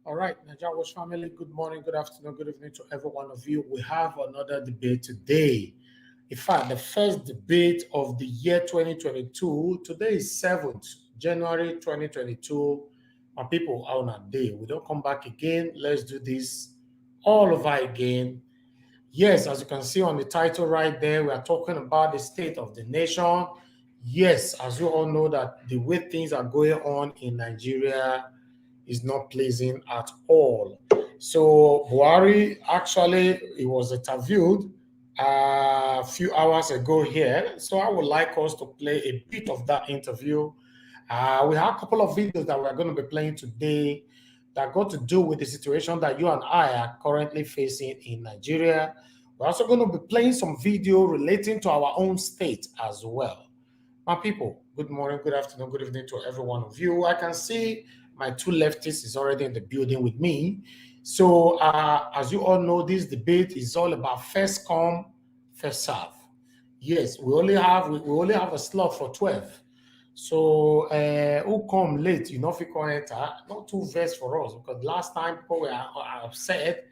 All right, Nigeria Watch family, good morning, good afternoon, good evening to every one of you. We have another debate today. In fact, the first debate of the year 2022. Today is 7th January 2022. My people are on a day. We don't come back again. Let's do this all over again. Yes, as you can see on the title right there, we are talking about the state of the nation. Yes, as you all know that the way things are going on in Nigeria is not pleasing at all. So Buhari, actually, he was interviewed a few hours ago here. So I would like us to play a bit of that interview. We have a couple of videos that we're going to be playing today that got to do with the situation that you and I are currently facing in Nigeria. We're also going to be playing some video relating to our own state as well. My people, good morning, good afternoon, good evening to every one of you. I can see my two leftists is already in the building with me. So as you all know, this debate is all about first come, first serve. Yes, we only have a slot for 12. So who come late, you know, if you can enter, not too vex for us, because last time people were upset.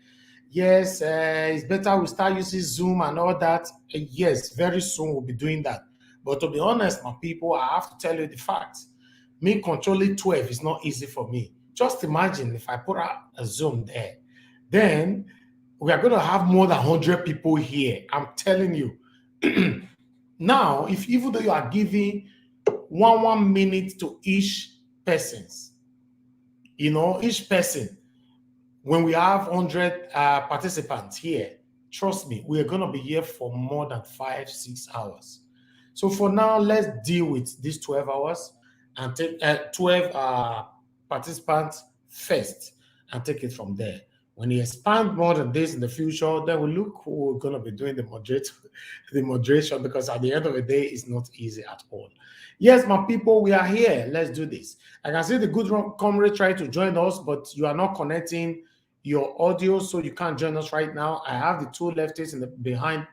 Yes, it's better we start using Zoom and all that. Yes, very soon we'll be doing that. But to be honest, my people, I have to tell you the facts. Me controlling 12 is not easy for me. Just imagine if I put a Zoom there, then we are going to have more than 100 people here. I'm telling you. Now, even though you are giving one minute to each persons, you know, each person, when we have 100 participants here, trust me, we are going to be here for more than 5-6 hours. So for now, let's deal with these 12 hours and take 12 participants first and take it from there. When you expand more than this in the future, then we look who we're going to be doing the moderation, because at the end of the day, it's not easy at all. Yes, my people, we are here. Let's do this. I can see the good comrade try to join us, but you are not connecting your audio, so you can't join us right now. I have the two leftists behind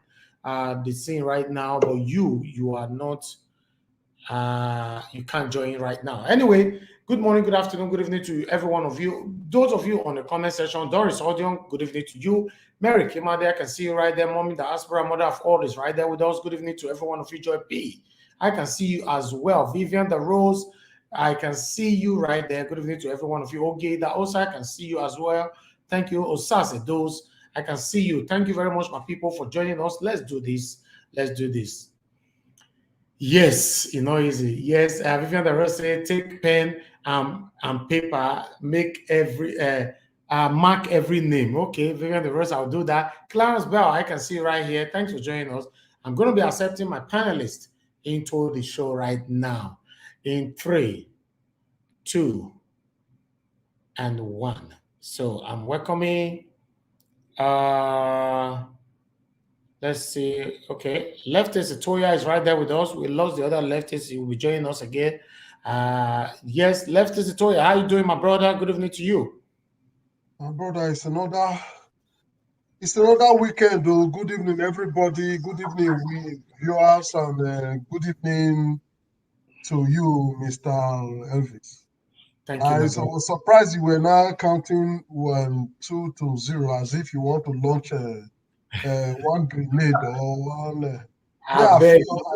the scene right now, but you are not, you can't join right now. Anyway, good morning, good afternoon, good evening to every one of you. Those of you on the comment section, Doris Odion, good evening to you. Mary Kimade, I can see you right there. Mommy, the Aspera, mother of all, is right there with us. Good evening to every one of you. Joy P, I can see you as well. Vivian the Rose, I can see you right there. Good evening to every one of you. Okay, that also I can see you as well. Thank you. Osase, those I can see you. Thank you very much, my people, for joining us. Let's do this. Let's do this. Yes, you know, easy. Yes, Vivian the Rose said, take pen and paper, make every mark every name. Okay, Vivian the Rose, I'll do that. Clarence Bell, I can see right here. Thanks for joining us. I'm going to be accepting my panelist into the show right now. In 3, 2, and 1. So I'm welcoming. Let's see. Okay, leftist Toya is right there with us. We lost the other leftist. He will be joining us again. Yes, leftist Toya, how you doing, my brother? Good evening to you. My brother, it's another weekend. Though. Good evening, everybody. Good evening, viewers, and good evening to you, Mr. Elvis. Thank you. I was surprised you were now counting 1, 2 to 0 as if you want to launch one grenade or one. I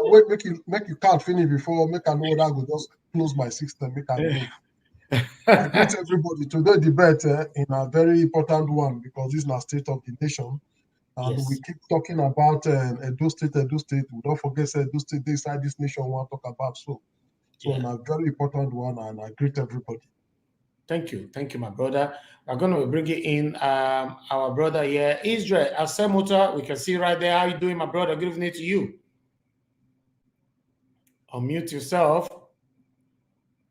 wait, make you count finish before make I know that go just close my system, make I move. I greet everybody. Today debate in a very important one because this is the state of the nation. And Yes. we keep talking about Edo State. We don't forget Edo State inside this nation we want to talk about. So Yeah. in a very important one, and I greet everybody. Thank you, my brother. We're going to bring in our brother here, Israel Asemuta. We can see right there. How you doing, my brother? Good evening to you. Unmute yourself.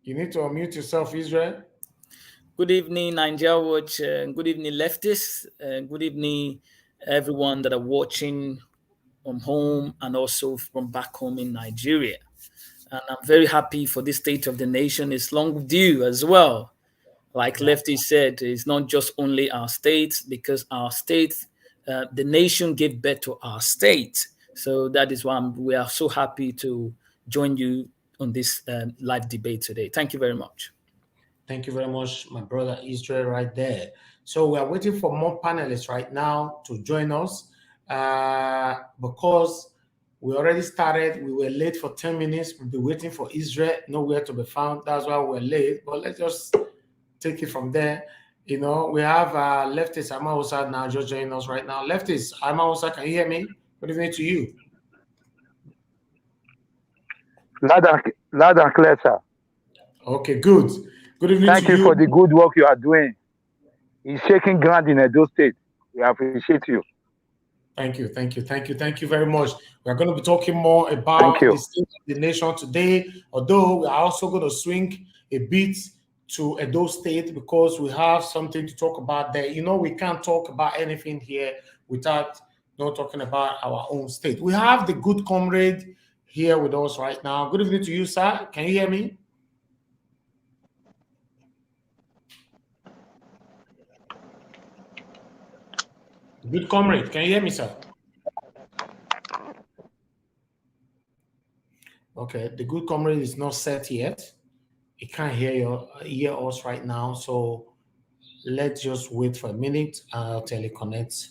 You need to unmute yourself, Israel. Good evening, Nigeria Watch. Good evening, leftists. Good evening, everyone that are watching from home and also from back home in Nigeria. And I'm very happy for this state of the nation. It's long due as well. Like Lefty said, it's not just only our state, because our state, the nation gave birth to our state. So that is why we are so happy to join you on this live debate today. Thank you very much. Thank you very much, my brother Israel, right there. So we are waiting for more panelists right now to join us because we already started. We were late for 10 minutes. We'll be waiting for Israel, nowhere to be found. That's why we're late. But let's just take it from there. You know, we have leftist Ama Osa now just joining us right now. Leftist Ama Osa, can you hear me? Good evening to you. Loud and clear, sir. Okay, good. Good evening Thank to you. you for the good work you are doing. It's shaking ground in Edo State. We appreciate you. Thank you very much. We're going to be talking more about the state of the nation today, although we are also going to swing a bit to Edo State because we have something to talk about there. You know, we can't talk about anything here without not talking about our own state. We have the good comrade here with us right now. Good evening to you, sir. Can you hear me? Good comrade, can you hear me, sir? Okay, the good comrade is not set yet. He can't hear us right now, so let's just wait for a minute. I'll teleconnect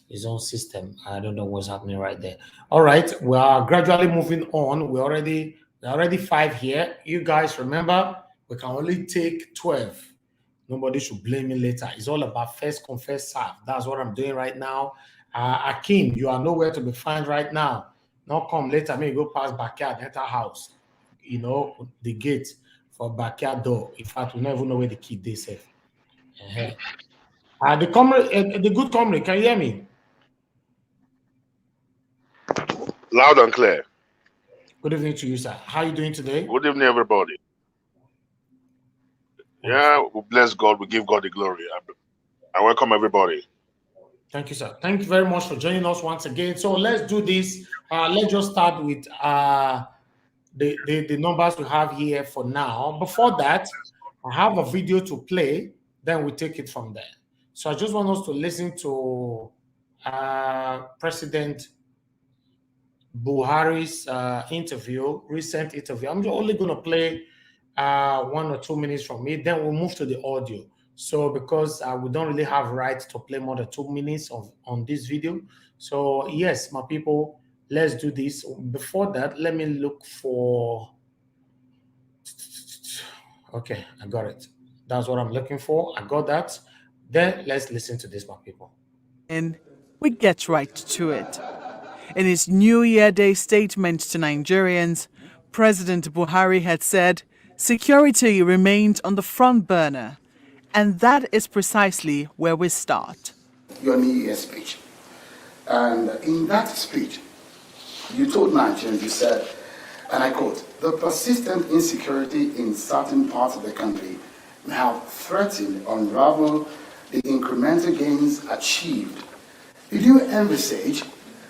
his own system. I don't know what's happening right there. All right, we are gradually moving on. We're already 5 here. You guys remember, we can only take 12. Nobody should blame me later. It's all about first come, first serve. That's what I'm doing right now. Akim, you are nowhere to be found right now. Not come later. Maybe go past backyard, enter house. You know, the gate for backyard door. In fact, we don't even know where the key is safe. The comrade, the good comrade, can you hear me? Loud and clear. Good evening to you, sir. How are you doing today? Good evening, everybody. Yeah, we bless God. We give God the glory. I welcome everybody. Thank you, sir. Thank you very much for joining us once again. So let's do this. Let's just start with the numbers we have here for now. Before that, I have a video to play. Then we take it from there. So I just want us to listen to President Buhari's recent interview. I'm only going to play 1 or 2 minutes from it. Then we'll move to the audio. So because we don't really have right to play more than 2 minutes on this video. So yes, my people, let's do this. Before that, let me look for... Okay, I got it. That's what I'm looking for. I got that. Then let's listen to this, my people. And we get right to it. In his New Year Day statement to Nigerians, President Buhari had said security remained on the front burner, and that is precisely where we start. Your New Year speech. And in that speech, you told Nigerians, you said, and I quote, "The persistent insecurity in certain parts of the country may have threatened or unravel the incremental gains achieved." Did you envisage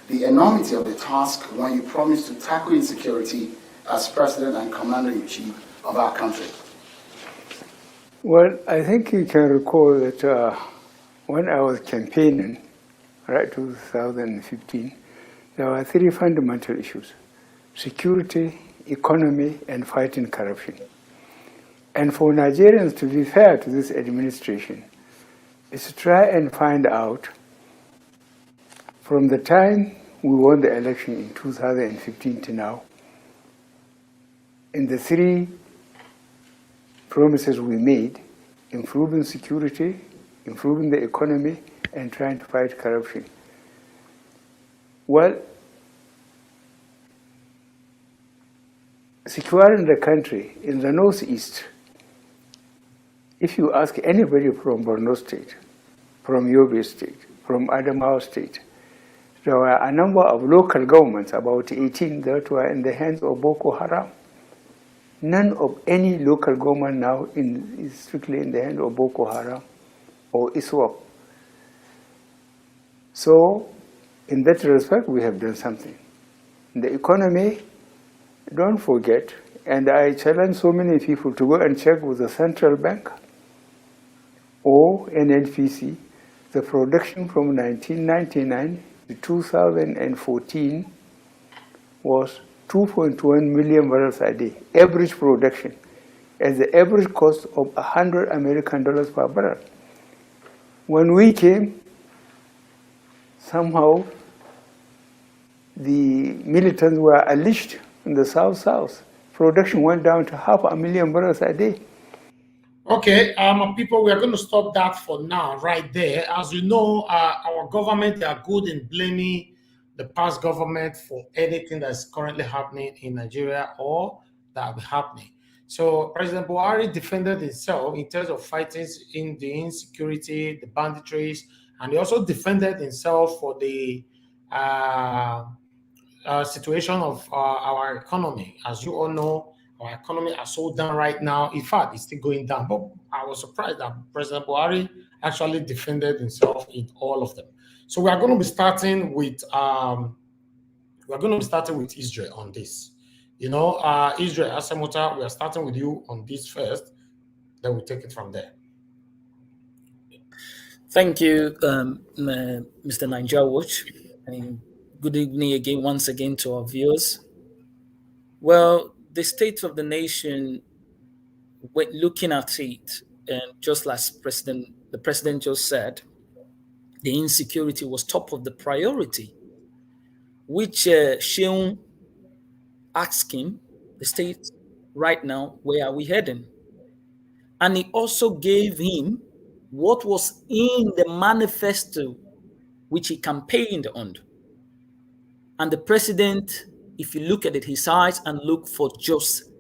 the enormity of the task when you promised to tackle insecurity as President and Commander-in-Chief of our country? Well, I think you can recall that when I was campaigning, right, 2015, there were 3 fundamental issues: security, economy, and fighting corruption. And for Nigerians to be fair to this administration is to try and find out, from the time we won the election in 2015 to now, in the 3 promises we made, improving security, improving the economy, and trying to fight corruption. Well, securing the country in the northeast, if you ask anybody from Borno State, from Yobe State, from Adamawa State, there were a number of local governments, about 18, that were in the hands of Boko Haram. None of any local government now is strictly in the hands of Boko Haram or ISWAP. So, in that respect, we have done something. In the economy, don't forget, and I challenge so many people to go and check with the central bank or NNPC, the production from 1999 to 2014 was 2.1 million barrels a day, average production, at the average cost of $100 American per barrel. When we came, somehow the militants were unleashed in the south. Production went down to 500,000 barrels a day. Okay, people, we are going to stop that for now, right there. As you know, our government, they are good in blaming the past government for anything that's currently happening in Nigeria or that will be happening. So President Buhari defended himself in terms of fighting in the insecurity, the banditries, and he also defended himself for the situation of our economy. As you all know, our economy is so down right now. In fact, it's still going down. But I was surprised that President Buhari actually defended himself in all of them. So we are going to be starting with Israel on this. You know, Israel Asemota, we are starting with you on this first. Then we'll take it from there. Thank you, Mr. Niger Watch, and good evening again, once again, to our viewers. Well, the state of the nation, when looking at it, and just like the president just said, the insecurity was top of the priority, which Sheung asked him, the state right now, where are we heading? And he also gave him what was in the manifesto which he campaigned on. And the president, if you look at it, he sighs and looked for just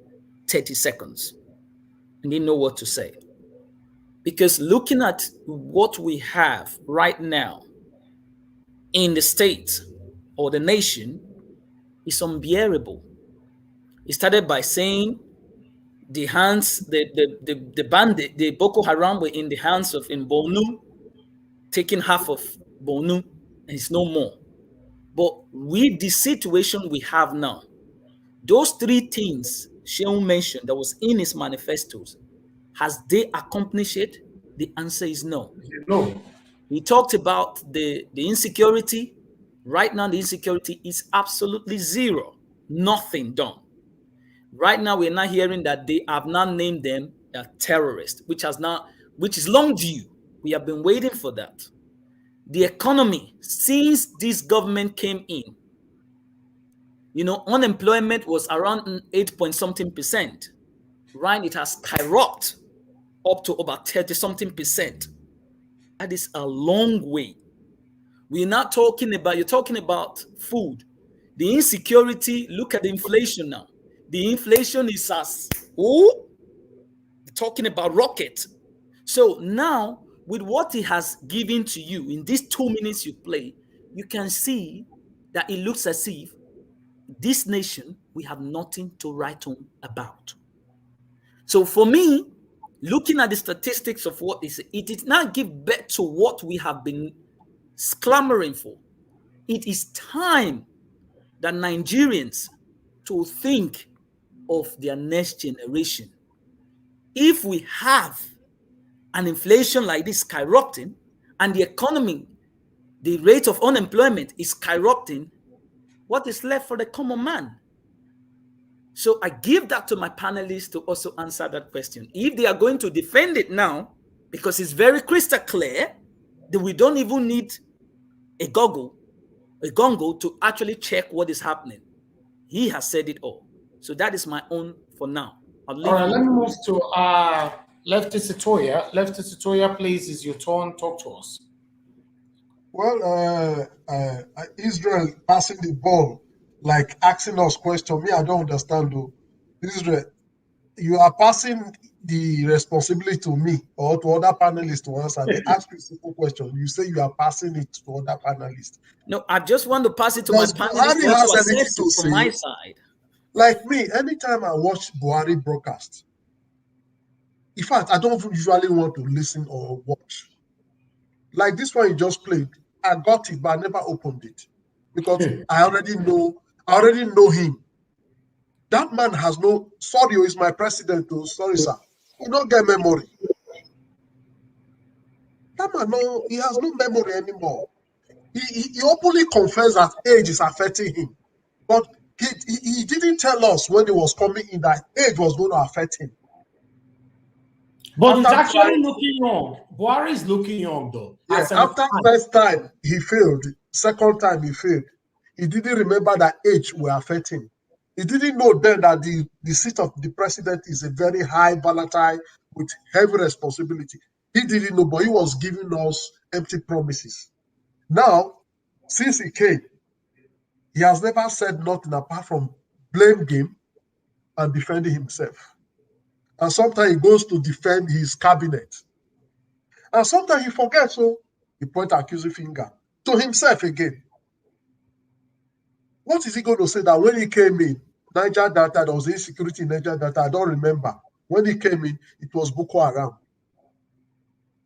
30 seconds and didn't know what to say. Because looking at what we have right now in the state or the nation is unbearable. He started by saying the bandit, the Boko Haram were in the hands of in Borno, taking half of Borno, and it's no more. But with the situation we have now, those three things Sheung mentioned that was in his manifestos, has they accomplished it? The answer is no. No. He talked about the insecurity. Right now, the insecurity is absolutely zero. Nothing done. Right now, we're not hearing that they have not named them a terrorist, which is long due. We have been waiting for that. The economy, since this government came in, you know, unemployment was around 8-point-something%. Right, it has skyrocketed up to about 30-something%. That is a long way. We're not talking about, you're talking about food. The insecurity, look at the inflation now. The inflation is talking about rocket. So now, with what he has given to you in these 2 minutes you play, you can see that it looks as if this nation, we have nothing to write home about. So for me, looking at the statistics of what is, it did not give birth to what we have been clamoring for. It is time that Nigerians to think of their next generation. If we have an inflation like this skyrocketing and the economy, the rate of unemployment is skyrocketing, what is left for the common man? So I give that to my panelists to also answer that question. If they are going to defend it now, because it's very crystal clear that we don't even need a gongo to actually check what is happening. He has said it all. So that is my own for now. I'll leave All right, you. let me move to Lefty Sitoya. Lefty Sitoya, please, is your turn. Talk to us. Well, Israel passing the ball, like asking us question. Me, I don't understand though. Israel, you are passing the responsibility to me or to other panelists to answer. They ask you a simple question. You say you are passing it to other panelists. No, I just want to pass it to my Does panelists Buhari to also has anything assess to it from my say? side. Like me, anytime I watch Buhari broadcast, in fact, I don't usually want to listen or watch. Like this one you just played, I got it, but I never opened it because I already know him. That man has no, sorry, is my president, oh, sorry, sir. He don't get memory. That man, no, he has no memory anymore. He openly confessed that age is affecting him. But he didn't tell us when he was coming in that age was going to affect him. But he's After actually trying, looking young. Buhari is looking young, though. yeah, As an after first time he failed, second time he failed. He didn't remember that age will affect him. He didn't know then that the seat of the president is a very high, volatile, with heavy responsibility. He didn't know, but he was giving us empty promises. Now, since he came, he has never said nothing apart from blame game and defending himself. And sometimes he goes to defend his cabinet. And sometimes he forgets, so he points accusing finger to himself again. What is he going to say that when he came in, Niger Delta, there was insecurity in Niger Delta, I don't remember. When he came in, it was Boko Haram.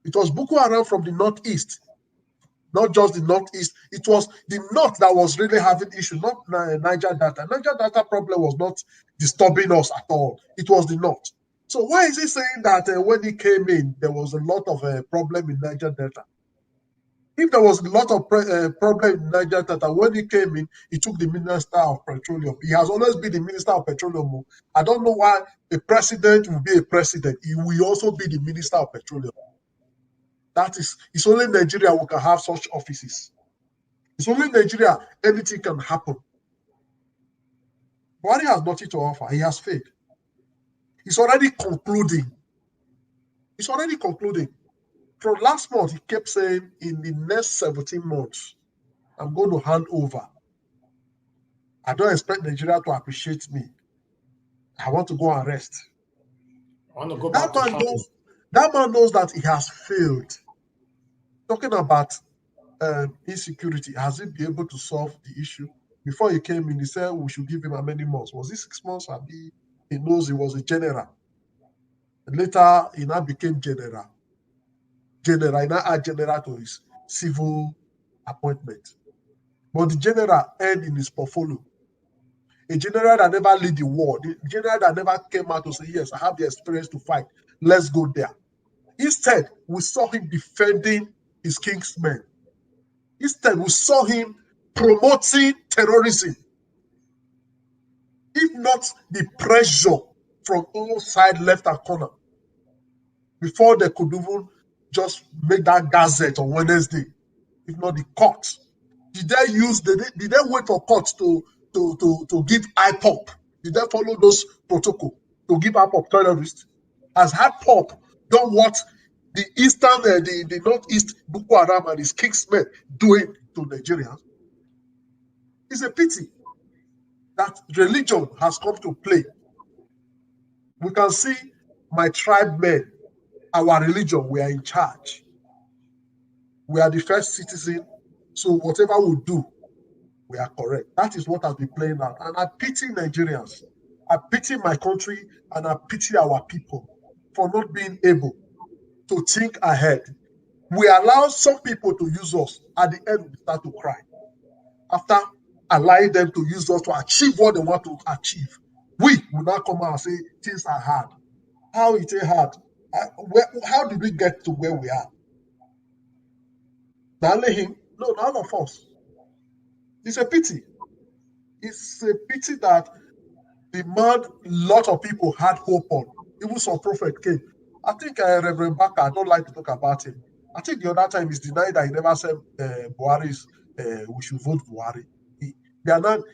It was Boko Haram from the northeast, not just the northeast. It was the north that was really having issues, not Niger Delta. Niger Delta problem was not disturbing us at all. It was the north. So why is he saying that when he came in, there was a lot of problem in Niger Delta? If there was a lot of problem in Niger Delta, when he came in, he took the Minister of Petroleum. He has always been the Minister of Petroleum. I don't know why a president will be a president. He will also be the Minister of Petroleum. It's only Nigeria who can have such offices. It's only Nigeria anything can happen. Buhari has nothing to offer. He has failed. He's already concluding. From last month, he kept saying, in the next 17 months, I'm going to hand over. I don't expect Nigeria to appreciate me. I want to go and rest. I want to go back to family. That man knows that he has failed. Talking about insecurity, has he been able to solve the issue? Before he came in, he said we should give him how many months? Was it 6 months? He knows he was a general. Later, he now became general. He now added general to his civil appointment. But the general earned in his portfolio. A general that never lead the war, the general that never came out to say, yes, I have the experience to fight. Let's go there. Instead, we saw him defending his kingsmen. Instead, we saw him promoting terrorism. If not the pressure from all sides, left and corner, before they could even just make that gazette on Wednesday, if not the court. Did they wait for courts to give IPOP? Did they follow those protocols to give IPOP terrorists? Has IPOP done what the eastern, the northeast Boko Haram and his kingsmen doing to Nigerians? It's a pity that religion has come to play. We can see my tribe men, our religion, we are in charge. We are the first citizen, so whatever we do, we are correct. That is what has been playing out. And I pity Nigerians. I pity my country and I pity our people for not being able to think ahead. We allow some people to use us. At the end, we start to cry. After allowing them to use us to achieve what they want to achieve, we will now come out and say things are hard. How is it hard? How did we get to where we are? Not only him, no, none of us. It's a pity. It's a pity that the man a lot of people had hope on. Even some prophet came. I think Reverend Baka, I don't like to talk about him. I think the other time he's denied that he never said Buhari's we should vote Buhari.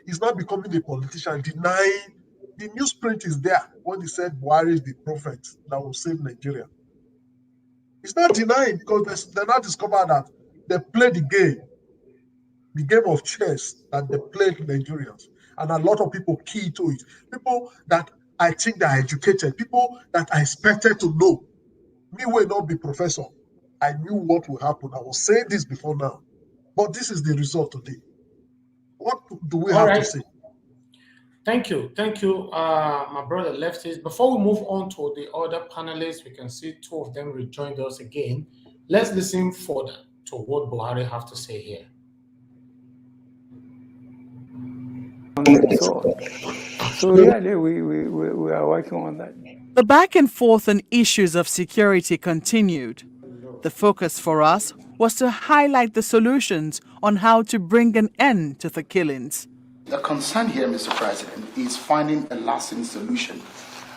He's not becoming a politician, denying The newsprint is there when he said Buhari is the prophet that will save Nigeria. It's not denying, because they now discovered that they played the game of chess that they played Nigerians. And a lot of people key to it. People that I think they are educated, people that I expected to know. Me will not be professor. I knew what will happen. I was saying this before now. But this is the result today. What do we have to say? Thank you, my brother Lefties. Before we move on to the other panelists, we can see two of them rejoined us again. Let's listen further to what Buhari have to say here. So yeah, we are working on that. The back and forth on issues of security continued. The focus for us was to highlight the solutions on how to bring an end to the killings. The concern here, Mr. President, is finding a lasting solution.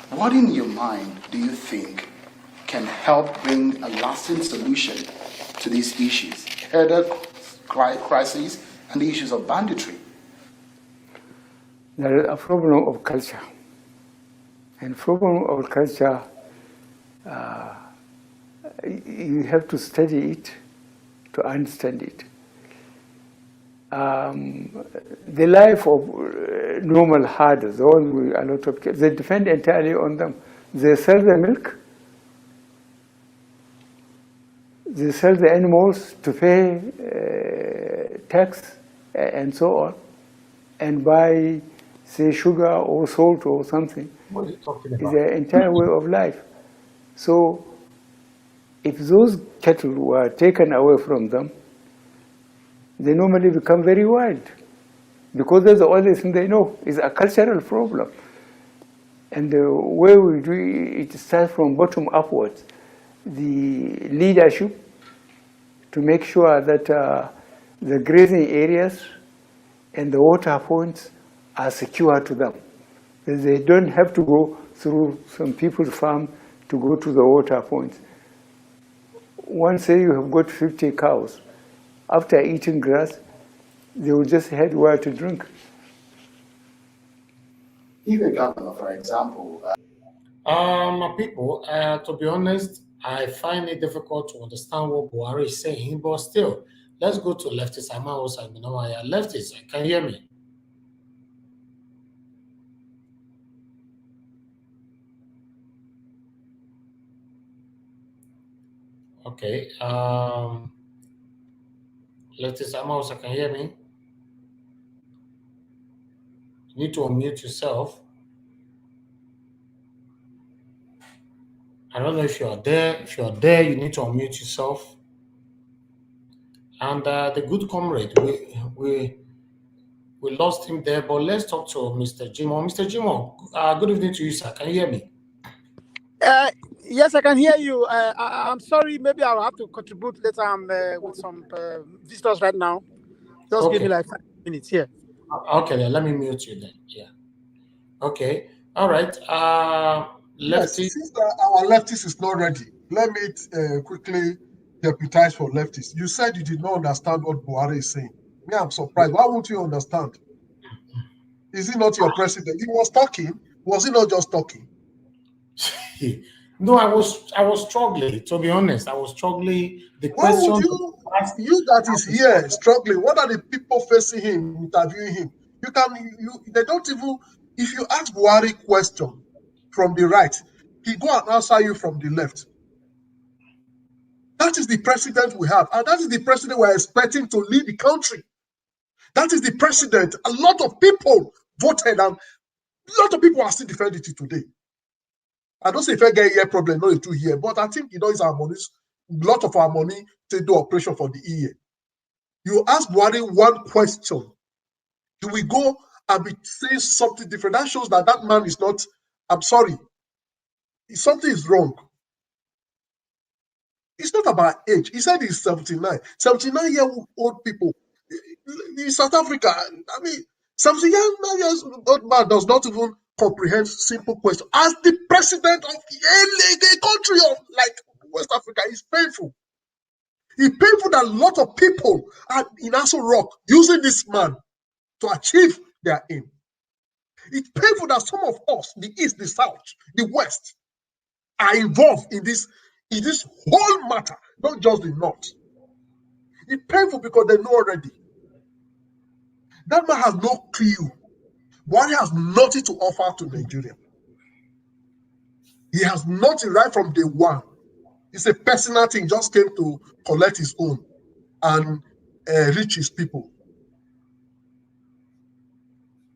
What in your mind do you think can help bring a lasting solution to these issues? Herder crises and the issues of banditry. There is a problem of culture. And problem of culture, you have to study it to understand it. The life of normal herders, a lot of kids, they depend entirely on them. They sell the milk, they sell the animals to pay tax and so on, and buy, say, sugar or salt or something. What are you talking It's about? their entire way of life. So if those cattle were taken away from them, they normally become very wild, because that's the only thing they know. It's a cultural problem. And the way we do it starts from bottom upwards. The leadership to make sure that the grazing areas and the water points are secure to them. They don't have to go through some people's farm to go to the water points. Once say you have got 50 cows, after eating grass, they will just head where to drink. Even governor, for example. My people, to be honest, I find it difficult to understand what Buhari is saying, but still, let's go to Lefties. I'm also, Lefties, can you hear me? Okay. Lefties, I'm also, can you hear me? You need to unmute yourself. I don't know if you are there. If you are there, you need to unmute yourself. And the good comrade, we lost him there, but let's talk to Mr. Jimo. Mr. Jimo, good evening to you, sir. Can you hear me? Yes, I can hear you. I'm sorry, maybe I'll have to contribute later. I'm with some visitors right now. Just give me like 5 minutes here. Okay, then let me mute you then. Yeah. Okay. All right. Yes, since our Lefties is not ready, let me quickly deputize for Lefties. You said you did not understand what Buhari is saying. Me, I'm surprised. Why won't you understand? Is he not your president? He was talking. Was he not just talking? No, I was struggling. To be honest, I was struggling. The Why question would you that is here struggling? What are the people facing him, interviewing him? They don't even. If you ask Buhari question from the right, he go and answer you from the left. That is the president we have, and that is the president we're expecting to lead the country. That is the president. A lot of people voted, and a lot of people are still defending it today. I don't say if I get here problem, no, it's here, but I think it's our money. A lot of our money to do operation for the year. You ask Buhari one question, do we go and be saying something different? That shows that man is not. I'm sorry, something is wrong. It's not about age. He said he's 79. 79-year-old people in South Africa. I mean, 79-year-old man does not even comprehend simple questions. As the president of a country of like West Africa, it's painful. It's painful that a lot of people are in Aso Rock using this man to achieve their aim. It's painful that some of us, the East, the South, the West, are involved in this whole matter, not just the North. It's painful because they know already. That man has no clue. Buhari has nothing to offer to Nigeria. He has nothing right from day one. It's a personal thing, just came to collect his own and reach his people.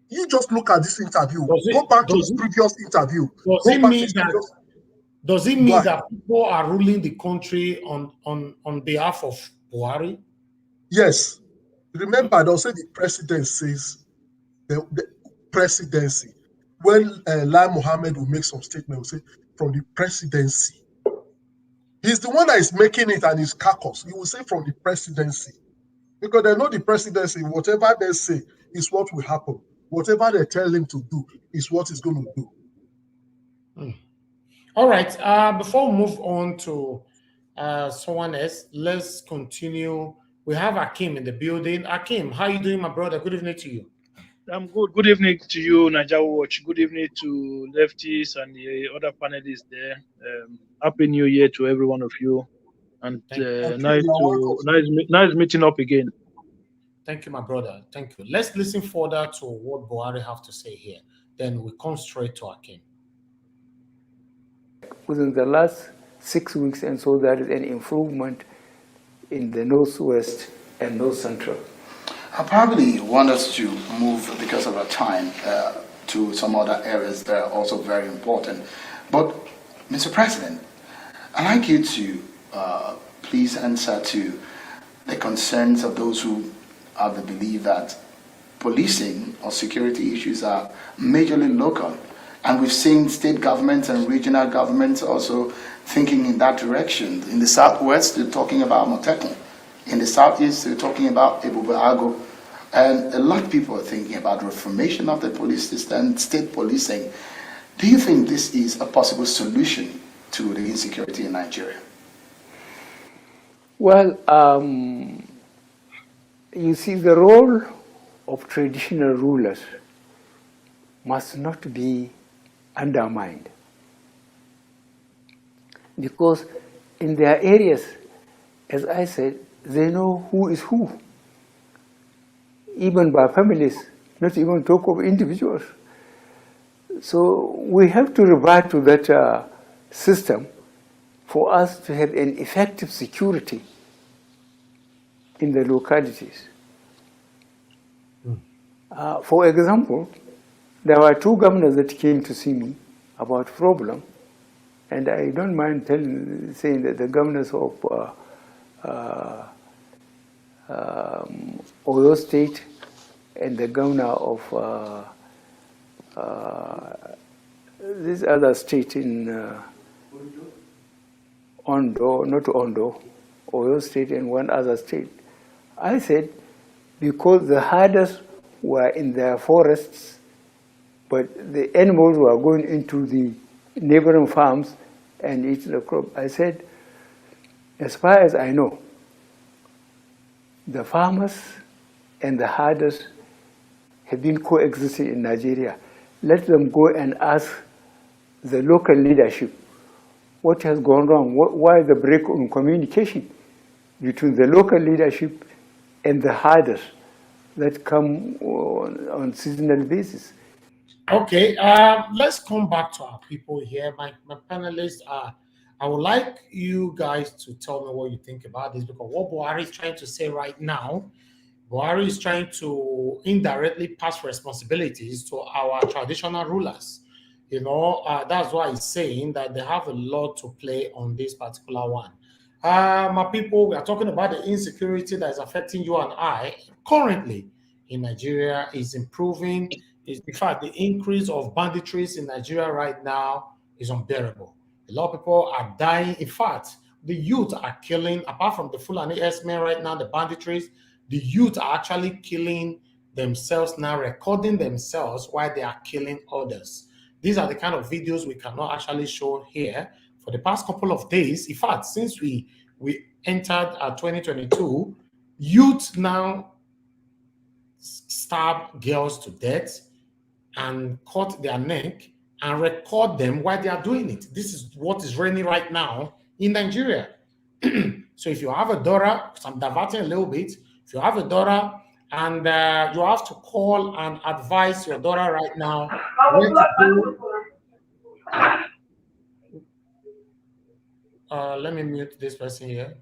You just look at this interview. Go back to his previous interview. Does it mean that people are ruling the country on behalf of Buhari? Yes. Remember, they'll say the presidencies, the presidency. When Lai Mohammed will make some statement, will say from the presidency. He's the one that is making it and his caucus. He will say from the presidency. Because they know the presidency, whatever they say is what will happen. Whatever they tell him to do is what he's going to do. All right. Before we move on to someone else, let's continue. We have Akim in the building. Akim, how are you doing, my brother? Good evening to you. I'm good. Good evening to you, Nigeria Watch. Good evening to Lefties and the other panelists there. Happy New Year to every one of you. And nice meeting up again. Thank you, my brother. Thank you. Let's listen further to what Buhari have to say here. Then we come straight to Akim. Within the last 6 weeks, and so there is an improvement in the Northwest and North Central. I probably want us to move, because of our time, to some other areas that are also very important. But, Mr. President, I'd like you to please answer to the concerns of those who have the belief that policing or security issues are majorly local. And we've seen state governments and regional governments also thinking in that direction. In the Southwest, they're talking about Motekun. In the Southeast, they're talking about Ebubeago. And a lot of people are thinking about reformation of the police system, state policing. Do you think this is a possible solution to the insecurity in Nigeria? Well, you see, the role of traditional rulers must not be undermined, because in their areas, as I said, they know who is who, even by families, not even talk of individuals. So we have to revert to that system for us to have an effective security in the localities. For example, there were two governors that came to see me about problem, and I don't mind saying that the governors of Oyo State and the governor of this other state in Ondo, not Ondo, Oyo State and one other state. I said, because the herders were in their forests, but the animals were going into the neighboring farms and eating the crop. I said, as far as I know, the farmers and the herders have been coexisting in Nigeria. Let them go and ask the local leadership what has gone wrong, why the break in communication between the local leadership and the herders that come on seasonal basis. Okay, let's come back to our people here. My panelists, I would like you guys to tell me what you think about this, because what Buhari is trying to say right now, Buhari is trying to indirectly pass responsibilities to our traditional rulers. You know, that's why he's saying that they have a lot to play on this particular one. My people, we are talking about the insecurity that is affecting you and I currently in Nigeria is improving. In fact, the increase of banditries in Nigeria right now is unbearable. A lot of people are dying. In fact, the youth are killing, apart from the Fulani S-men right now, the banditries, the youth are actually killing themselves now, recording themselves while they are killing others. These are the kind of videos we cannot actually show here. For the past couple of days, in fact, since we entered 2022, youth now stab girls to death. and cut their neck and record them while they are doing it. This is what is raining right now in Nigeria. So if you have a daughter, so I'm diverting a little bit. If you have a daughter and you have to call and advise your daughter right now where to go. Let me mute this person here.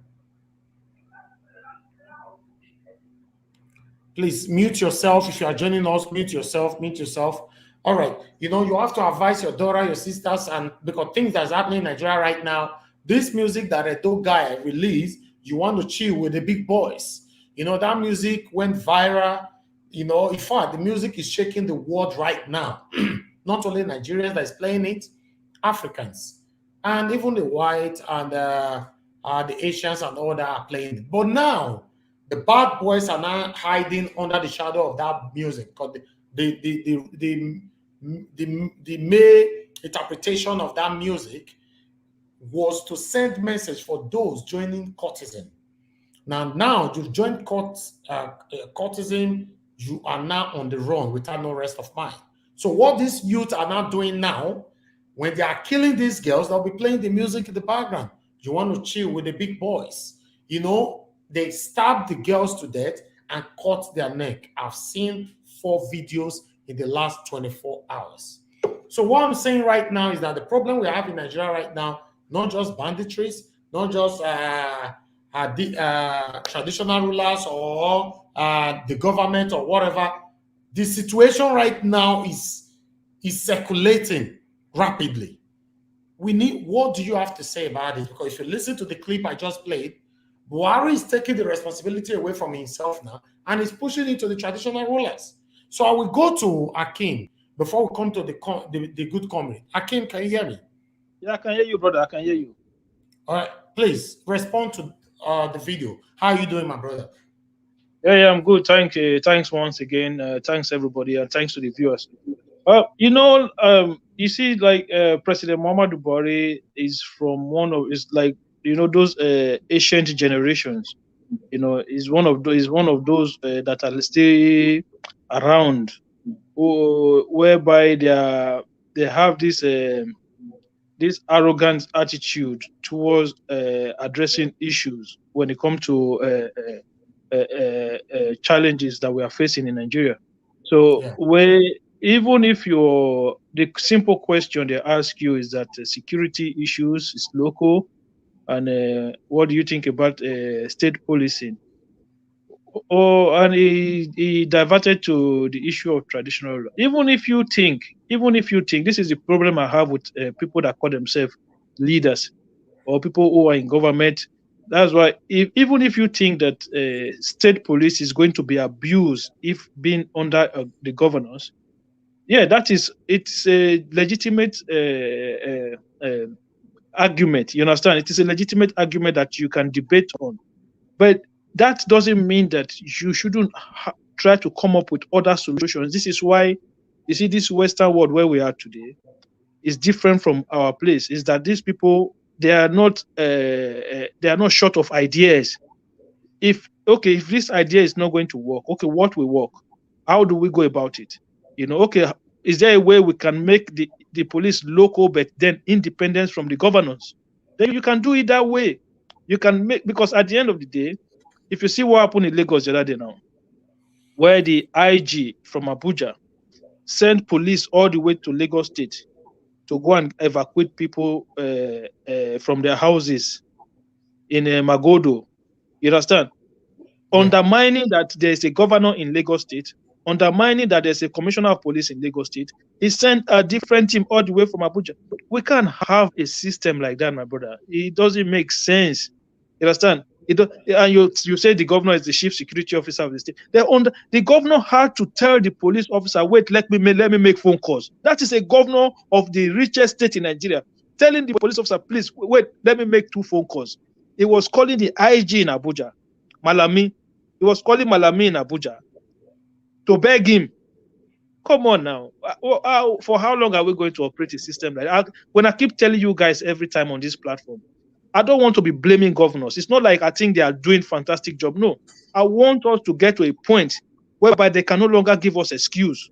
Please mute yourself. If you are joining us, mute yourself, mute yourself. All right. You know, you have to advise your daughter, your sisters, and because things that's happening in Nigeria right now, this music that a dope guy released, you want to chill with the big boys. You know, that music went viral. You know, in fact, the music is shaking the world right now. Not only Nigerians that is playing it, Africans, and even the white and the Asians and all that are playing it. But now, the bad boys are now hiding under the shadow of that music because the main interpretation of that music was to send message for those joining courtesan. Now you've joined courtesan, you are now on the run without no rest of mind. So what these youth are now doing now, when they are killing these girls, they'll be playing the music in the background. You want to chill with the big boys. You know, they stabbed the girls to death and cut their neck. I've seen 4 videos in the last 24 hours. So what I'm saying right now is that the problem we have in Nigeria right now, not just banditries, not just traditional rulers or the government or whatever. The situation right now is circulating rapidly. We need, what do you have to say about it? Because if you listen to the clip I just played, Buhari is taking the responsibility away from himself now and is pushing it to the traditional rulers. So I will go to Akim before we come to the good comrade. Akim, can you hear me? Yeah, I can hear you, brother. I can hear you. All right, please respond to the video. How are you doing, my brother? Yeah, I'm good. Thanks once again. Thanks everybody, and thanks to the viewers. You see, like President Muhammadu Buhari is from those ancient generations. You know, is one of those that are still around, whereby they have this arrogant attitude towards addressing issues when it comes to challenges that we are facing in Nigeria. So even if the simple question they ask you is that security issues is local, and what do you think about state policing? And he diverted to the issue of traditional law. Even if you think, this is the problem I have with people that call themselves leaders or people who are in government. That's why, even if you think that state police is going to be abused if being under the governors, it's a legitimate argument. You understand? It is a legitimate argument that you can debate on, but that doesn't mean that you shouldn't try to come up with other solutions. This is why you see this Western world where we are today is different from our place. Is that these people, they are not short of ideas. If this idea is not going to work, what will work? How do we go about it? You know, is there a way we can make the police local but then independent from the governors? Then you can do it that way. You can make, because at the end of the day, if you see what happened in Lagos the other day now, where the IG from Abuja sent police all the way to Lagos State to go and evacuate people from their houses in Magodo. You understand? Yeah. Undermining that there's a governor in Lagos State, undermining that there's a commissioner of police in Lagos State. He sent a different team all the way from Abuja. We can't have a system like that, my brother. It doesn't make sense. You understand? And you say the governor is the chief security officer of the state. The governor had to tell the police officer, wait, let me make phone calls. That is a governor of the richest state in Nigeria telling the police officer, please wait, let me make 2 phone calls. He was calling the IG in Abuja, Malami. He was calling Malami in Abuja to beg him. Come on now. For how long are we going to operate a system like that? When I keep telling you guys every time on this platform, I don't want to be blaming governors. It's not like I think they are doing fantastic job. No, I want us to get to a point whereby they can no longer give us excuse.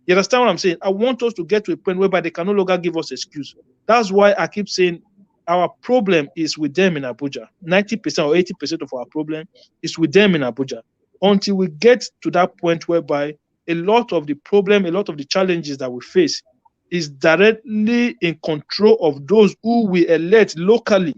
You understand what I'm saying? I want us to get to a point whereby they can no longer give us excuse. That's why I keep saying our problem is with them in Abuja. 90% or 80% of our problem is with them in Abuja. Until we get to that point whereby a lot of the problem, a lot of the challenges that we face is directly in control of those who we elect locally.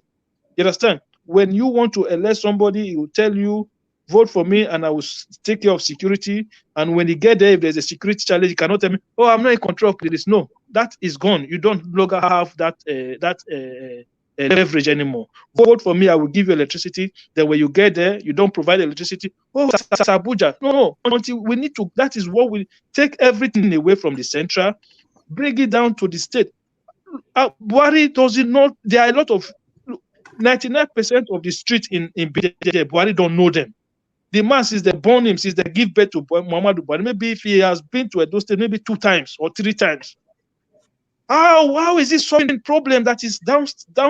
You understand? When you want to elect somebody, he will tell you, vote for me and I will take care of security. And when you get there, if there's a security challenge, you cannot tell me, oh, I'm not in control of this. No, that is gone. You don't longer have that leverage anymore. Vote for me, I will give you electricity. Then when you get there, you don't provide electricity. Oh, that's Abuja. No, until we need to, that is what will take everything away from the central, bring it down to the state. Buhari does it not, there are a lot of, 99% of the streets in Buhari don't know them. The man, since they born him, since they give birth to Muhammadu Buhari, maybe if he has been to Edo State maybe 2 times or 3 times. How is this solving problem that is down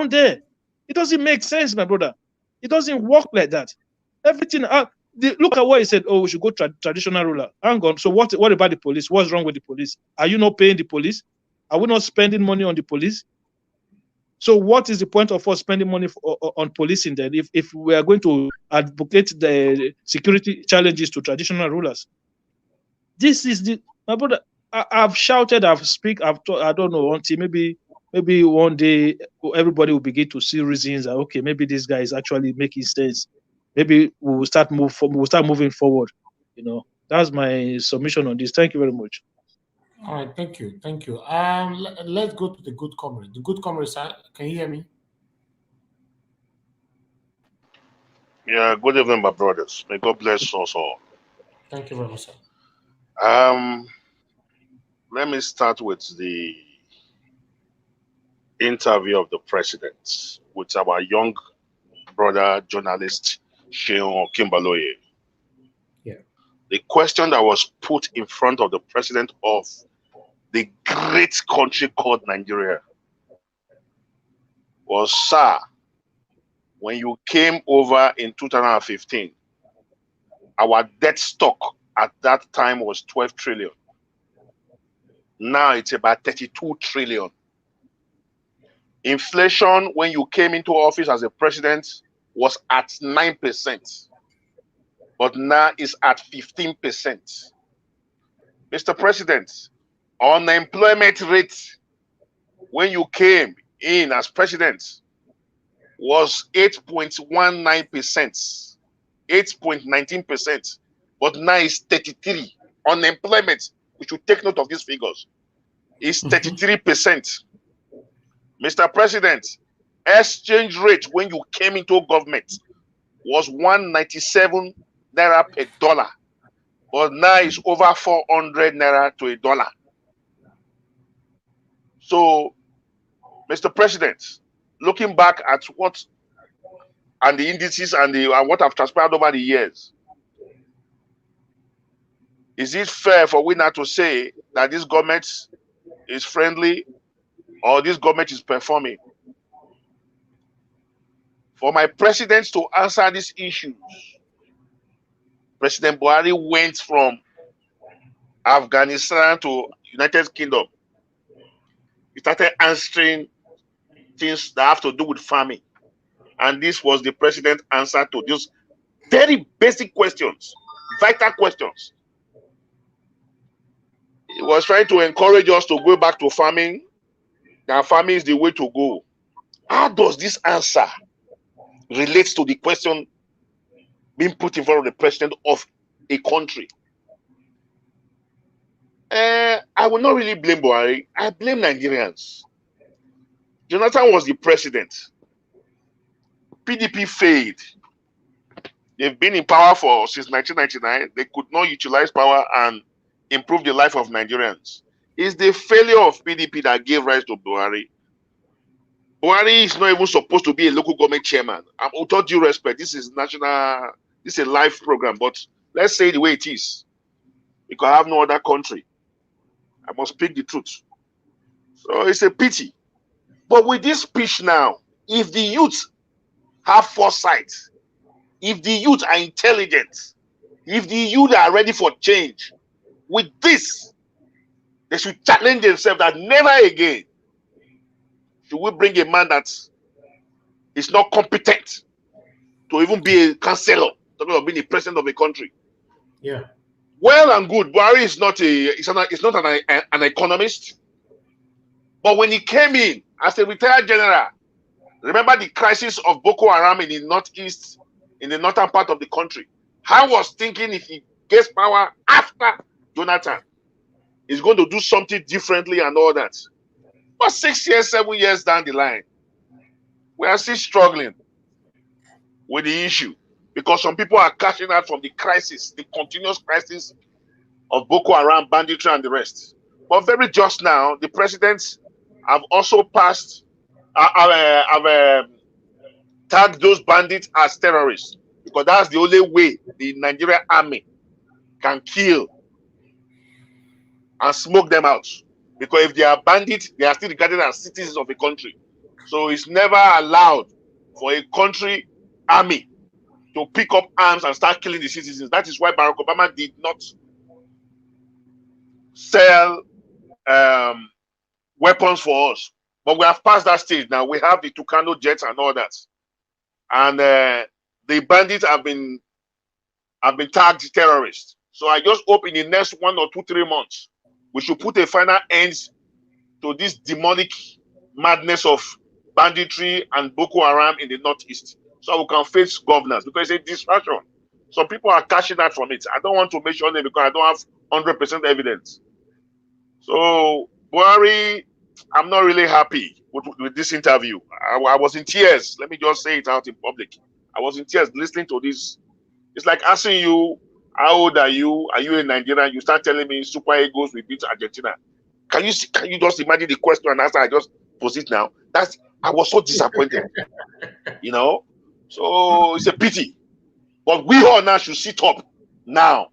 there? It doesn't make sense, my brother. It doesn't work like that. Everything, look at what he said, oh, we should go traditional ruler. Hang on, so what about the police? What's wrong with the police? Are you not paying the police? Are we not spending money on the police? So what is the point of us spending money on policing then if we are going to advocate the security challenges to traditional rulers? This is my brother. I've shouted, I've taught, I don't know, until maybe one day everybody will begin to see reasons that, okay, maybe this guy is actually making sense. Maybe we will start moving forward. You know, that's my submission on this. Thank you very much. All right, thank you. Let's go to the good comrade. The good comrade, sir, can you hear me? Yeah, good evening, my brothers. May God bless us all. Thank you very much, sir. Let me start with the interview of the president with our young brother journalist, Sheon Kimbaloye. Yeah. The question that was put in front of the president of the great country called Nigeria was, sir, when you came over in 2015, our debt stock at that time was 12 trillion. Now it's about 32 trillion. Inflation, when you came into office as a president, was at 9%, but now it's at 15%. Mr. President, unemployment rate when you came in as president was 8.19%, 8.19%, but now it's 33. Unemployment, we should take note of these figures, is 33%. Mr. President, exchange rate when you came into government was 197 naira per dollar, but now it's over 400 naira to a dollar. So, Mr. President, looking back at what and the indices and what have transpired over the years, is it fair for we now to say that this government is friendly or this government is performing? For my president to answer these issues, President Buhari went from Afghanistan to United Kingdom. He started answering things that have to do with farming. And this was the president's answer to those very basic questions, vital questions. He was trying to encourage us to go back to farming. Now, farming is the way to go. How does this answer relate to the question being put in front of the president of a country? I will not really blame Buhari. I blame Nigerians. Jonathan was the president. PDP failed. They've been in power since 1999. They could not utilize power and improve the life of Nigerians. It's the failure of PDP that gave rise to Buhari. Buhari is not even supposed to be a local government chairman. With all due respect, this is national, this is a live program, but let's say the way it is. Because I have no other country. I must speak the truth. So it's a pity. But with this speech now, if the youth have foresight, if the youth are intelligent, if the youth are ready for change, with this, They should challenge themselves that never again should we bring a man that is not competent to even be a councillor, talking about being the president of a country. Yeah. Well and good. Buhari is not an economist. But when he came in as a retired general, remember the crisis of Boko Haram in the northeast, in the northern part of the country. I was thinking if he gets power after Jonathan, he's going to do something differently and all that. But 6 years, 7 years down the line, we are still struggling with the issue because some people are cashing out from the crisis, the continuous crisis of Boko Haram, banditry, and the rest. But very just now, the presidents have also passed, tagged those bandits as terrorists because that's the only way the Nigerian army can kill and smoke them out. Because if they are bandits, they are still regarded as citizens of a country. So it's never allowed for a country army to pick up arms and start killing the citizens. That is why Barack Obama did not sell weapons for us. But we have passed that stage now. We have the Tucano jets and all that. And the bandits have been tagged terrorists. So I just hope in the next 1 or 2, 3 months, we should put a final end to this demonic madness of banditry and Boko Haram in the northeast. So we can face governance because it's a distraction. Some people are cashing out from it. I don't want to mention them because I don't have 100% evidence. So Buhari, I'm not really happy with this interview. I was in tears. Let me just say it out in public. I was in tears listening to this. It's like asking you, how old are you? Are you a Nigerian? You start telling me Super Eagles will beat Argentina. Can you just imagine the question and answer I just posit now? I was so disappointed. You know? So it's a pity. But we all now should sit up now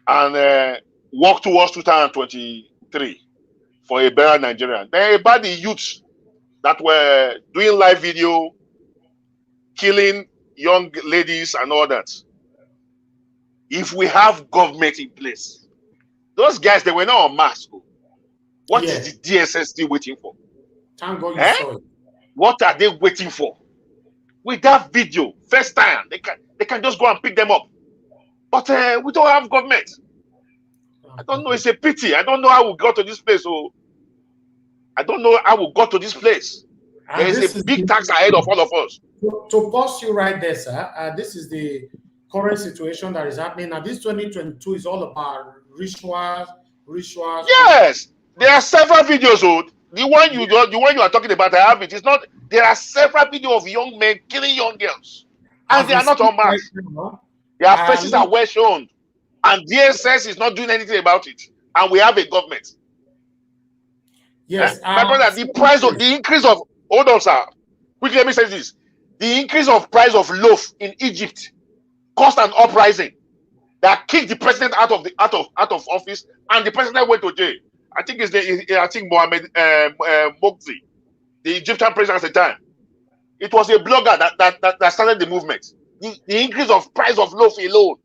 and work towards 2023 for a better Nigerian. Then about the youths that were doing live video, killing young ladies and all that. If we have government in place, those guys, they were not on mask. What is the DSS still waiting for? Thank God you saw it. What are they waiting for? With that video, first time, they can just go and pick them up. But we don't have government. I don't know. It's a pity. I don't know how we got to this place. So I don't know how we got to this place. There is a big tax ahead of all of us. To pause you right there, sir, this is the current situation that is happening. Now, this 2022 is all about rituals. Yes, there are several videos. The one you are talking about, I have it. It's not. There are several videos of young men killing young girls, and they are not on mask. Their faces are well shown, and DSS is not doing anything about it. And we have a government. Yes, my brother. The increase of hold on, sir. Quickly, let me say this: the increase of price of loaf in Egypt caused an uprising that kicked the president out of office, and the president went to jail. I think Mohammed Morsi, the Egyptian president at the time. It was a blogger that started the movement. The increase of price of loaf alone.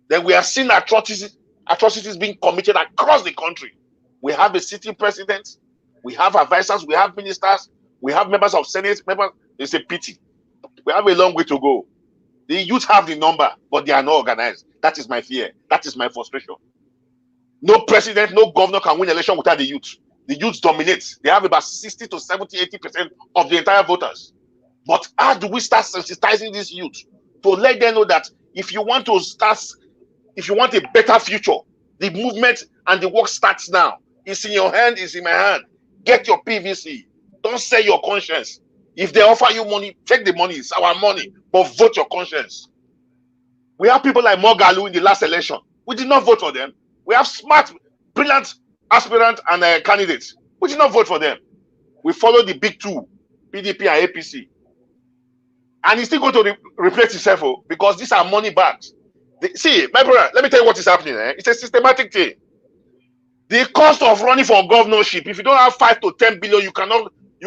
Then we are seeing atrocities being committed across the country. We have a sitting president, we have advisors, we have ministers, we have members of Senate. It's a pity. We have a long way to go. The youth have the number, but they are not organized. That is my fear. That is my frustration. No president, no governor can win election without the youth. The youth dominate. They have about 60 to 70, 80% of the entire voters. But how do we start sensitizing this youth to let them know that if you want a better future, the movement and the work starts now. It's in your hand, it's in my hand. Get your PVC. Don't sell your conscience. If they offer you money, take the money. It's our money. But vote your conscience. We have people like Mogalu in the last election. We did not vote for them. We have smart, brilliant aspirants and candidates. We did not vote for them. We follow the big two, PDP and APC. And he's still going to replace himself because these are money bags. See, my brother, let me tell you what is happening. It's a systematic thing. The cost of running for governorship, if you don't have 5 to 10 billion, you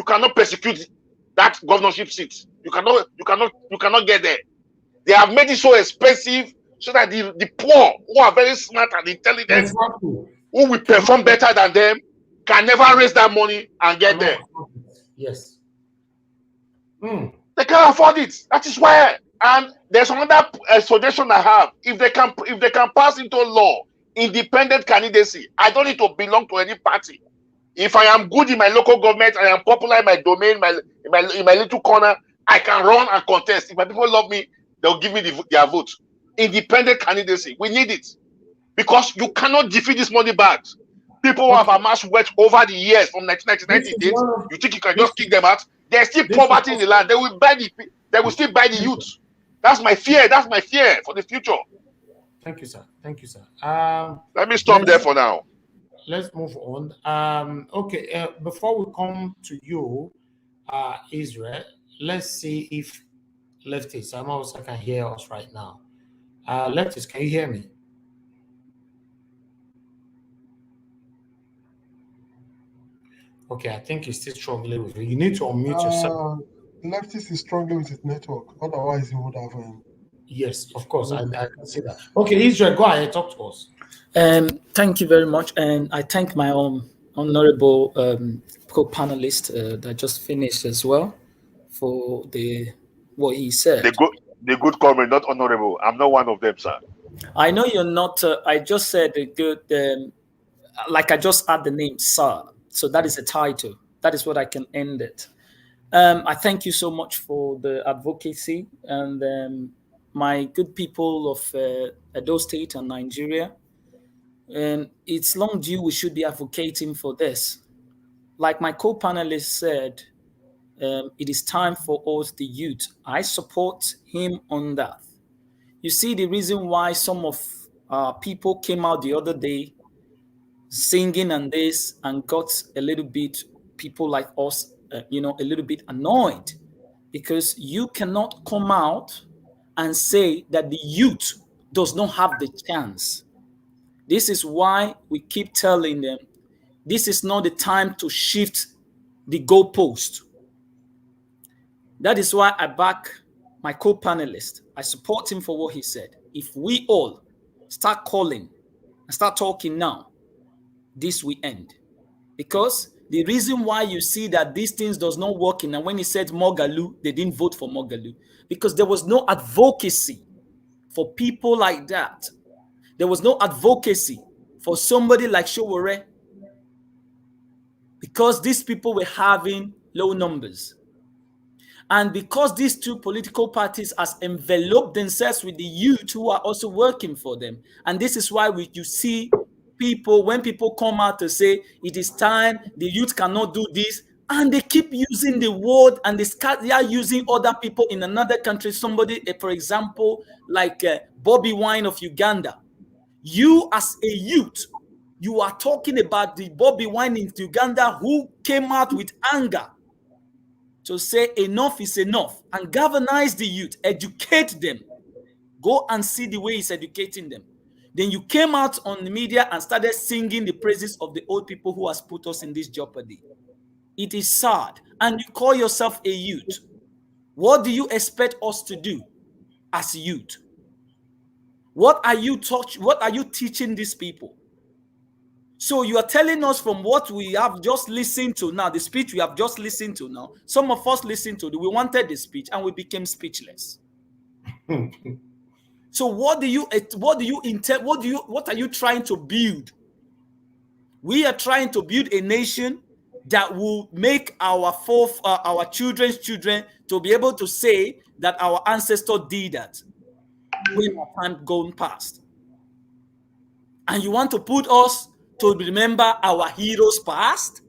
cannot persecute that governorship seat. You cannot get there. They have made it so expensive so that the poor, who are very smart and intelligent, who will perform better than them, can never raise that money and get there. Yes. They can't afford it. That is why. And there's another suggestion I have. If they can pass into law independent candidacy, I don't need to belong to any party. If I am good in my local government, I am popular in my domain, in my little corner, I can run and contest. If my people love me, they'll give me their vote. Independent candidacy, we need it, because you cannot defeat this money bags. People who have amassed wealth over the years from 1998. You think you can just kick them out? There's still poverty in the land. They will still buy the youth. That's my fear. That's my fear for the future. Thank you, sir. Thank you, sir. Let me stop there for now. Let's move on. Okay, before we come to you, Israel, let's see if Lefties, I'm also can hear us right now. Lefties, can you hear me? Okay, I think you're still struggling with it. You need to unmute yourself. Lefties is struggling with his network. Otherwise, he would have. Yes, of course, I can see that. Okay, Israel, go ahead, talk to us. Thank you very much, and I thank my own honorable co-panelist that just finished as well for what he said. The good comment, not honorable. I'm not one of them, sir. I know you're not. I just said the good, like I just add the name, sir. So that is a title. That is what I can end it. I thank you so much for the advocacy, and my good people of Edo State and Nigeria. It's long due we should be advocating for this. Like my co-panelist said, it is time for us, the youth. I support him on that. You see, the reason why some of people came out the other day singing and this and got a little bit, people like us, a little bit annoyed, because you cannot come out and say that the youth does not have the chance. This is why we keep telling them, this is not the time to shift the goalpost. That is why I back my co-panelist. I support him for what he said. If we all start calling and start talking now, this will end. Because the reason why you see that these things does not work, and when he said Mogalu, they didn't vote for Mogalu, because there was no advocacy for people like that. There was no advocacy for somebody like Showore, because these people were having low numbers. And because these two political parties has enveloped themselves with the youth who are also working for them. And this is why you see people, when people come out to say, it is time, the youth cannot do this, and they keep using the word, and they are using other people in another country. Somebody, for example, like Bobby Wine of Uganda. You as a youth, you are talking about the Bobby Wine in Uganda who came out with anger to say enough is enough, and galvanize the youth, educate them. Go and see the way he's educating them. Then you came out on the media and started singing the praises of the old people who has put us in this jeopardy. It is sad. And you call yourself a youth. What do you expect us to do as youth? What are you teaching these people? So you are telling us from what we have just listened to now, the speech we have just listened to now, some of us listened to it, we wanted the speech and we became speechless. So what are you trying to build? We are trying to build a nation that will make our children's children to be able to say that our ancestors did that when our time gone past. And you want to put us to remember our heroes past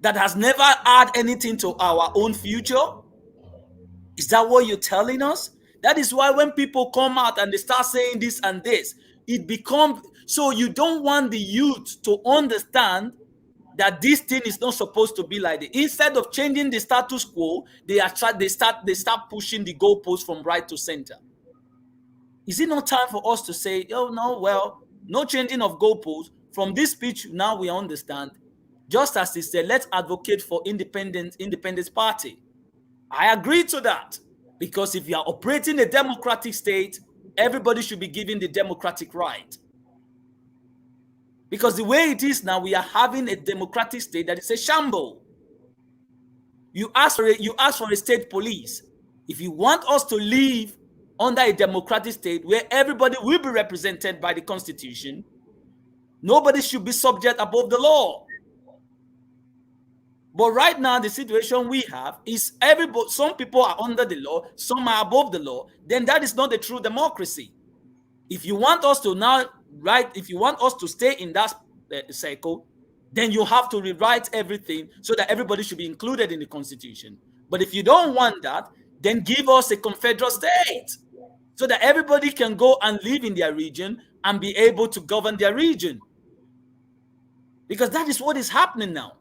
that has never had anything to our own future? Is that what you're telling us? That is why when people come out and they start saying this and this, it becomes, so you don't want the youth to understand that this thing is not supposed to be like this. Instead of changing the status quo, they start pushing the goalposts from right to center. Is it not time for us to say, oh no, well, no changing of goalposts? From this speech, now we understand. Just as he said, let's advocate for independence party. I agree to that. Because if you are operating a democratic state, everybody should be given the democratic right. Because the way it is now, we are having a democratic state that is a shamble. You ask for a state police. If you want us to live under a democratic state where everybody will be represented by the Constitution, nobody should be subject above the law. But right now, the situation we have is some people are under the law, some are above the law. Then that is not a true democracy. If you want us to if you want us to stay in that cycle, then you have to rewrite everything so that everybody should be included in the Constitution. But if you don't want that, then give us a confederal state so that everybody can go and live in their region and be able to govern their region. Because that is what is happening now.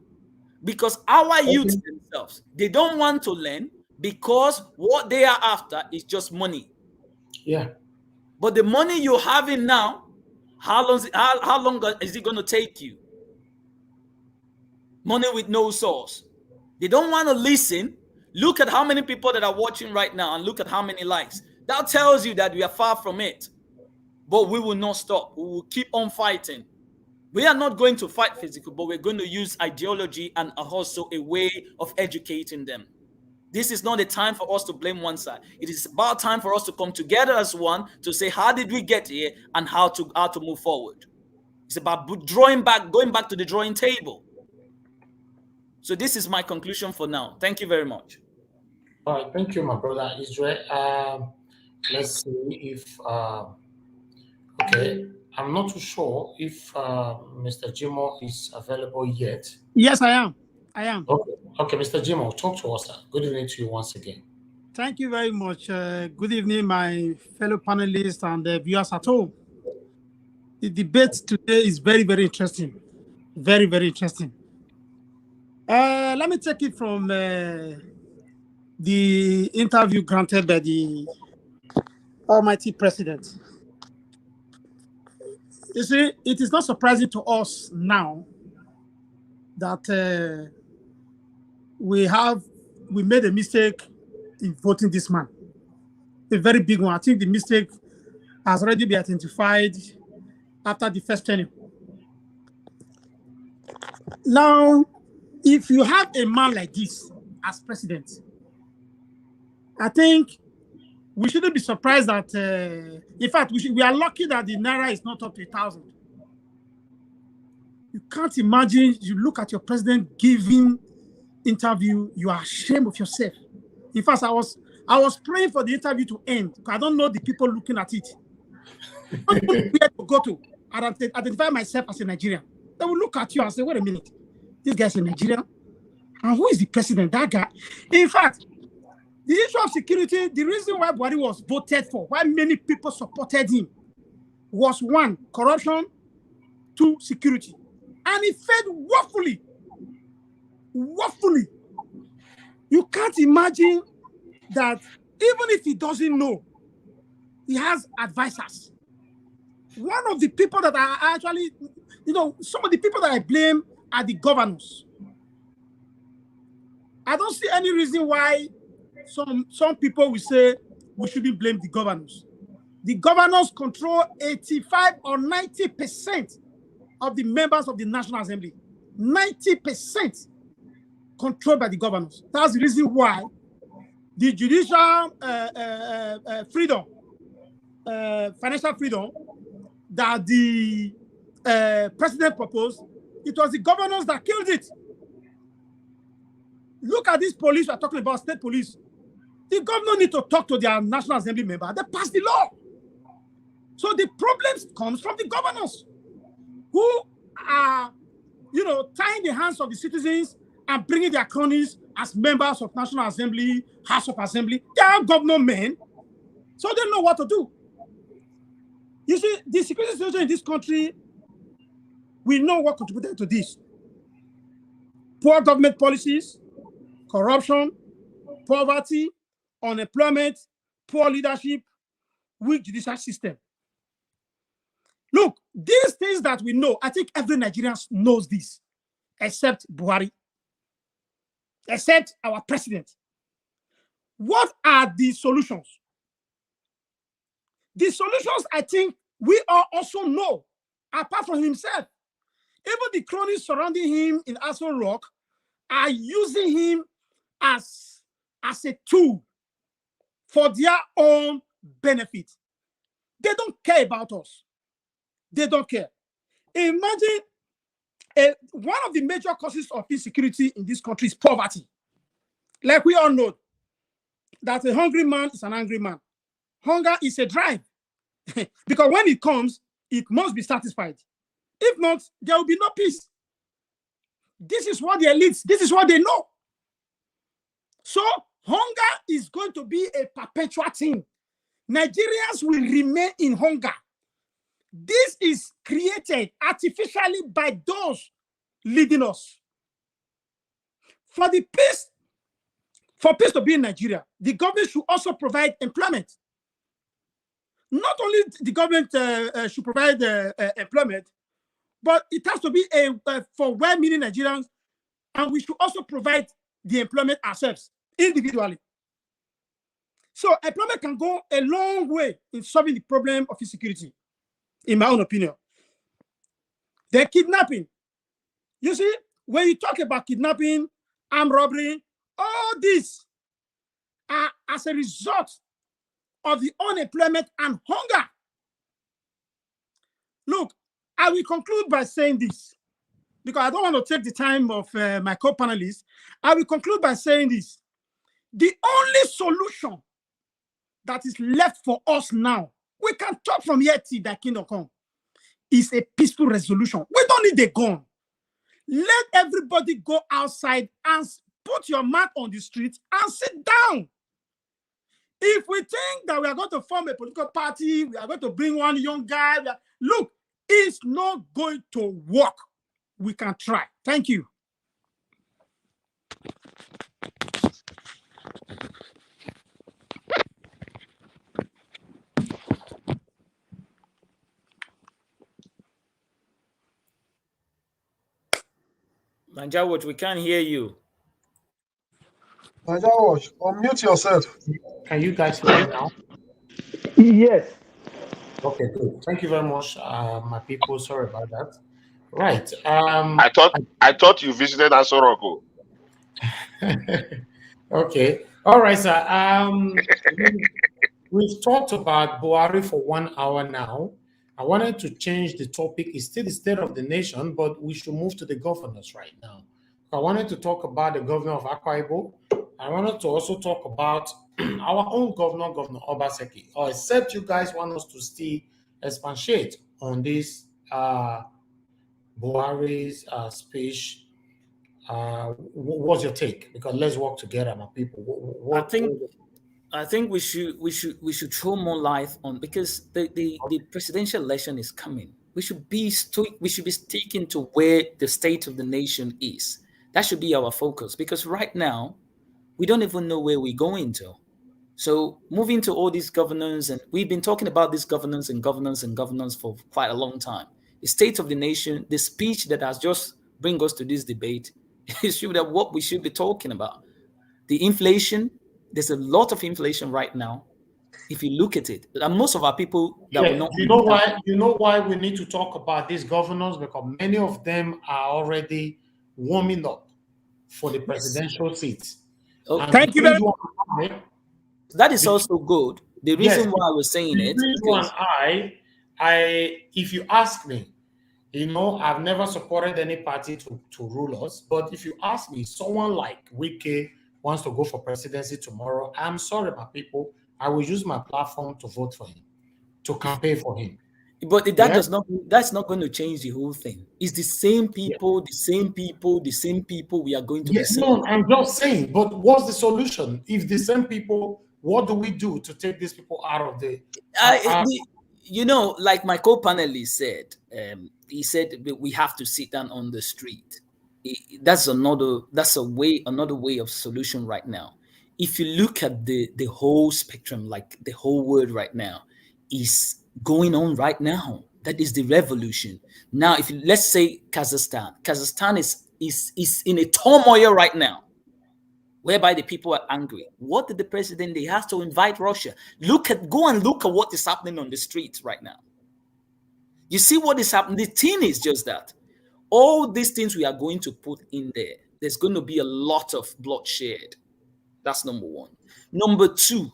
Because our youth themselves, they don't want to learn because what they are after is just money. Yeah. But the money you're having now, how long is it going to take you? Money with no source. They don't want to listen. Look at how many people that are watching right now and look at how many likes. That tells you that we are far from it. But we will not stop. We will keep on fighting. We are not going to fight physical, but we're going to use ideology and also a way of educating them. This is not a time for us to blame one side. It is about time for us to come together as one to say, how did we get here and how to move forward? It's about going back to the drawing table. So this is my conclusion for now. Thank you very much. All right, thank you, my brother Israel. Let's see if okay. I'm not too sure if Mr. Jimo is available yet. Yes, I am. Okay, Mr. Jimo, talk to us. Good evening to you once again. Thank you very much. Good evening, my fellow panelists and viewers at home. The debate today is very, very interesting. Very, very interesting. Let me take it from the interview granted by the Almighty President. You see, it is not surprising to us now that we made a mistake in voting this man. A very big one. I think the mistake has already been identified after the first tenure. Now, if you have a man like this as president, I think we shouldn't be surprised that, in fact, we are lucky that the Naira is not up to 1,000. You can't imagine, you look at your president giving interview, you are ashamed of yourself. In fact, I was praying for the interview to end because I don't know the people looking at it. I don't know where to go to identify myself as a Nigerian. They will look at you and say, wait a minute, this guy's a Nigerian? And who is the president? That guy. In fact, the issue of security, the reason why Buhari was voted for, why many people supported him, was 1, corruption, 2, security. And he failed woefully. Woefully. You can't imagine that even if he doesn't know, he has advisors. One of the people that are actually, some of the people that I blame are the governors. I don't see any reason why some people will say we shouldn't blame the governors. The governors control 85 or 90% of the members of the National Assembly. 90% controlled by the governors. That's the reason why the judicial freedom, financial freedom that the president proposed, it was the governors that killed it. Look at this police we're talking about, state police. The governor need to talk to their National Assembly member. They pass the law. So the problems comes from the governors who are, tying the hands of the citizens and bringing their cronies as members of National Assembly, House of Assembly. They are governor men, so they know what to do. You see, the security situation in this country, we know what contributed to this. Poor government policies, corruption, poverty, unemployment, poor leadership, weak judicial system. Look, these things that we know, I think every Nigerian knows this, except Buhari, except our president. What are the solutions? The solutions, I think, we all also know, apart from himself. Even the cronies surrounding him in Aso Rock are using him as a tool for their own benefit. They don't care about us. They don't care. Imagine one of the major causes of insecurity in this country is poverty. Like we all know that a hungry man is an angry man. Hunger is a drive. Because when it comes, it must be satisfied. If not, there will be no peace. This is what the elites, this is what they know. So hunger is going to be a perpetual thing. Nigerians will remain in hunger. This is created artificially by those leading us. For peace to be in Nigeria, the government should also provide employment. Not only the government should provide employment, but it has to be for well-meaning Nigerians, and we should also provide the employment ourselves individually. So employment can go a long way in solving the problem of insecurity, in my own opinion. Then kidnapping. You see, when you talk about kidnapping, armed robbery, all this are as a result of the unemployment and hunger. Look, I will conclude by saying this, because I don't want to take the time of my co-panelists. I will conclude by saying this. The only solution that is left for us now, we can talk from here till the kingdom come, is a peaceful resolution. We don't need a gun. Let everybody go outside and put your mat on the street and sit down. If we think that we are going to form a political party, we are going to bring one young guy, look, it's not going to work. We can try. Thank you. Nigeria Watch, we can't hear you. Nigeria Watch, unmute yourself. Can you guys hear me now? Yes. Okay, good. Thank you very much, my people. Sorry about that. Right. I thought you visited Asoroko. Okay. All right, sir. We've talked about Buhari for 1 hour now. I wanted to change the topic. It's still the state of the nation, but we should move to the governors right now. I wanted to talk about the governor of Akwa Ibom. I wanted to also talk about our own governor, Governor Obaseki. Or except you guys want us to still expatiate on this Buhari's speech. What's your take? Because let's work together, my people. I think we should throw more light on, because the presidential election is coming. We should be sticking to where the state of the nation is. That should be our focus, because right now we don't even know where we're going to. So moving to all these governance, and we've been talking about this governance for quite a long time. The state of the nation, the speech that has just bring us to this debate, is what we should be talking about. The inflation, there's a lot of inflation right now. If you look at it, and most of our people that will not. You know why we need to talk about these governors, because many of them are already warming up for the presidential seats. Oh, thank you very much. That is also good. The reason why I was saying it. If you ask me, I've never supported any party to rule us. But if you ask me, someone like Wike wants to go for presidency tomorrow, I'm sorry, my people, I will use my platform to vote for him, to campaign for him. But that's not going to change the whole thing. It's the same people, the same people we are going to be seeing. No, I'm just saying, but what's the solution? If the same people, what do we do to take these people out of the... like my co-panelist said, he said we have to sit down on the street. That's another way of solution right now. If you look at the whole spectrum, like the whole world right now is going on right now. That is the revolution. Now, let's say Kazakhstan is in a turmoil right now. whereby the people are angry. What did the president do? He has to invite Russia. Go and look at what is happening on the streets right now. You see what is happening? The thing is just that all these things we are going to put in there, there's going to be a lot of bloodshed. That's number one. Number two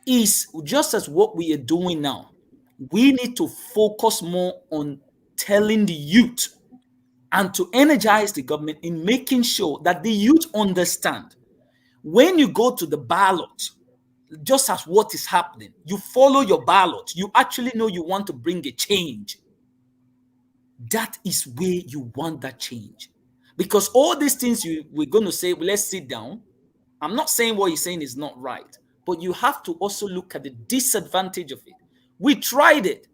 is just as what we are doing now. We need to focus more on telling the youth and to energize the government in making sure that the youth understand when you go to the ballot, just as what is happening, you follow your ballot. You actually know you want to bring a change. That is where you want that change. Because all these things we're going to say, well, let's sit down. I'm not saying what you're saying is not right, but you have to also look at the disadvantage of it. We tried it.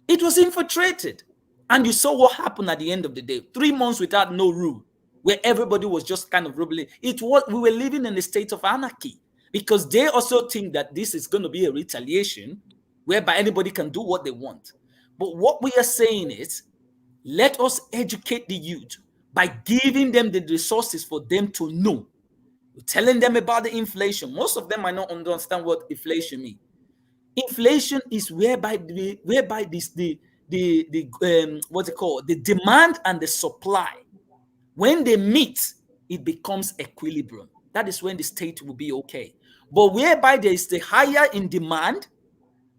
It was infiltrated. And you saw what happened at the end of the day. 3 months without no rule, where everybody was just kind of rubbling. We were living in a state of anarchy because they also think that this is going to be a retaliation whereby anybody can do what they want. But what we are saying is, let us educate the youth by giving them the resources for them to know. We're telling them about the inflation. Most of them might not understand what inflation means. Inflation is whereby the what's it called? The demand and the supply, when they meet, it becomes equilibrium. That is when the state will be okay. But whereby there is the higher in demand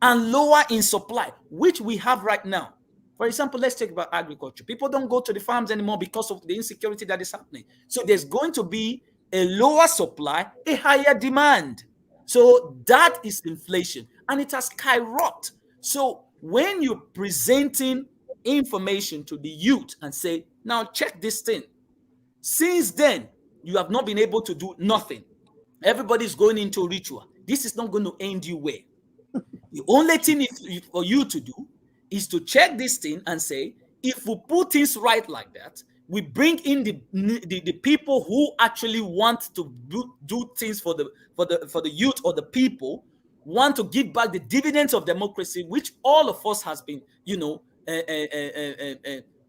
and lower in supply, which we have right now. For example, let's talk about agriculture. People don't go to the farms anymore because of the insecurity that is happening. So there's going to be a lower supply, a higher demand. So that is inflation, and it has skyrocketed. So when you're presenting information to the youth and say, now check this thing. Since then, you have not been able to do nothing. Everybody's going into ritual. This is not going to end you well. The only thing for you to do is to check this thing and say, if we put things right like that, we bring in the people who actually want to do things for the youth or the people, want to give back the dividends of democracy, which all of us has been,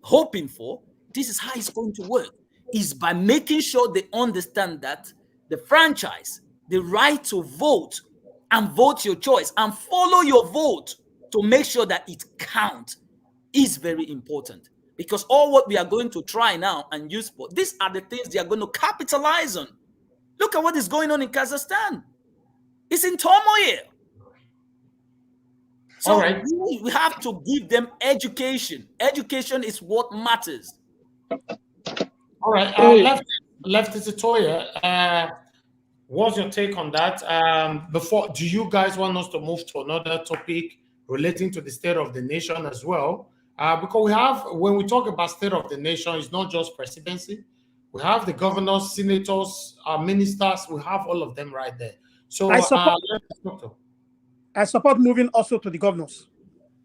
hoping for. This is how it's going to work. Is by making sure they understand that the franchise, the right to vote and vote your choice and follow your vote to make sure that it counts is very important. Because all what we are going to try now and use for, these are the things they are going to capitalize on. Look at what is going on in Kazakhstan. It's in turmoil. So all right. We have to give them education. Education is what matters. All right. Left is Toya. What's your take on that? Do you guys want us to move to another topic relating to the state of the nation as well? Because when we talk about state of the nation, it's not just presidency. We have the governors, senators, ministers. We have all of them right there. So I support moving also to the governors.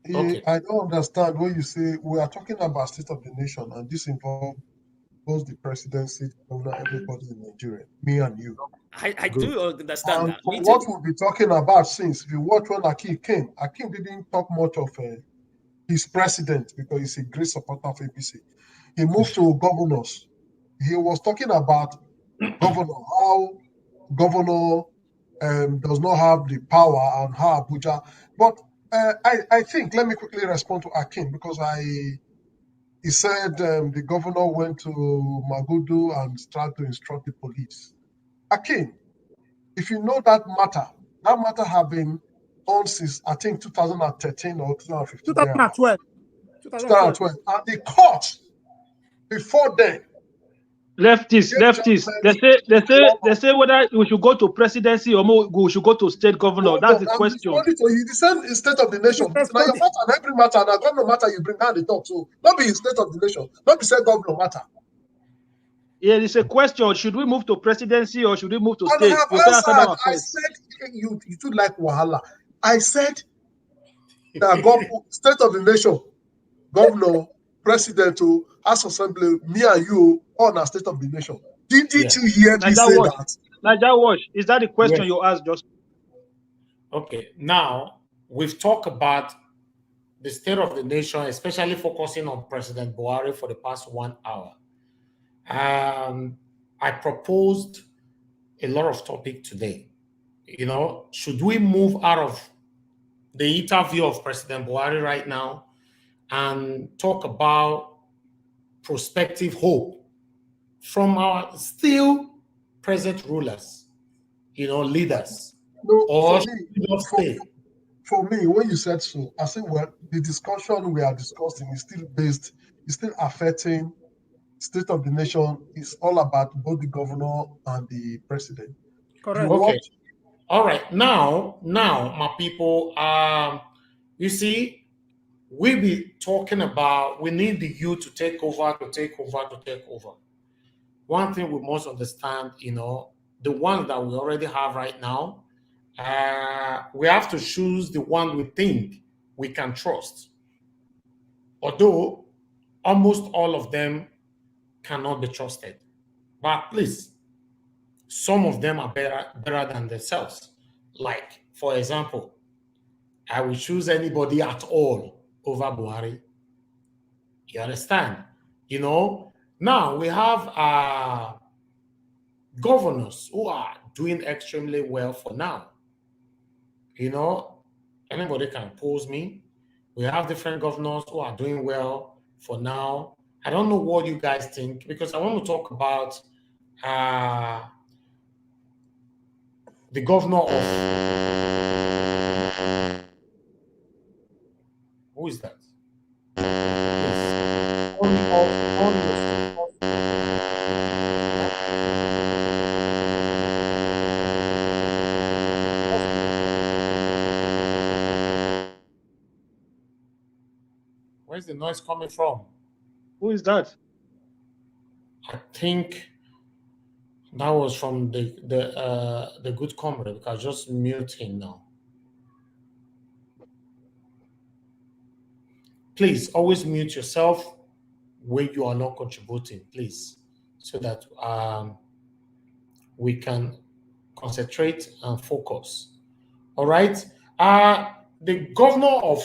Okay. I don't understand when you say we are talking about state of the nation, and this involves both the presidency, governor, everybody in Nigeria, me and you. I do understand and that. What we'll be talking about, since if you watch when Akin didn't talk much of his president because he's a great supporter of APC. He moved to governors. He was talking about governor, how governor does not have the power and how Abuja. But I think, let me quickly respond to Akin because he said the governor went to Magudu and tried to instruct the police. Akin, if you know that matter have been on since, I think, 2013 or 2015. 2012. 2012. And the court, before then, leftists. They say whether we should go to presidency or we should go to state governor. That's the question. You descend in state of the nation. Now your matter and every matter, and governor matter you bring down the talk. So not be in state of the nation, not be state governor matter. Yeah, it's a question. Should we move to presidency or should we move to And state? I said you should like Wahala. I said that state of the nation, governor, president, House Assembly, me and you, all are state of the nation. Didn't you hear me say that? Naija Watch, is that the question you asked just? Okay, now we've talked about the state of the nation, especially focusing on President Buhari for the past 1 hour. I proposed a lot of topic today. Should we move out of the interview of President Buhari right now and talk about prospective hope from our still present rulers, leaders? No, Or for me, should we just stay? for me, when you said so, I think well, the discussion we are discussing is still affecting state of the nation. It's all about both the governor and the president. Correct. Okay. All right. Now, my people, you see, we be talking about we need the youth to take over. One thing we must understand, the ones that we already have right now, we have to choose the one we think we can trust. Although almost all of them cannot be trusted, but at least some of them are better than themselves. Like, for example, I will choose anybody at all over Buhari. You understand? Now we have governors who are doing extremely well for now. Anybody can oppose me. We have different governors who are doing well for now. I don't know what you guys think, because I want to talk about the governor of... Who is that? Where's the noise coming from? Who is that? I think that was from the good comrade, because just mute him now. Please always mute yourself when you are not contributing, please, so that we can concentrate and focus. All right. The governor of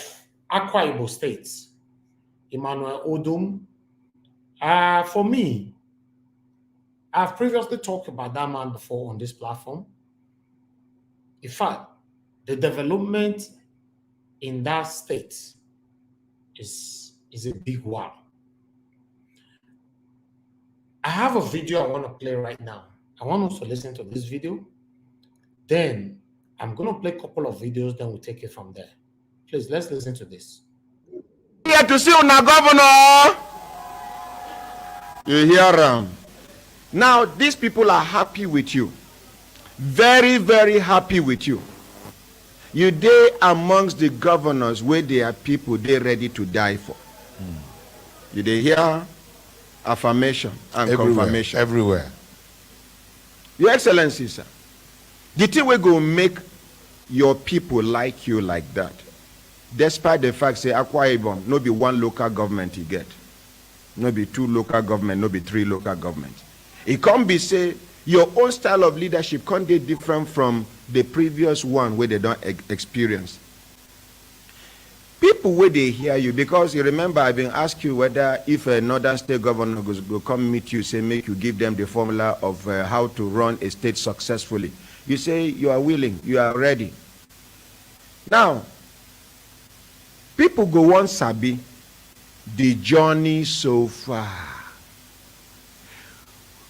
Akwa Ibom State, Emmanuel Odum, for me, I've previously talked about that man before on this platform. In fact, the development in that state is a big one. I have a video I want to play right now. I want us to listen to this video. Then I'm going to play a couple of videos, then we'll take it from there. Please, let's listen to this. Here to see una governor. You hear them? Now, these people are happy with you. Very, very happy with you. You dey amongst the governors where they are people they ready to die for. You dey hear affirmation and confirmation. Everywhere. Your Excellency, sir, the thing we go make your people like you like that, despite the fact say Akwa Ibom no be one local government you get, no be two local government, no be three local government. It can't be say your own style of leadership can't be different from the previous one where they don't experience. People where they hear you, because you remember I've been asking you whether if a northern state governor go come meet you, say make you give them the formula of how to run a state successfully. You say you are willing, you are ready. Now, people go on sabi the journey so far.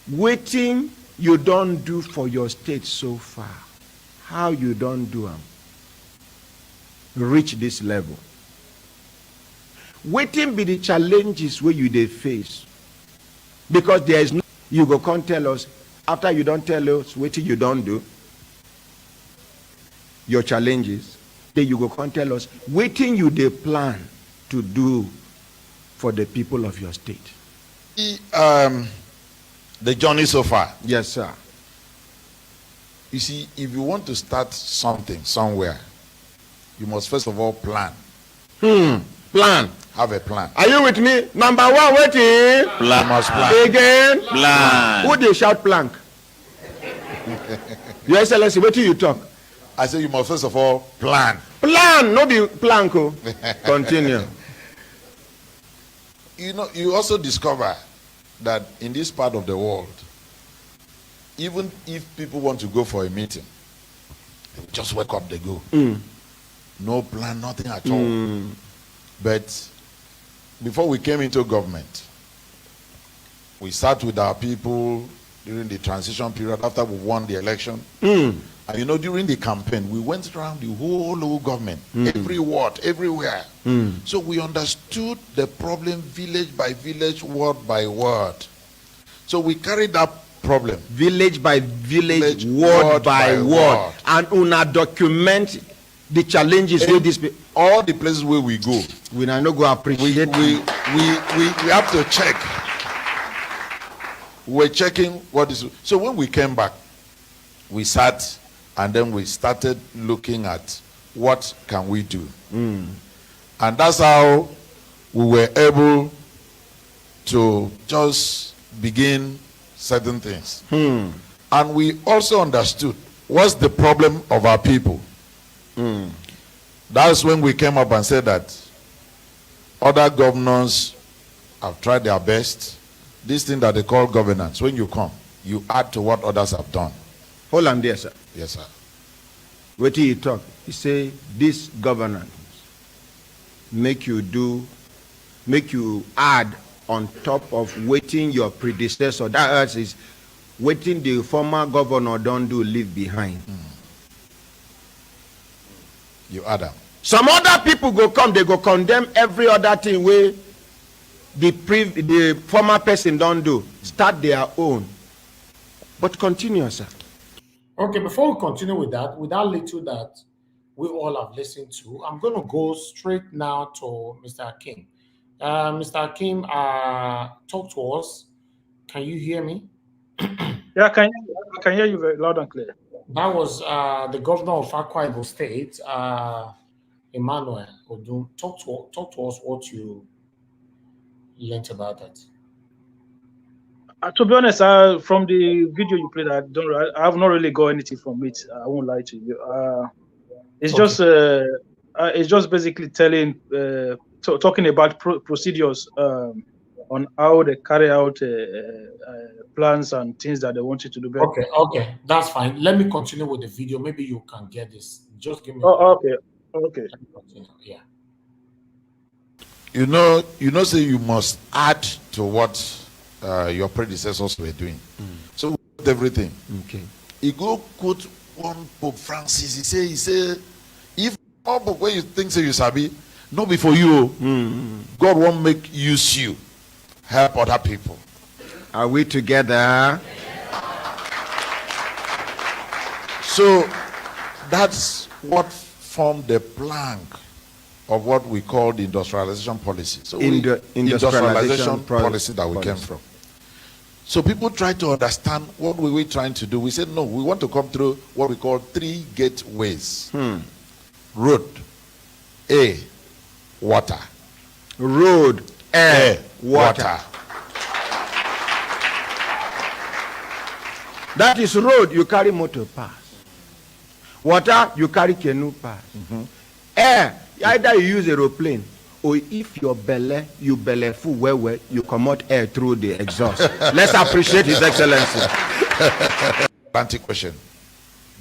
Waiting you don't do for your state so far. How you don't do them? Reach this level. Waiting be the challenges where you they face. Because there is no, you go can't tell us, after you don't tell us what you don't do, your challenges, then you go can't tell us, waiting you they plan to do for the people of your state. The journey so far. Yes, sir. You see, if you want to start something somewhere, you must first of all plan. Plan. Have a plan. Are you with me? Number one, waiting. Plan. You must plan. Again. Plan. Who they shout plank? Your Excellency, what do you talk? I say you must first of all plan. Plan, no be planko. Continue. You know, you also discover that in this part of the world, even if people want to go for a meeting, they just wake up, they go. No plan, nothing at all. But before we came into government, we sat with our people during the transition period after we won the election. And you know, during the campaign, we went around the whole government, every ward, everywhere. So we understood the problem village by village, word by word. So we carried that problem. Village by village, word by word. And una document the challenges with this. All the places where we go. We now go appreciate. We have to check. We're checking what is. So when we came back, we sat and then we started looking at what can we do. And that's how we were able to just begin certain things. And we also understood what's the problem of our people. That's when we came up and said that other governors have tried their best. This thing that they call governance, when you come, you add to what others have done. Hold on there, sir. Yes, sir. What did he talk? He say this governance make you add on top of waiting your predecessor. That is waiting the former governor don't do leave behind. You add them. Some other people go come, they go condemn every other thing where the former person don't do. Start their own. But continue, sir. Okay, before we continue with that little that we all have listened to, I'm going to go straight now to Mr. Akim. Mr. Akim, talk to us. Can you hear me? Yeah, I can hear you very loud and clear. That was the governor of Akwa Ibom State, Emmanuel Odum. Talk to us what you learned about that. To be honest, from the video you played, I have not really got anything from it. I won't lie to you. It's just basically telling, talking about procedures on how they carry out plans and things that they want you to do better. Okay, that's fine. Let me continue with the video. Maybe you can get this. Just give me. Okay. Yeah. You know, say you must add to what your predecessors were doing. So with everything. Okay. He go quote one Pope Francis. He say, if all book where you think say you sabi, not before you, God won't make use you, help other people. Are we together? So that's what formed the plank of what we call the industrialization policy. So industrialization policy that we came from. So people try to understand what we were trying to do. We said, no, we want to come through what we call 3 gateways. Road, air, water. Road, air, water. That is road, you carry motor pass. Water, you carry canoe pass. Air, either you use aeroplane, or if your belly, you belly full well, you come out air through the exhaust. Let's appreciate His Excellency. Atlantic question.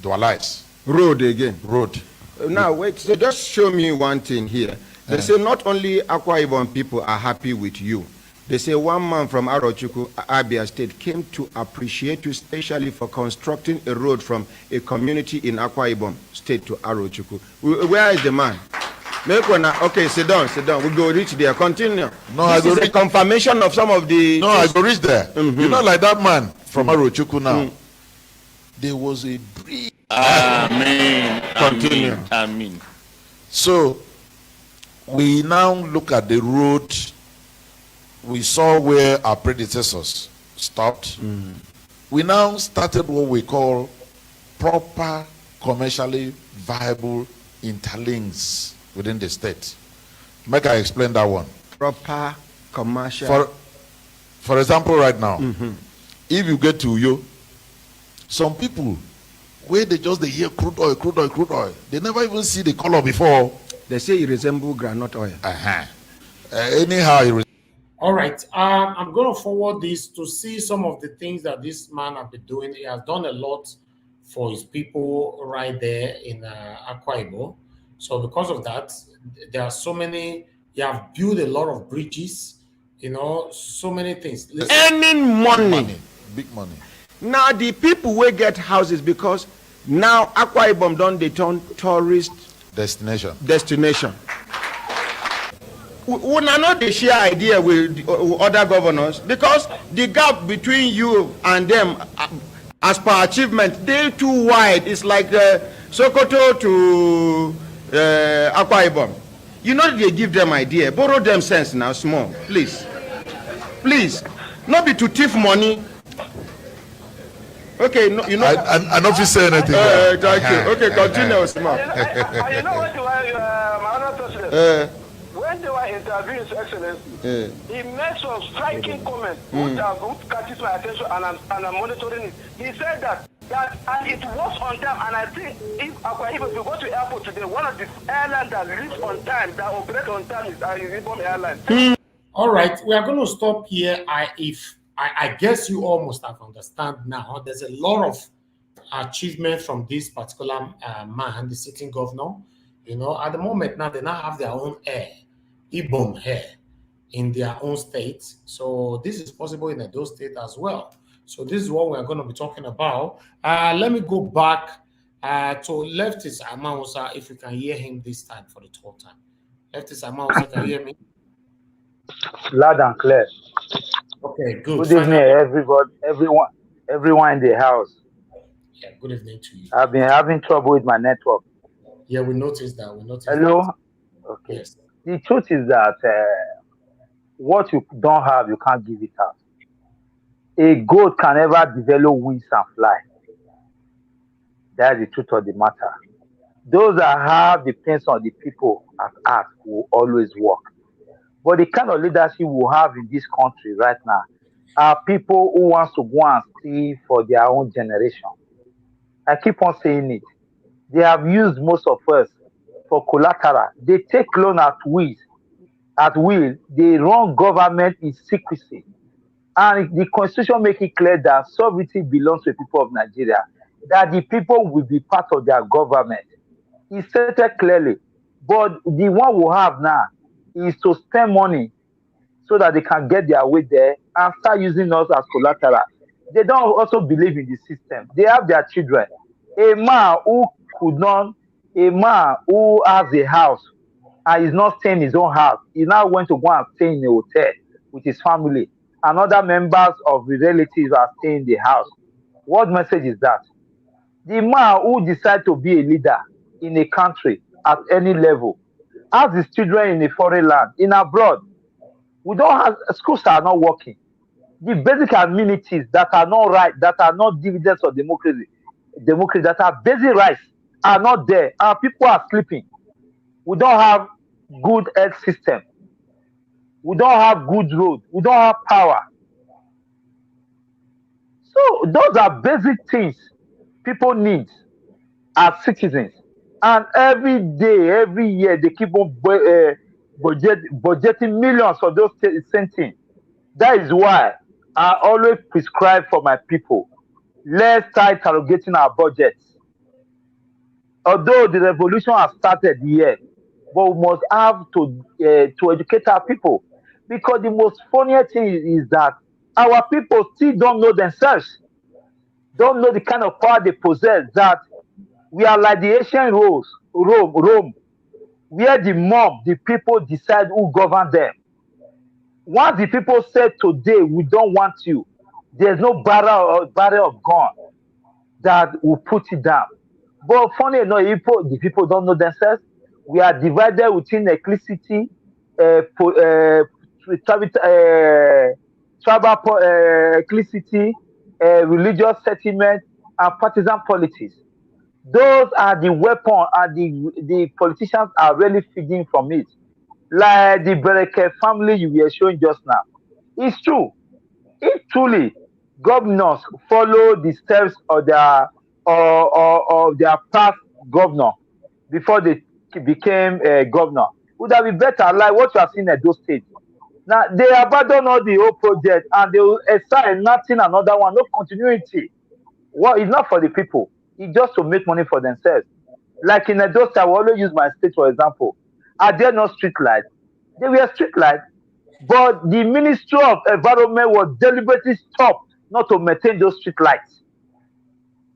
Dualize. Road again. Road. Now wait, so just show me one thing here. They say not only Akwa Ibom people are happy with you. They say one man from Arochukwu, Abia State, came to appreciate you especially for constructing a road from a community in Akwa Ibom State to Arochukwu. Where is the man? Okay, sit down. We go reach there. Continue. No, this is a confirmation of some of the. No, I go reach there. You know, like that man from Arochukwu now. There was a breeze. Amen. Continue. Amen. So we now look at the road. We saw where our predecessors stopped. We now started what we call proper commercially viable interlinks within the state. Make I explain that one. Proper commercial. For example, right now, if you get to Uyo, some people where they hear crude oil, they never even see the color before. They say it resembles granite oil. Anyhow, All right. I'm going to forward this to see some of the things that this man has been doing. He has done a lot for his people right there in Akwa Ibom. So because of that, there are so many. He have built a lot of bridges. So many things. Listen, Earning money. Big money. Now the people will get houses because now Akwa Ibom don't they turn tourist Destination. We not they share idea with other governors because the gap between you and them as per achievement they too wide. It's like Sokoto to Akwa Ibom. They give them idea, borrow them sense now small, please. Not be to thief money. Okay, no, I don't feel say anything. Thank you. Okay, continue, small. You know what my other president? When they were interviewing His Excellency, he made some striking comments which catches my attention, and I'm monitoring it. He said that and it was on time, and I think if you go to airport today, one of the airlines that lives on time, that operate on time is Ibom Airlines. All right, we are going to stop here. I guess you all must have understand now. There's a lot of achievement from this particular man, the sitting governor. At the moment now, they now have their own air, Ibom hair, in their own state. So this is possible in Edo State as well. So this is what we're going to be talking about. Let me go back to Leftist Amausa, if you can hear him this time for the third time. Leftist Amausa, can you hear me? Loud and clear. Okay, good. Good evening, everybody, everyone in the house. Yeah, good evening to you. I've been having trouble with my network. Yeah, we noticed that. Hello? That. Okay. Yes. The truth is that what you don't have, you can't give it out. A goat can never develop wings and fly. That's the truth of the matter. Those that have the pains on the people at heart will always work. But the kind of leadership we have in this country right now are people who want to go and steal for their own generation. I keep on saying it. They have used most of us for collateral. They take loan at will. They run government in secrecy. And the constitution makes it clear that sovereignty belongs to the people of Nigeria, that the people will be part of their government. It's stated clearly. But the one we have now is to spend money so that they can get their way there and start using us as collateral. They don't also believe in the system. They have their children. A man who has a house and is not staying in his own house, he now went to go and stay in a hotel with his family. And other members of the relatives are staying in the house. What message is that? The man who decides to be a leader in a country at any level has his children in a foreign land, in abroad. We don't have schools are not working. The basic amenities that are not right, that are not dividends of democracy, that are basic rights are not there. Our people are sleeping. We don't have good health system. We don't have good road. We don't have power. So those are basic things people need as citizens. And every day, every year, they keep on budgeting millions for those same things. That is why I always prescribe for my people, let's start interrogating our budgets. Although the revolution has started here, but we must have to educate our people. Because the most funny thing is that our people still don't know themselves, don't know the kind of power they possess, that we are like the ancient Rome, where the people decide who govern them. Once the people said today, we don't want you, there's no barrel of gun that will put it down. But funny enough, the people don't know themselves. We are divided within ethnicity, tribal ethnicity, religious settlement, and partisan politics. Those are the weapons, and the politicians are really feeding from it. Like the Bereke family you were showing just now. It's true. If truly governors follow the steps of their past governor before they became a governor, would have been better, like what you have seen at those states. Now they abandon all the old project and they will start enacting another one. No continuity. Well, it's not for the people. It's just to make money for themselves. Like in Edo State, I will always use my state for example. Are there no street lights? There were street lights, but the Ministry of Environment was deliberately stopped not to maintain those street lights.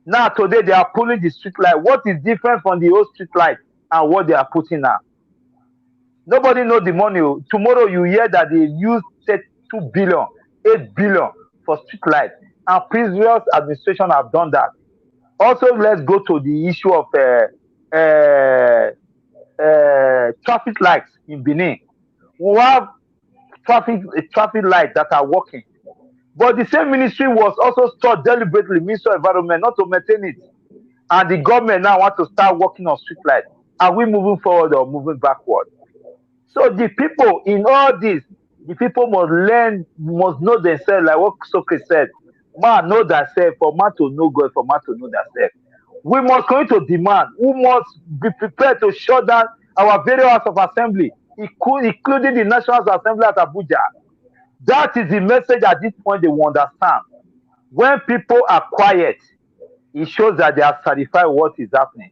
Now today they are pulling the street light. What is different from the old street light and what they are putting now? Nobody knows the money. Tomorrow you hear that they use 2 billion, 8 billion for street light, and previous administration have done that. Also, let's go to the issue of traffic lights in Benin. We have traffic lights that are working, but the same ministry was also stopped deliberately, Ministry of Environment, not to maintain it. And the government now wants to start working on street lights. Are we moving forward or moving backward? So the people in all this, the people must learn, must know themselves, like what Socrates said. Man, know thyself, for man to know God, for man to know thyself. We must go into demand. We must be prepared to shut down our various house of assembly, including the National Assembly at Abuja. That is the message at this point they will understand. When people are quiet, it shows that they are satisfied with what is happening.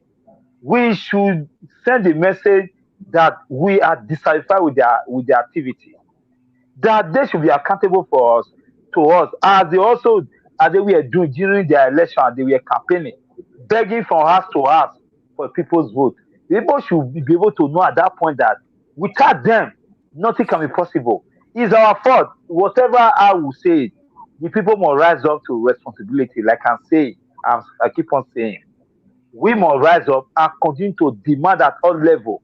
We should send a message that we are dissatisfied with their activity. That they should be accountable for us, to us, as they were doing during their election. They were campaigning, begging from house to house for people's vote. People should be able to know at that point that without them, nothing can be possible. It's our fault. Whatever I will say, the people must rise up to responsibility. Like I'm saying, I keep on saying, we must rise up and continue to demand at all levels.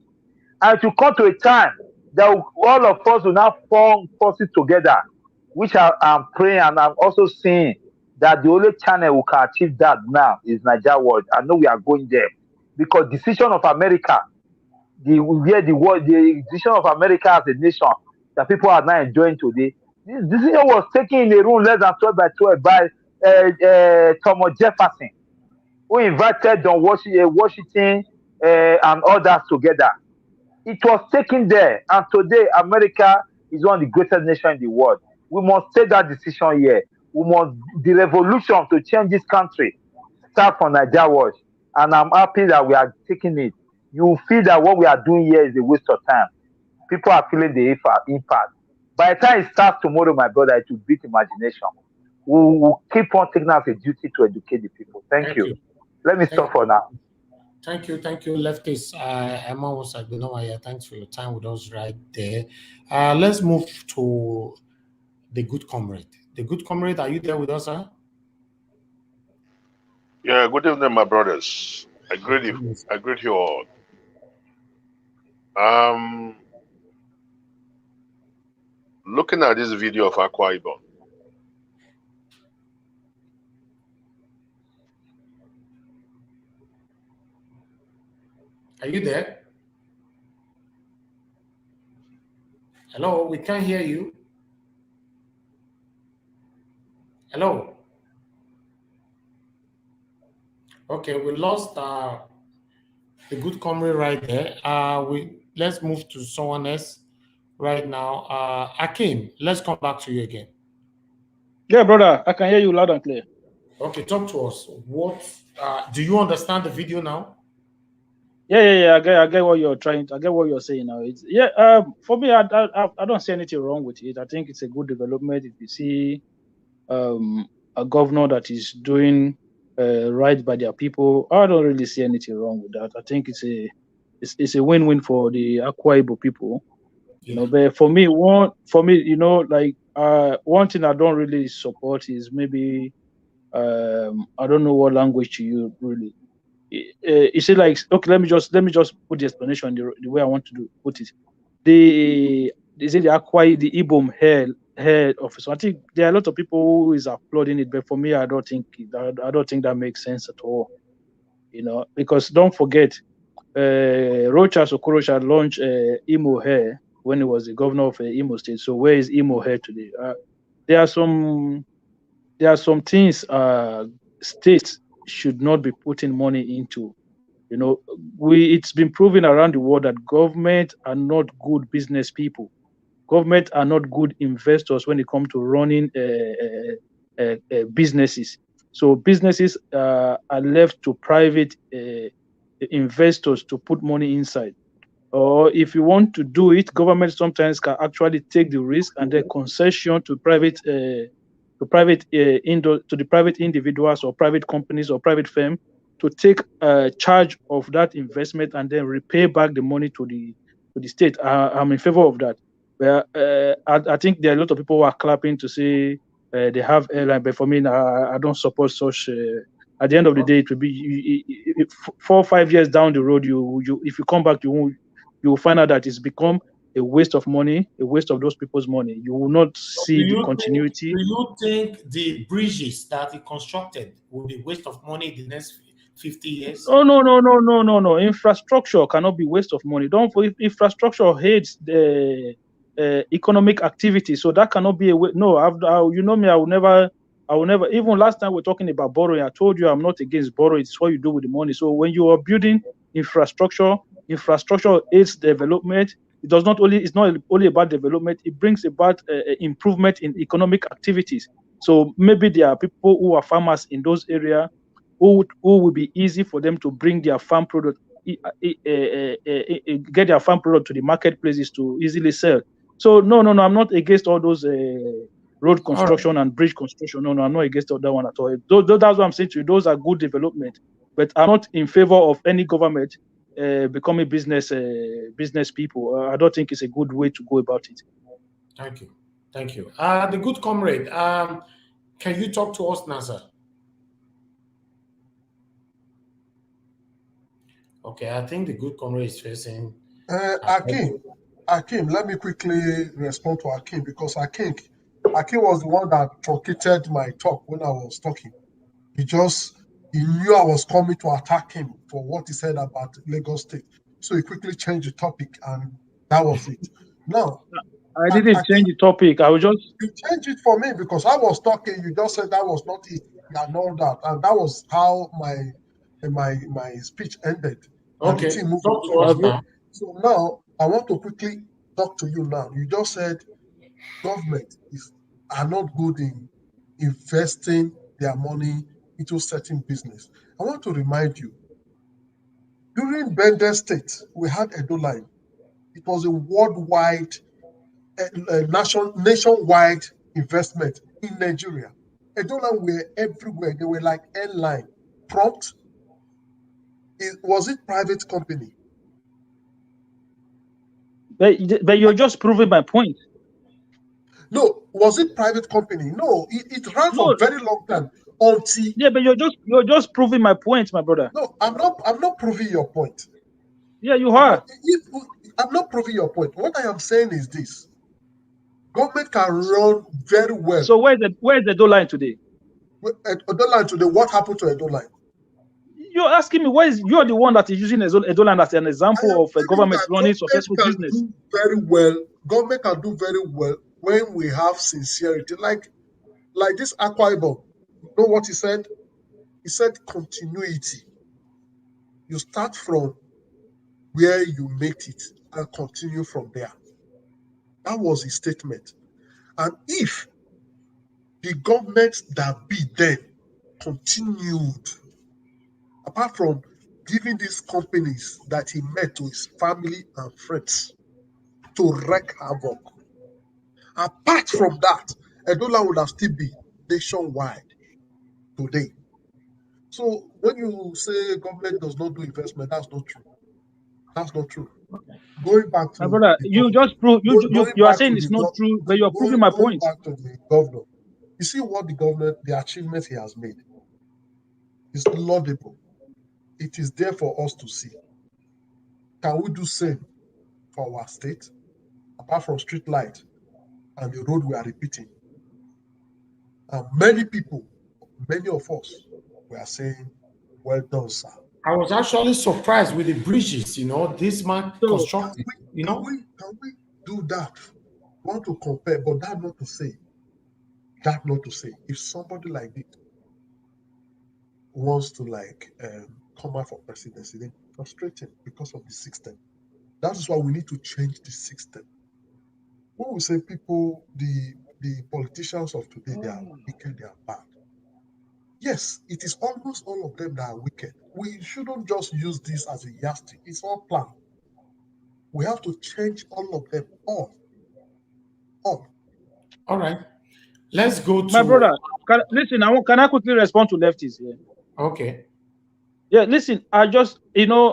And to come to a time that all of us will now form forces together, which I'm praying and I'm also saying that the only channel who can achieve that now is Nigeria World. I know we are going there because decision of America, the decision of America as a nation that people are now enjoying today. This decision was taken in a room less than 12 by 12 by Thomas Jefferson, who invited Don Washington and others together. It was taken there, and today America is one of the greatest nations in the world. We must take that decision here. The revolution to change this country start from Nigeria Watch, and I'm happy that we are taking it. You feel that what we are doing here is a waste of time. People are feeling the impact. By the time it starts tomorrow, my brother, it will beat imagination. We will keep on taking as a duty to educate the people. Thank you. Let me stop for now. Thank you, Leftist. Emma was like, thanks for your time with us right there. Let's move to the good comrade. The good comrade, are you there with us, sir? Yeah, good evening, my brothers. I greet you all. Looking at this video of Akwa Ibom, are you there? Hello, we can't hear you. Hello. Okay, we lost the good comrade right there. Let's move to someone else right now. Akim, let's come back to you again. Yeah, brother, I can hear you loud and clear. Okay, talk to us. What do you understand the video now? Yeah. I get what you're trying. I get what you're saying now. For me, I don't see anything wrong with it. I think it's a good development. If you see a governor that is doing right by their people, I don't really see anything wrong with that. I think it's a win-win for the Akwa Ibom people. Yeah. But for me, one thing I don't really support is maybe I don't know what language to use really. You say like, okay, let me just put the explanation the way I want to put it. The Ibom head office. I think there are a lot of people who is applauding it, but for me, I don't think that makes sense at all. Because don't forget, Rochas Okorocha launched Imo Hair when he was the governor of Imo State. So where is Imo Hair today? There are some things states should not be putting money into. It's been proven around the world that government are not good business people. government are not good investors when it comes to running businesses. So businesses are left to private investors to put money inside. Or if you want to do it, government sometimes can actually take the risk and then concession to the private individuals or private companies or private firm to take charge of that investment and then repay back the money to the state. I'm in favor of that. Well, I think there are a lot of people who are clapping to say they have airline, but for me, I don't support such. At the end of the day, it will be 4 or 5 years down the road. You if you come back, you will find out that it's become a waste of money, a waste of those people's money. You will not see the continuity. Do you think the bridges that he constructed will be waste of money in the next 50 years? Oh no. Infrastructure cannot be waste of money. Don't forget, infrastructure aids the economic activity, so that cannot be a way. No, you know me. I will never. Even last time we were talking about borrowing, I told you I'm not against borrowing. It's what you do with the money. So when you are building infrastructure aids development. It's not only about development. It brings about improvement in economic activities. So maybe there are people who are farmers in those areas who will be easy for them to bring their farm product, get their farm product to the marketplaces to easily sell. So no, I'm not against all those road construction and bridge construction. No, I'm not against that one at all. That's what I'm saying to you. Those are good development, but I'm not in favor of any government becoming business people. I don't think it's a good way to go about it. Thank you. The good comrade, can you talk to us, Nazar? Okay, I think the good comrade is facing. Akim, let me quickly respond to Akim because Akim was the one that truncated my talk when I was talking. He knew I was coming to attack him for what he said about Lagos State. So he quickly changed the topic and that was it. Now, I didn't change the topic. I was just... You changed it for me because I was talking. You just said that was not it and all that. And that was how my speech ended. Okay. So now I want to quickly talk to you now. You just said government are not good in investing their money into certain business. I want to remind you, during Bender State, we had Edo Line. It was a worldwide, nationwide investment in Nigeria. Edo Line were everywhere. They were like airline. Prompt. Was it private company? But you're just proving my point. No, was it private company? No, it ran for a very long time until. Yeah, but you're just proving my point, my brother. No, I'm not proving your point. Yeah, you are. I'm not proving your point. What I am saying is this: government can run very well. So where's the Edo Line today? Edo Line today. What happened to Edo Line? You're asking me you're the one that is using Edo Line as an example of a government running successful business. Very well. Government can do very well when we have sincerity. Like this Akwa Ibom. You know what he said? He said continuity. You start from where you make it and continue from there. That was his statement. And if the government that be then continued, apart from giving these companies that he met to his family and friends to wreak havoc, apart from that, Edo Line would have still been nationwide today. So when you say government does not do investment, that's not true. That's not true. Going back to my brother, you just prove you are saying it's not true, but you're proving my point. Going back to the governor, you see what the achievements he has made is laudable. It is there for us to see. Can we do same for our state, apart from street light and the road we are repeating? And many people, many of us, we are saying, "Well done, sir." I was actually surprised with the bridges. This man constructed. Can we do that? Want to compare, but that not to say. If somebody like this wants to come out for presidency, then frustrating because of the system. That is why we need to change the system. we will say people, the politicians of today, they are wicked, they are bad. Yes, it is almost all of them that are wicked. We shouldn't just use this as a yardstick. It's all planned. We have to change all of them all. All right. Let's go to My brother, listen, can I quickly respond to lefties here? Okay. Yeah, listen, I just,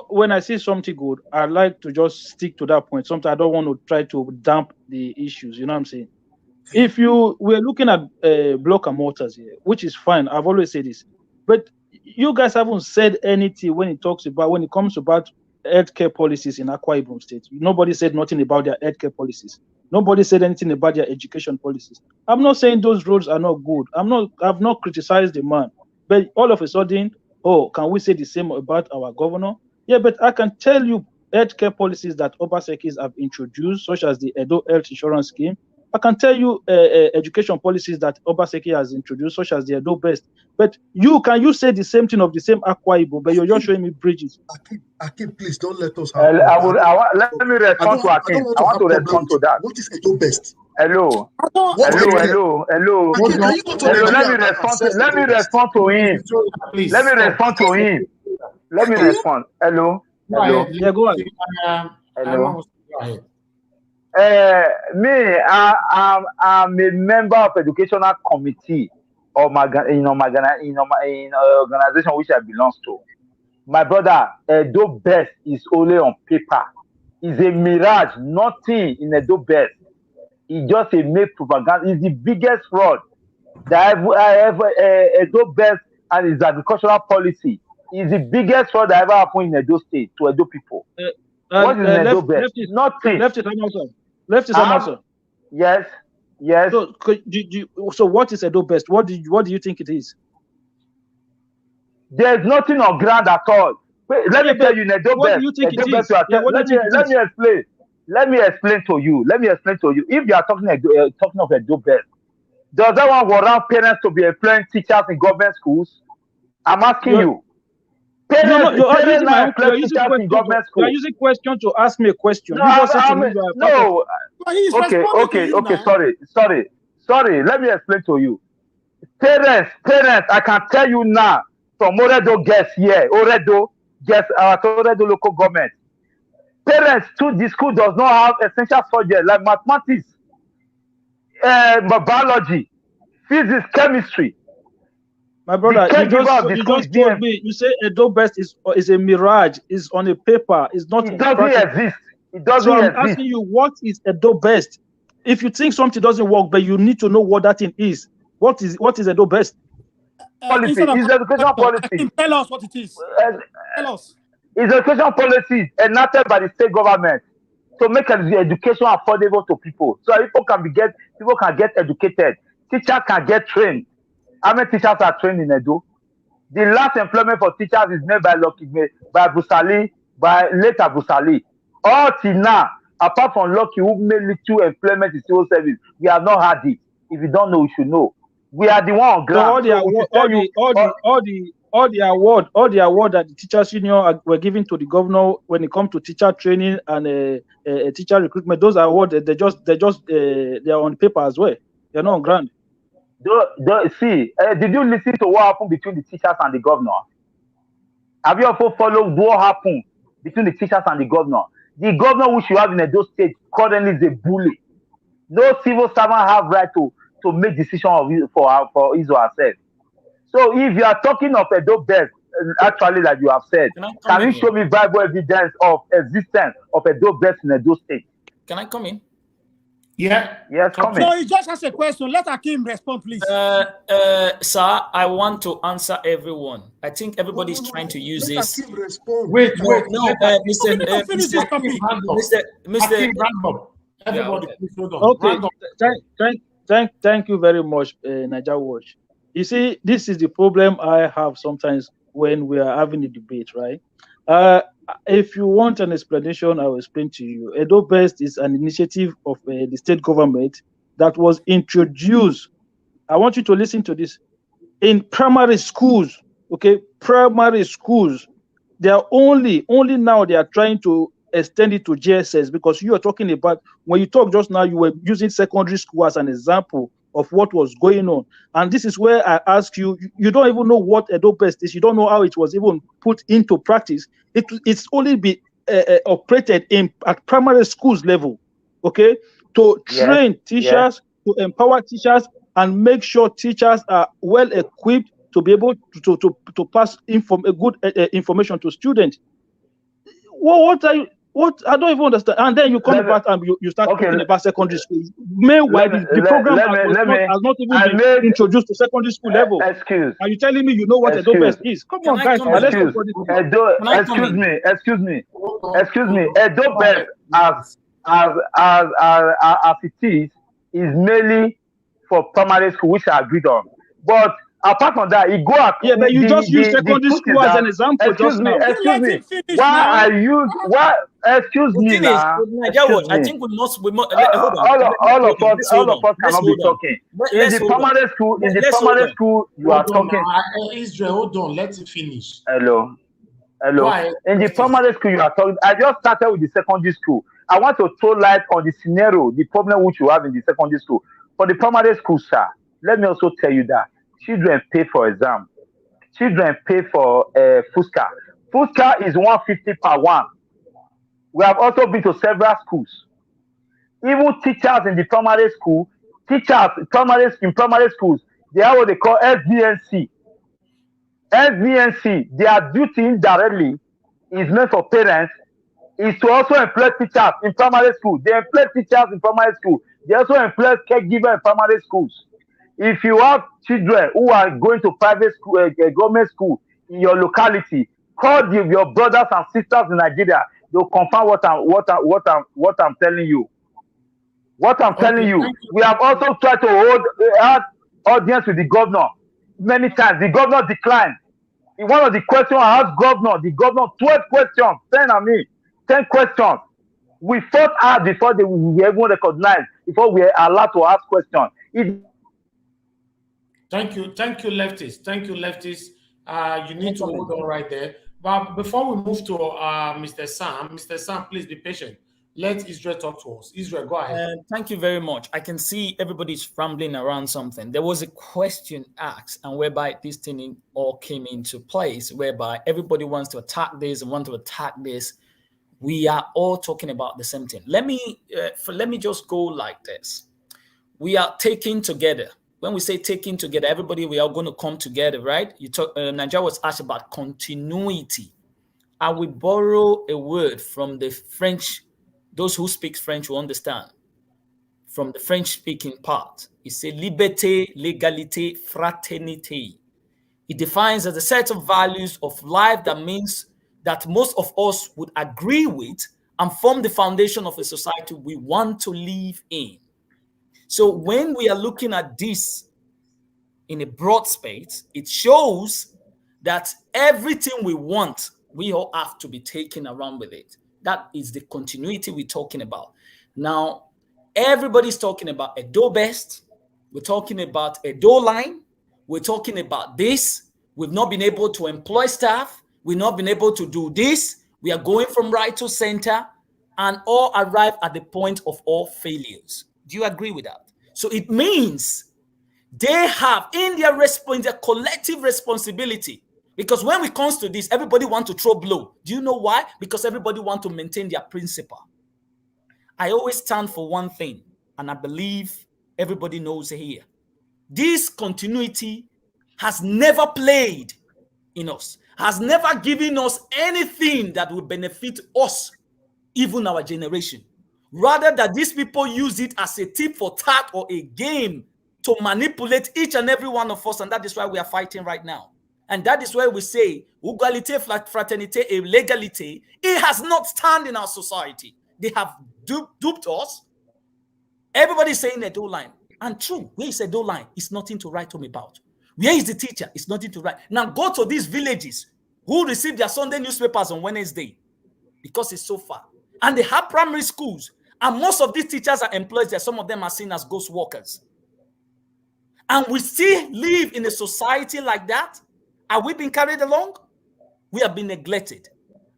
when I see something good, I like to just stick to that point. Sometimes I don't want to try to damp the issues, you know what I'm saying? If we're looking at block and mortars here, which is fine, I've always said this, but you guys haven't said anything when it comes about healthcare policies in Akwa Ibom State. Nobody said nothing about their healthcare policies. Nobody said anything about their education policies. I'm not saying those roads are not good. I've not criticized the man, but all of a sudden, can we say the same about our governor? Yeah, but I can tell you healthcare policies that Obasekis have introduced, such as the Edo Health Insurance Scheme. I can tell you education policies that Obaseki has introduced, such as the Edo Best. But can you say the same thing of the same Akwa Ibom, but you're just showing me bridges? Akim, please don't let us have let me respond to Akim. I want to respond to that. What is Edo Best? Hello. Hello. Akim, can you go to Hello. Let me respond to him. Let me respond to him. Let me respond. Hello. Hello. Yeah, go ahead. Hello. I'm a member of educational committee of my in organization which I belong to. My brother, Edo Best is only on paper. It's a mirage, nothing in Edo Best. It's just a make propaganda. It's the biggest fraud that I ever Edo Best and its agricultural policy is the biggest fraud that ever happened in Edo State to Edo people. What is Edo Best? Nothing. Left is an answer. Yes. So what is Edo Best? What do you think it is? There's nothing on ground at all. Wait, let me tell you, Edo Best. What do you think it is? Let me explain to you. If you are talking of Edo Best, does that one warrant parents to be employing teachers in government schools? I'm asking you. You're using question to ask me a question. No, Okay. Sorry. Let me explain to you. Parents, I can tell you now, from Oredo guests here, Oredo local government. Parents to the school does not have essential subjects like mathematics, biology, physics, chemistry. My brother, you just told me. You say Edo Best is a mirage. Is on a paper. It's not. It doesn't exist. So I'm asking you, what is Edo Best? If you think something doesn't work, but you need to know what that thing is. What is Edo Best? Policy. It's education policy. Tell us what it is. Tell us. It's education policy enacted by the state government to make education affordable to people, so people can get educated. Teachers can get trained. How many teachers are trained in Edo? The last employment for teachers is made by Busali, by later Busali. All till now, apart from Lucky, who made little employment in civil service, we have not had it. If you don't know, you should know. We are the one on ground. All the award that the teachers union were giving to the governor when it comes to teacher training and teacher recruitment, those awards they are on paper as well. They're not on ground. Did you listen to what happened between the teachers and the governor? Have you also followed what happened between the teachers and the governor? The governor which you have in Edo State currently is a bully. No civil servant have right to make decisions for his or herself. So if you are talking of Edo Best, actually, like you have said, can you show me viable evidence of existence of Edo Best in Edo State? Can I come in? Yeah. Yes, come in. No, he just has a question. Let Akim respond, please. Sir, I want to answer everyone. I think everybody's trying to use this. Akim respond. Wait. Everybody, please hold on. Okay. Thank you very much, Niger Watch. You see, this is the problem I have sometimes when we are having a debate, right? If you want an explanation, I will explain to you. Edo Best is an initiative of the state government that was introduced. I want you to listen to this. In primary schools, okay? Primary schools, they are only now they are trying to extend it to JSS, because you are talking about, when you talk just now, you were using secondary school as an example of what was going on. And this is where I ask you, you don't even know what Edo Best is. You don't know how it was even put into practice. It's only be operated at primary schools level, okay, to train teachers, to empower teachers, and make sure teachers are well equipped to be able to pass good information to students. What are you? What, I don't even understand. And then you come back and you start talking about secondary school. Meanwhile, the program has not even been introduced to secondary school level. Excuse. Are you telling me you know what Edo Best is? Come on, guys. Excuse me. Edo Best, as it is mainly for primary school, which I agreed on. But apart from that, it go up. Yeah, but you just use secondary school as an example. Excuse me. Excuse me now. I think we must. All of us cannot be talking. In the primary school, you are talking. Israel, hold on. Let it finish. Hello. In the primary school, you are talking. I just started with the secondary school. I want to throw light on the scenario, the problem which you have in the secondary school. For the primary school, sir, let me also tell you that children pay for exam. Children pay for FUSCA. FUSCA is 150 per one. We have also been to several schools. Even teachers in the primary school, in primary schools, they have what they call SBNC. SBNC, their duty indirectly is meant for parents, is to also employ teachers in primary school. They employ teachers in primary school. They also employ caregivers in primary schools. If you have children who are going to private school, government school in your locality, call your brothers and sisters in Nigeria. They'll confirm what I'm telling you. What I'm telling you. We have also tried to hold audience with the governor many times. The governor declined. In one of the questions I asked the governor 12 questions, 10 questions. We fought hard before we were even recognized, before we were allowed to ask questions. Thank you, leftists. You need to hold on right there. But before we move to Mr. Sam, please be patient. Let Israel talk to us. Israel, go ahead. Thank you very much. I can see everybody's rambling around something. There was a question asked, and whereby this thing all came into place, whereby everybody wants to attack this and want to attack this. We are all talking about the same thing. Let me just go like this. We are taking together. When we say taking together, everybody, we are going to come together, right? Nigeria was asked about continuity. I will borrow a word from the French. Those who speak French will understand. From the French-speaking part, it says liberté, légalité, fraternité. It defines as a set of values of life that means that most of us would agree with and form the foundation of a society we want to live in. So when we are looking at this in a broad space, it shows that everything we want, we all have to be taken around with it. That is the continuity we're talking about. Now, everybody's talking about Edo Best. We're talking about Edo Line. We're talking about this. We've not been able to employ staff. We've not been able to do this. We are going from right to center and all arrive at the point of all failures. Do you agree with that? So it means they have in their collective responsibility. Because when it comes to this, everybody wants to throw blow. Do you know why? Because everybody wants to maintain their principle. I always stand for one thing, and I believe everybody knows here. This continuity has never played in us, has never given us anything that will benefit us, even our generation. Rather that these people use it as a tip for tat or a game to manipulate each and every one of us, and that is why we are fighting right now. And that is why we say, égalité, fraternité, et légalité, it has not stand in our society. They have duped us. Everybody is saying Edo Line. And true, where is Edo Line? It's nothing to write home about. Where is the teacher? It's nothing to write. Now go to these villages who receive their Sunday newspapers on Wednesday because it's so far. And they have primary schools. And most of these teachers are employed there. Some of them are seen as ghost workers. And we still live in a society like that. Are we being carried along? We have been neglected.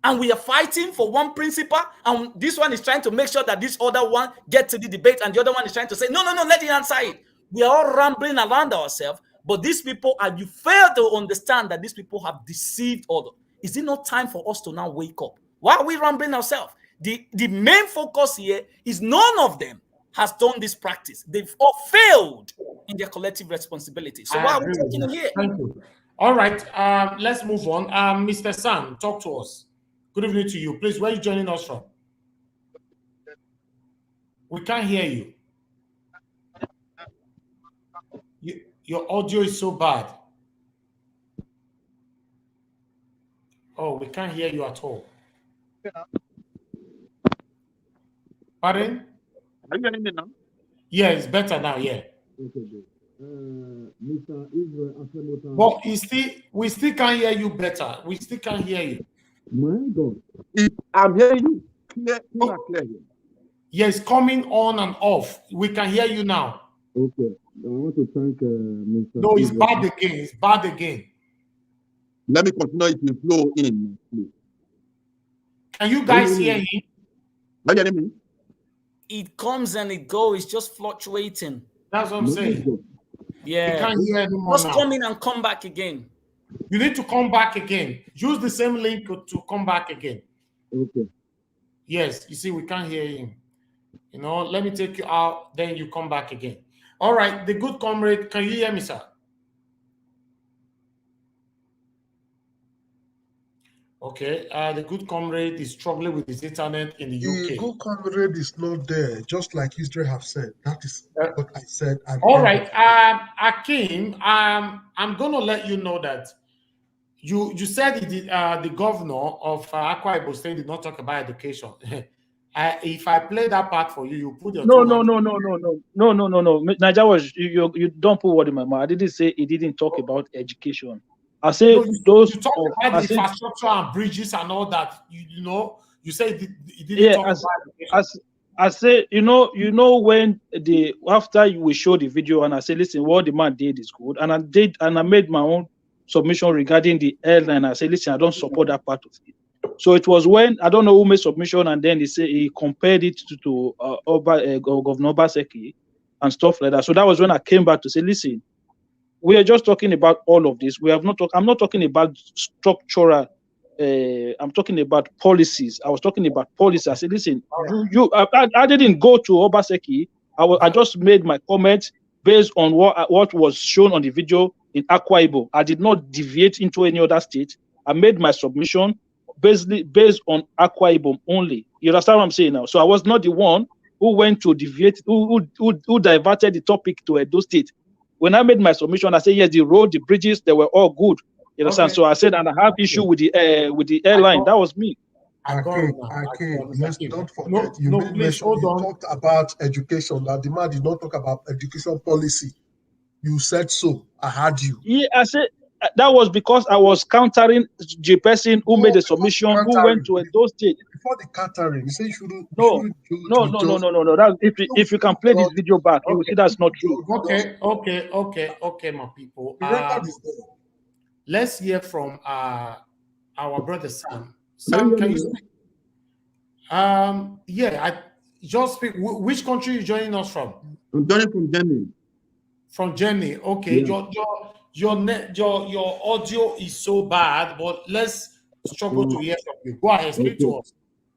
and we are fighting for one principle, and this one is trying to make sure that this other one gets to the debate, and the other one is trying to say, no, let it answer it. We are all rambling around ourselves, but these people, and you fail to understand that these people have deceived others. Is it not time for us to now wake up? Why are we rambling ourselves? The main focus here is none of them has done this practice. They've all failed in their collective responsibility. So why are we taking it here? Thank you. All right, let's move on. Mr. Sam, talk to us. Good evening to you. Please, where are you joining us from? We can't hear you. Your audio is so bad. Oh, we can't hear you at all. Pardon? Are you hearing me now? Yeah, it's better now, yeah. Okay, good. Mr. Israel Afemota. But we still can't hear you better. We still can't hear you. My God. I'm hearing you clear. Yeah, it's coming on and off. We can hear you now. Okay. I want to thank Mr. No, it's Israel. bad again. It's bad again. Let me continue it to flow in, please. Can you guys hear him? Are you hearing me? It comes and it goes. It's just fluctuating. That's what I'm saying. Yeah. You can't hear anymore Just now. come in and come back again. You need to come back again. Use the same link to come back again. Okay. Yes, you see, we can't hear him. You know, let me take you out, then you come back again. All right, the good comrade, can you hear me, sir? Okay, the good comrade is struggling with his internet in the UK. The good comrade is not there, just like Israel have said. That is what I said. All right, Akim, I'm going to let you know that you said the governor of Akwa Ibom State did not talk about education. If I play that part for you, you put your No. Nigeria was you don't put word in my mouth. I didn't say he didn't talk about education. I say you those. talk about the infrastructure and bridges and all that. You know, you say he didn't talk about education. I say, you know when after we show the video and I say, listen, what the man did is good, and I made my own submission regarding the airline. I say, listen, I don't support that part of it. So it was when I don't know who made submission, and then he compared it to Governor Obaseki and stuff like that. So that was when I came back to say, listen, we are just talking about all of this. I'm not talking about structural. I'm talking about policies. I was talking about policy. I said, listen, I didn't go to Obaseki. I just made my comments based on what was shown on the video in Akwa Ibom. I did not deviate into any other state. I made my submission based on Akwa Ibom only. You understand what I'm saying now? So I was not the one who went to deviate, who diverted the topic to Edo State. When I made my submission, I said, yes, the road, the bridges, they were all good. You understand? Okay. So I said, and I have issue with the airline. That was me. Let's don't forget. You talked about education. That the man did not talk about education policy. You said so. I heard you. Yeah, I said that was because I was countering the person who made the submission, who went to Edo State. Before the countering, you say you shouldn't. No. That, if you can play this video back, you will see that's not true. Okay, my people. Let's hear from our brother Sam. Sam, can you speak? I just speak. Which country are you joining us from? I'm joining from Germany. From Germany, okay. Yeah. Your audio is so bad, but let's struggle to hear from you. Go ahead, speak to us.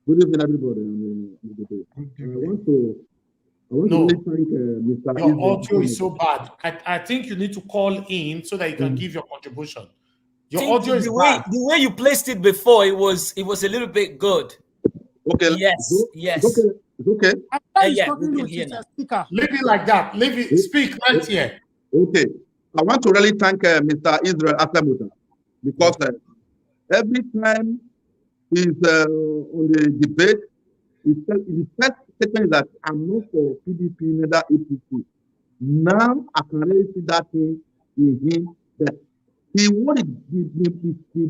Good evening, everybody. I want to really thank Mr. Your audio is so bad. I think you need to call in so that you can give your contribution. Your audio is bad. The way you placed it before, it was a little bit good. Okay. Yes. It's okay. Yeah, we can hear now. Leave it like that. Leave it. Speak right here. Okay. I want to really thank Mr. Israel Afemota because every time he's on the debate, his first statement is that I'm not for PDP, neither APC. Now I can really see that thing in him that he wanted the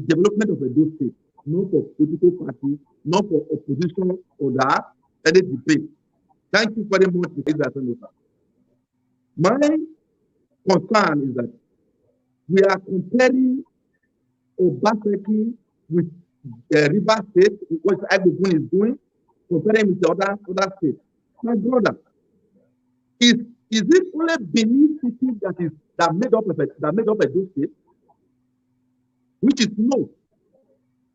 development of a state, not for political party, not for opposition or that any debate. Thank you very much, Mr. Afemota. My concern is that we are comparing Obaseki with River State, what Agbogun is doing, comparing with the other states. My brother, is it only Benin City that made up a those state? Which is no.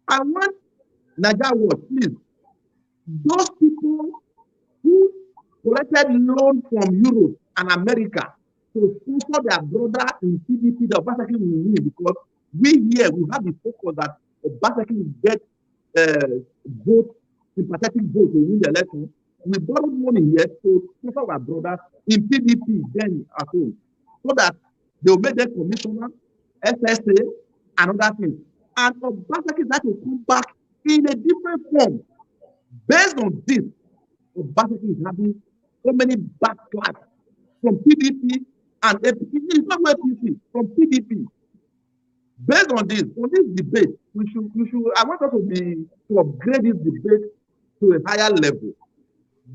I want Nigeria Watch, please. Those people who collected loan from Europe and America to sponsor their brother in PDP, the Obaseki will win, because we have the focus that Obaseki will get sympathetic vote to win the election. We borrowed money here to sponsor our brothers in PDP then at home, so that they will make them commissioner, SSA, and other things. And Obaseki that will come back in a different form. Based on this, Obaseki is having so many backlash from PDP and it's not APC, from PDP. Based on this debate, we should. I want us to upgrade this debate to a higher level,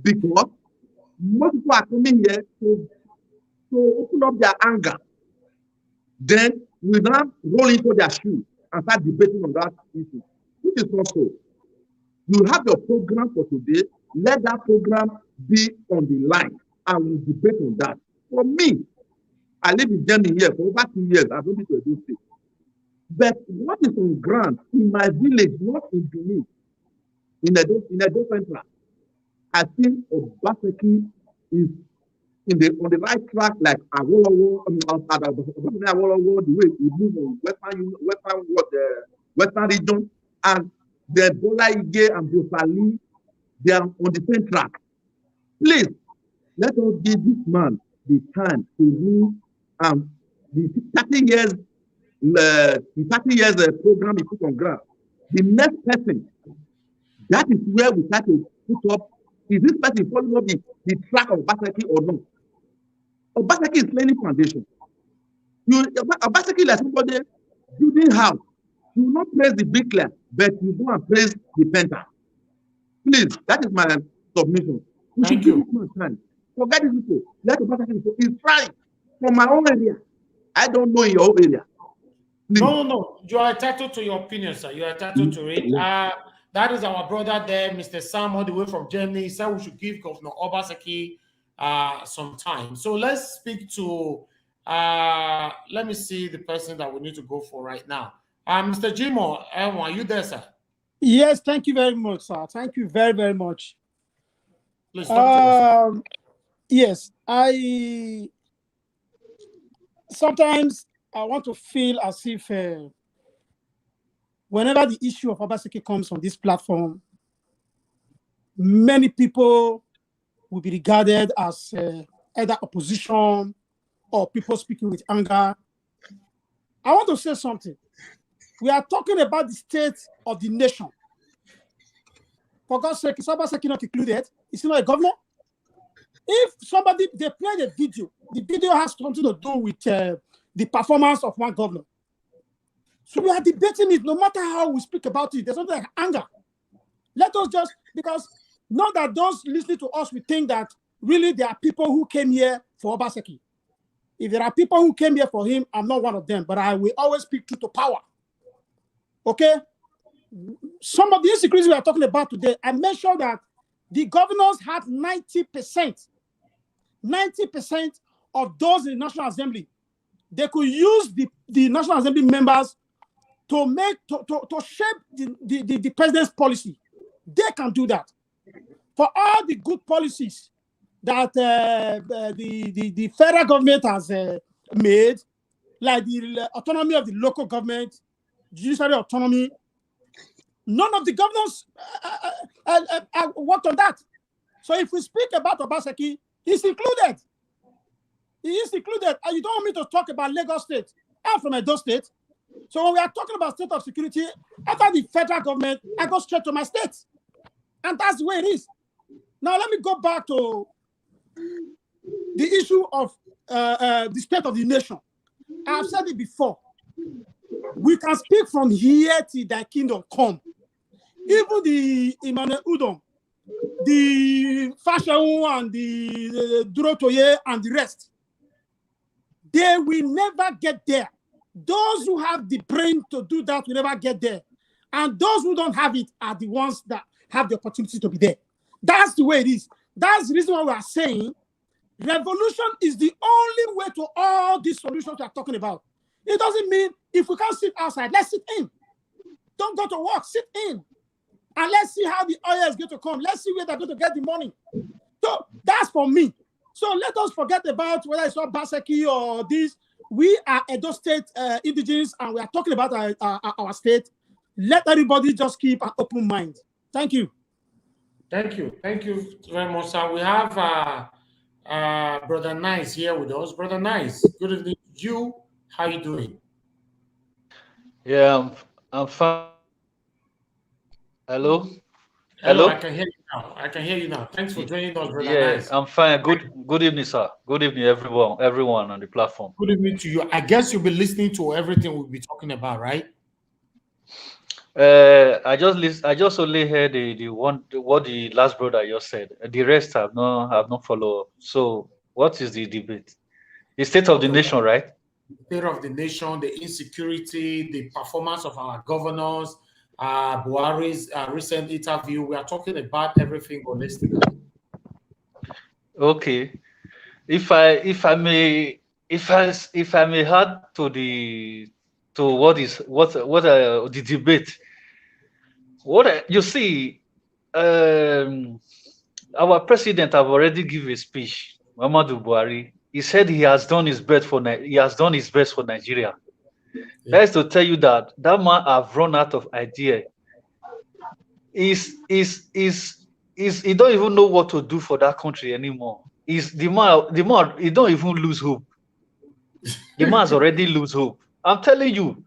because most people are coming here to open up their anger. Then we now roll into their shoes and start debating on that issue, which is not so. You have your program for today. Let that program be on the line, and we'll debate on that. For me, I live in Germany here for over 2 years. I've been to Edo State. But what is on ground in my village, not in Benin, in Edo Central, I think Obaseki is on the right track, like Awolowo, the way we move on Western region, and the Bola Ige and Bosali, they are on the same track. Please, let us give this man the time to rule, and the 30 years program he put on ground. The next person, that is where we start to put up, is this person following up the track of Obaseki or not? Obaseki is laying foundation. Obaseki, like somebody building house, you will not praise the bricklayer, but you go and praise the painter. Please, that is my submission. We should give this time. Forget these people. Let Obaseki go. He's trying. From my own area, I don't know in your own area. Please. No. You are entitled to your opinion, sir. You are entitled to it. That is our brother there, Mr. Sam, all the way from Germany. He said we should give Governor Obaseki some time. So let's speak to, let me see the person that we need to go for right now. Mr. Jimo, are you there, sir? Yes, thank you very much, sir. Thank you very, very much. Please talk to us. Yes, sometimes I want to feel as if whenever the issue of Obaseki comes on this platform, many people will be regarded as either opposition or people speaking with anger. I want to say something. We are talking about the state of the nation. For God's sake, is Obaseki not included? Is he not a governor? If somebody, they played a video, the video has something to do with the performance of one governor. So we are debating it, no matter how we speak about it. There's something like anger. Let us just, because not that those listening to us will think that really there are people who came here for Obaseki. If there are people who came here for him, I'm not one of them, but I will always speak truth to power. Okay? Some of the insecurities we are talking about today, I mentioned that the governors had 90% of those in the National Assembly. They could use the National Assembly members to make to shape the president's policy. They can do that. For all the good policies that the federal government has made, like the autonomy of the local government, judiciary autonomy, none of the governors worked on that. So if we speak about Obaseki, he's included. He is included. And you don't want me to talk about Lagos State. I'm from Edo State. So when we are talking about state of security, after the federal government, I go straight to my state. And that's the way it is. Now let me go back to the issue of the state of the nation. I've said it before. We can speak from here till thy kingdom come. Even the Emmanuel Udom, the Fashawu and the Durotoye and the rest, they will never get there. Those who have the brain to do that will never get there. And those who don't have it are the ones that have the opportunity to be there. That's the way it is. That's the reason why we are saying revolution is the only way to all these solutions we are talking about. It doesn't mean if we can't sit outside, let's sit in. Don't go to work, sit in. And let's see how the oil is going to come. Let's see where they're going to get the money. So that's for me. So let us forget about whether it's Obaseki or this. We are Edo State indigenous, and we are talking about our state. Let everybody just keep an open mind. Thank you. Thank you. Thank you very much, sir. We have Brother Nice here with us. Brother Nice, good evening to you. How you doing? Yeah, I'm fine. Hello? Hello, Hello? I can hear you now. I can hear you now. Thanks for joining us, Brother Yeah, Nice. I'm fine. Good evening, sir. Good evening, everyone on the platform. Good evening to you. I guess you'll be listening to everything we'll be talking about, right? I just only heard what the last brother just said. The rest have not followed up. So what is the debate? The state of the nation, right? The state of the nation, the insecurity, the performance of our governors, Buhari's recent interview. We are talking about everything holistically. Okay. If I may add to the debate. You see, our president have already given a speech, Muhammadu Buhari. He said he has done his best for Nigeria. Yeah. That is to tell you that man have run out of idea. He don't even know what to do for that country anymore. The man he don't even lose hope. The man has already lose hope. I'm telling you.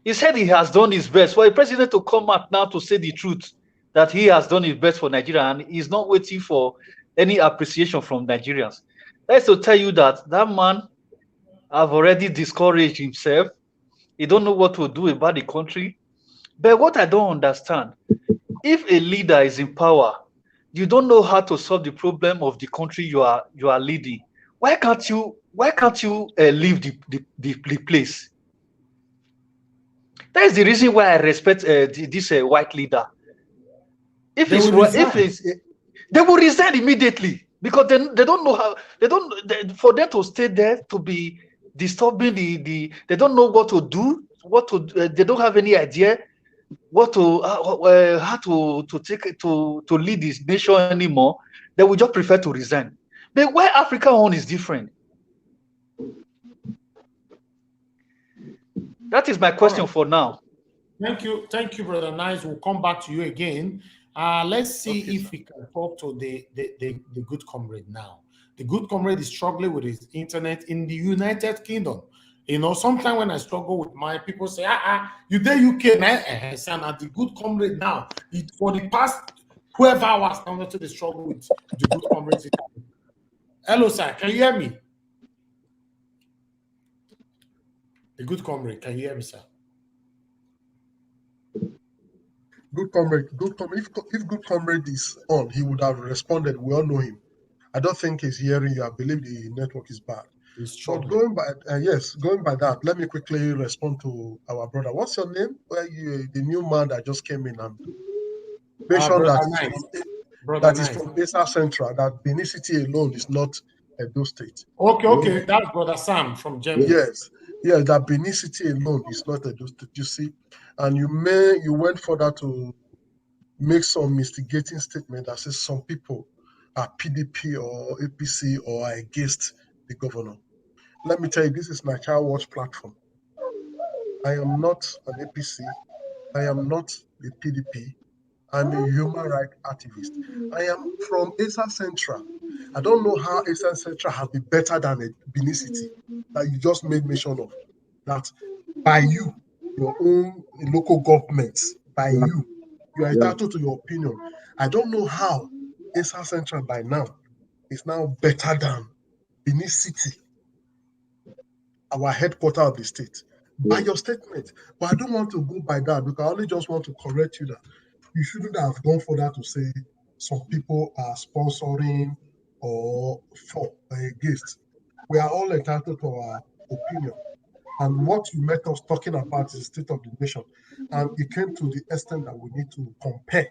He said he has done his best. For a president to come out now to say the truth that he has done his best for Nigeria and he's not waiting for any appreciation from Nigerians. That's to tell you that man have already discouraged himself. He don't know what to do about the country. But what I don't understand, if a leader is in power, you don't know how to solve the problem of the country you are leading. Why can't you leave the place? That is the reason why I respect this white leader. If they will resign immediately because they don't know how. For them to stay there to be disturbing they don't know what to do. They don't have any idea what to how to lead this nation anymore. They will just prefer to resign. But why Africa one is different? That is my question for now. Thank you, Brother Nice. We'll come back to you again. Let's see if we can talk to the good comrade now. The good comrade is struggling with his internet in the United Kingdom. You know, sometimes when I struggle with my people say, you there UK, man, son, the good comrade now. For the past 12 hours, I'm not to the struggle with the good comrade. Hello, sir. Can you hear me? The good comrade, can you hear me, sir? Good comrade. If good comrade is on, he would have responded. We all know him. I don't think he's hearing you. I believe the network is bad. But going by that, let me quickly respond to our brother. What's your name? The new man that just came in and mentioned that is from Esa Central. That Benin City alone is not Edo State. Okay, that's Brother Sam from Germany. Yes, that Benin City alone is not Edo State. You see, and you went further to make some instigating statement that says some people are PDP or APC or are against the governor. Let me tell you, this is my Child Watch platform. I am not an APC. I am not a PDP. I'm a human rights activist. I am from Esa Central. I don't know how Esa Central has been better than a Benin City that you just made mention of. That by you, your own local governments, by you are entitled to your opinion. I don't know how Esa Central by now is now better than Benin City, our headquarters of the state, by your statement. But I don't want to go by that because I only just want to correct you that you shouldn't have gone further to say some people are sponsoring or for or against. We are all entitled to our opinion. And what you met us talking about is the state of the nation. And it came to the extent that we need to compare.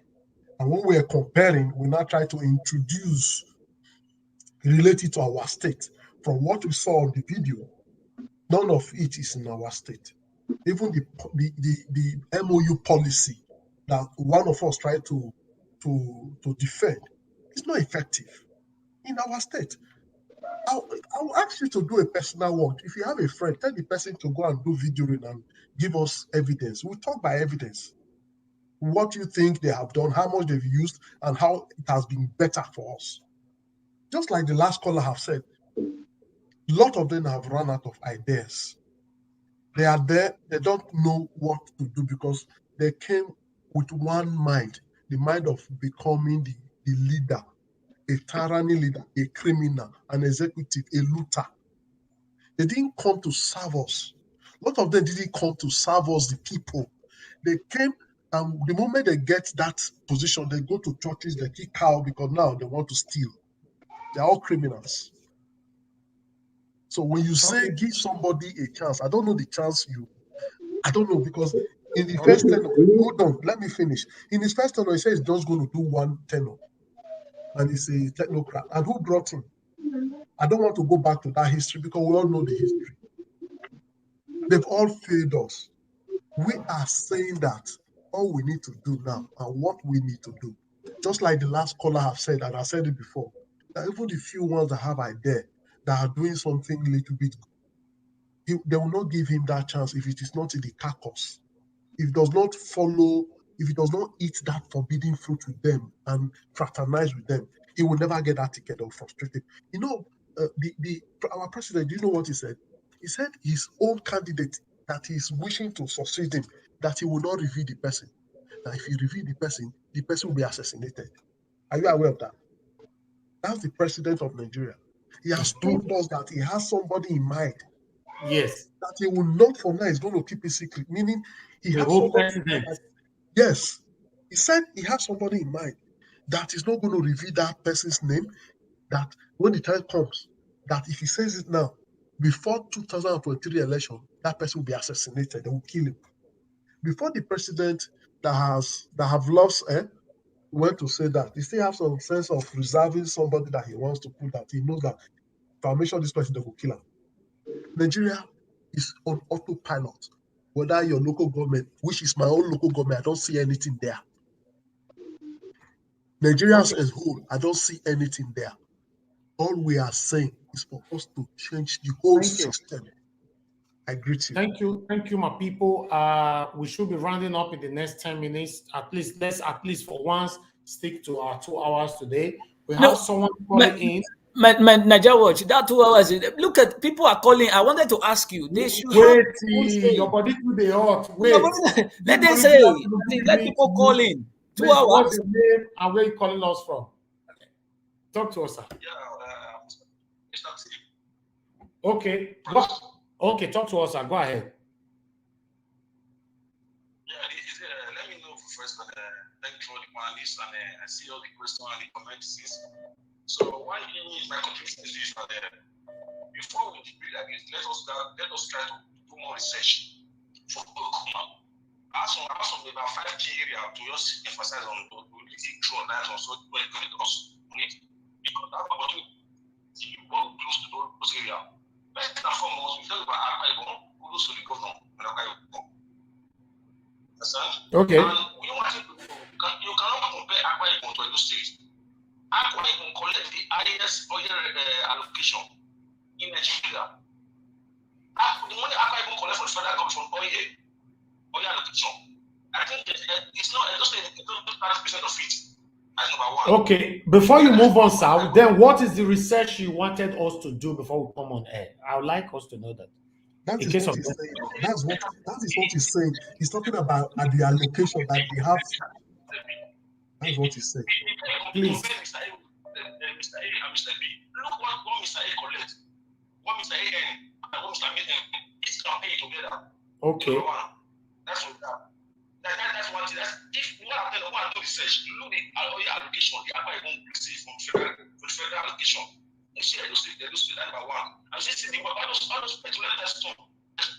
And when we are comparing, we now try to introduce, relate it to our state. From what we saw on the video, none of it is in our state. Even the MOU policy that one of us tried to defend is not effective in our state. I'll ask you to do a personal work. If you have a friend, tell the person to go and do videoing and give us evidence. We'll talk by evidence. What you think they have done, how much they've used, and how it has been better for us. Just like the last caller have said, a lot of them have run out of ideas. They are there, they don't know what to do because they came with one mind, the mind of becoming the leader, a tyranny leader, a criminal, an executive, a looter. They didn't come to serve us. A lot of them didn't come to serve us, the people. They came, and the moment they get that position, they go to churches, they kick cow because now they want to steal. They're all criminals. So when you say give somebody a chance, I don't know the chance I don't know, because in the first tenor, hold on, let me finish. In his first tenor, he says he's just going to do one tenor. And he's a technocrat. And who brought him? I don't want to go back to that history because we all know the history. They've all failed us. We are saying that all we need to do now and what we need to do, just like the last caller have said, and I said it before, that even the few ones that have idea that are doing something a little bit good, they will not give him that chance if it is not in the carcass. If it does not follow, if it does not eat that forbidden fruit with them and fraternize with them, he will never get that ticket or frustrated. You know, our president, do you know what he said? He said his own candidate that he's wishing to succeed him, that he will not reveal the person. That if he reveal the person will be assassinated. Are you aware of that? That's the president of Nigeria. He has told us that he has somebody in mind. Yes. That he will not for now, he's going to keep it secret, meaning he has somebody in mind that, yes. He said he has somebody in mind that is not going to reveal that person's name, that when the time comes, that if he says it now, before 2023 election, that person will be assassinated, they will kill him. Before the president that have lost went to say that, he still have some sense of reserving somebody that he wants to put, that he knows that if I mention this person, they will kill him. Nigeria is on autopilot. Whether your local government, which is my own local government, I don't see anything there. Nigeria as a whole, I don't see anything there. All we are saying is for us to change the whole system. I greet you. Thank you, my people. We should be rounding up in the next 10 minutes. Let's at least for once stick to our 2 hours today. We have someone calling in. Nigeria Watch, that 2 hours. Look at people are calling. I wanted to ask you. They should wait. Your body to the hot. Wait. Let them say. Let people call in. 2 hours. What's your name and where you calling us from? Talk to us, sir. Okay. Okay, talk to us, sir. Go ahead. Let me know first. Thank you for the panelists, and I see all the questions and the comments. So one thing is my contribution is this: before we debate against, let us try to do more research for people to come out. I have some about 5 key areas to just emphasize on, to really draw lines on, so when it comes on it, because that opportunity you work close to those areas. First and foremost, we talk about Akwa who goes to the governor and Akwa. Understand? Okay. And we want you cannot compare Akwa Ibom to Edo State. Akwa Ibom collect the highest oil allocation in Nigeria. The money Akwa Ibom collect from the federal government from oil allocation. I think it's not Edo State, it's not 30% of it. That's number one. Okay, before you move on, sir, then what is the research you wanted us to do before we come on air? I would like us to know that. That is what he's saying. That is what he's saying. He's talking about the allocation that they have. That's what he's saying. Please. Mr. A and Mr. B. Look what Mr. A collect, what Mr. A and what Mr. B each can pay together. Okay. That's what that's one thing. That's if what I've done, what I do research, look the allocation, the Akwa Ibom receive from federal allocation. You see, they do that number one. And see, all those petroleum stuff,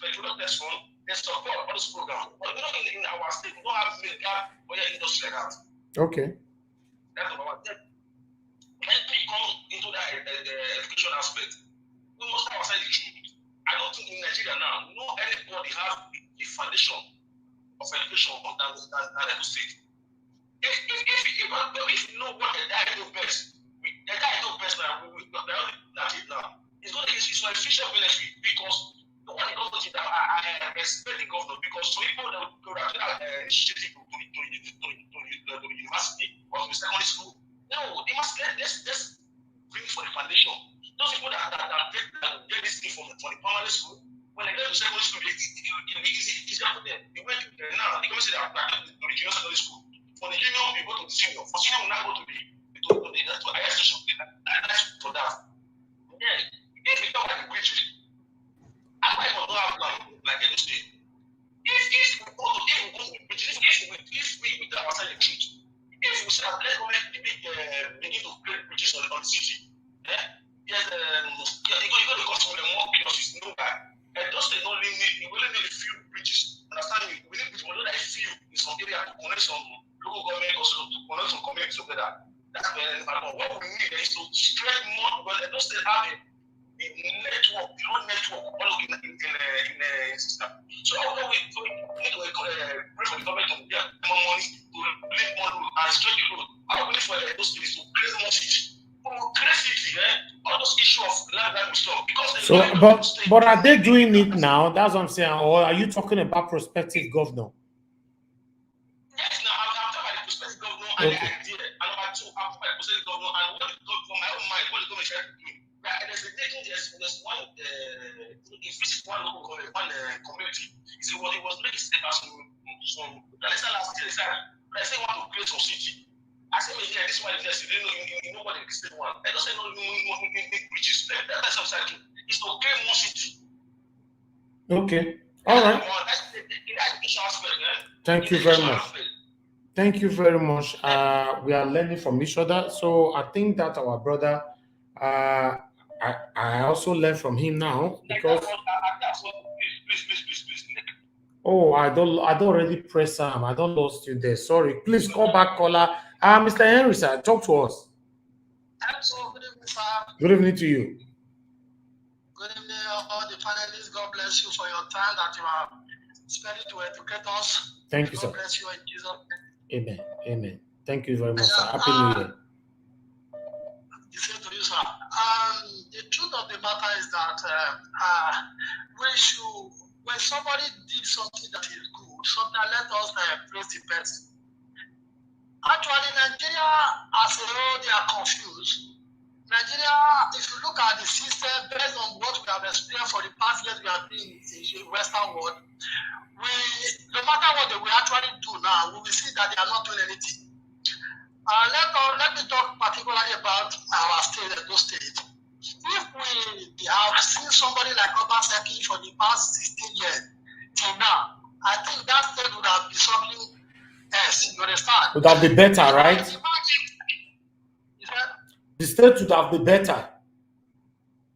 petroleum test fund, they support all this program. But you know, in our state, we don't have medical or industry like that. Okay. That's number one. Then, let me come into the education aspect. We must have outside the truth. I don't think in Nigeria now, no anybody has the foundation of education than Edo State. If you know what the guy knows best, the guy knows best now, that's it now. It's going to be for efficient benefit because the one government that I respect the governor because some people that go to initiative to the university or to the secondary school, no, they must let's bring for the foundation. Those people that get this thing from the primary school, when they get to secondary school, it'll be easier for them. They went now, they come say that to the junior secondary school. For the junior, we go to the senior. For senior, we now go to the higher session. That's for that. Yeah, if we talk about the bridges, I might not have like a state. If we go to bridges, if we with outside the truth, if we say let's go begin to create bridges on the city, yeah, yes, you got to cost more kiosks, no bad. And those they only need, we only need a few bridges. Understand me? We need bridges, but not like few in some area to connect some local government or to connect some communities together. That's what we need is to spread more because those they have the network, the road network all in the system. So how do we need to pray for the government to get more money to link more road and stretch the road? How do we need for those cities to create more cities? All those issues of land that we stop because so but are they doing it now? That's what I'm saying. Or are you talking about prospective governor? Yes, now I'm talking about the prospective governor and the idea. And number two, I'm talking about the prospective governor and what the from my own mind, what the government is doing. Right, there's one local government, one community. It was made a step as some last year. I say want to create some city. I said, yeah, this one is just, you know what the state one. I don't say no big bridges. That's what I'm saying. It's to create more city. Okay. All right. Thank you very much. Thank you very much. We are learning from each other. So I think that our brother, I also learn from him now because. Please. Oh, I don't already press Sam. I don't lost you there. Sorry. Please call back, caller. Mr. Henry, sir, talk to us. Good evening, sir. Good evening to you. Good evening, all the panelists. God bless you for your time that you are spending to educate us. Thank you, sir. God bless you in Jesus' name. Amen. Amen. Thank you very much, sir. Happy New Year. The same to you, sir. The truth of the matter is that when somebody did something that is good, sometimes let us praise the best. Actually, Nigeria as a whole, they are confused. Nigeria, if you look at the system based on what we have experienced for the past years we have been in the Western world, no matter what they will actually do now, we will see that they are not doing anything. Let me talk particularly about our state, Edo State. If we have seen somebody like Obaseki for the past 16 years till now, I think that state would have been something else. You understand? Would have been better, right? The state would have been better.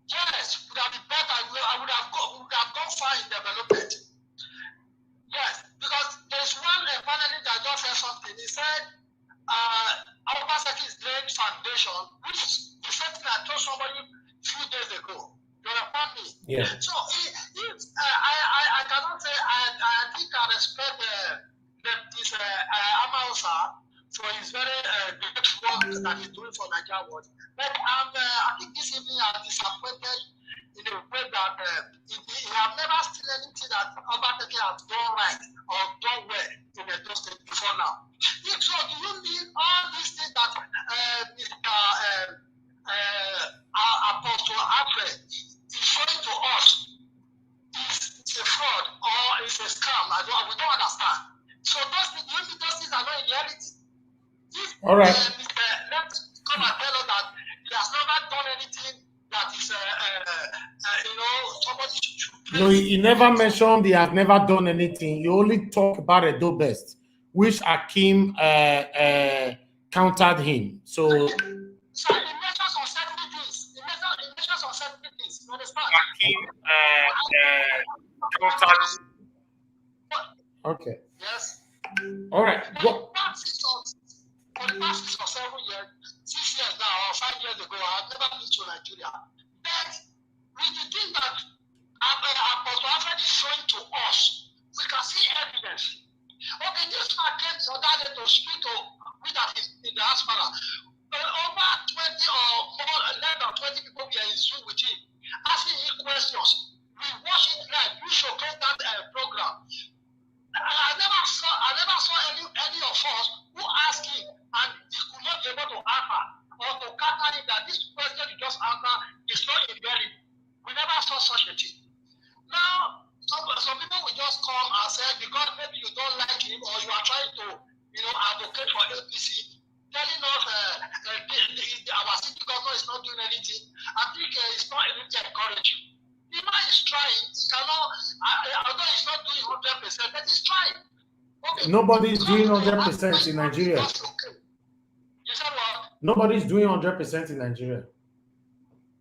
Yes, would have been better. I would have gone far in development. Yes, because there's one panelist that just said something. He said, Obaseki is laying foundation, which is the same thing I told somebody a few days ago. You understand me? Yeah. So I cannot say I think I respect this Amausa for his very great work that he's doing for Nigeria world. But I think this evening I'm disappointed in a way that he have never seen anything that Obaseki has done right or done well in Edo State before now. So do you mean all these things that Apostle Alfred is showing to us is a fraud or is a scam? We don't understand. So those things are not in reality. All right. Let's come and tell us that he has never done anything that is, somebody should. No, he never mentioned he has never done anything. He only talked about Edo Best, which Akim countered him. So he mentions on certain things. He mentions on certain things. You understand? Okay. Yes. All right. Go. For the past 6 or 7 years, 6 years now, or 5 years ago, I've never been to Nigeria. But with the thing that Apostle Alfred is showing to us, we can see evidence. Okay, this man came to that day to speak to we that is in the diaspora. Over 20 or more, less than 20 people were in Zoom with him, asking him questions. We watched it live. We showcased that program. I never saw any of us who asked him and he could not be able to answer or to counter him that this question you just answered is not invariable. We never saw such a thing. Now, some people will just come and say because maybe you don't like him or you are trying to, advocate for APC, telling us our city government is not doing anything. I think it's not even to encourage you. The man is trying. Although he's not doing 100%, but he's trying. Okay. Nobody is doing 100% in Nigeria. Okay. You said what? Nobody is doing 100% in Nigeria.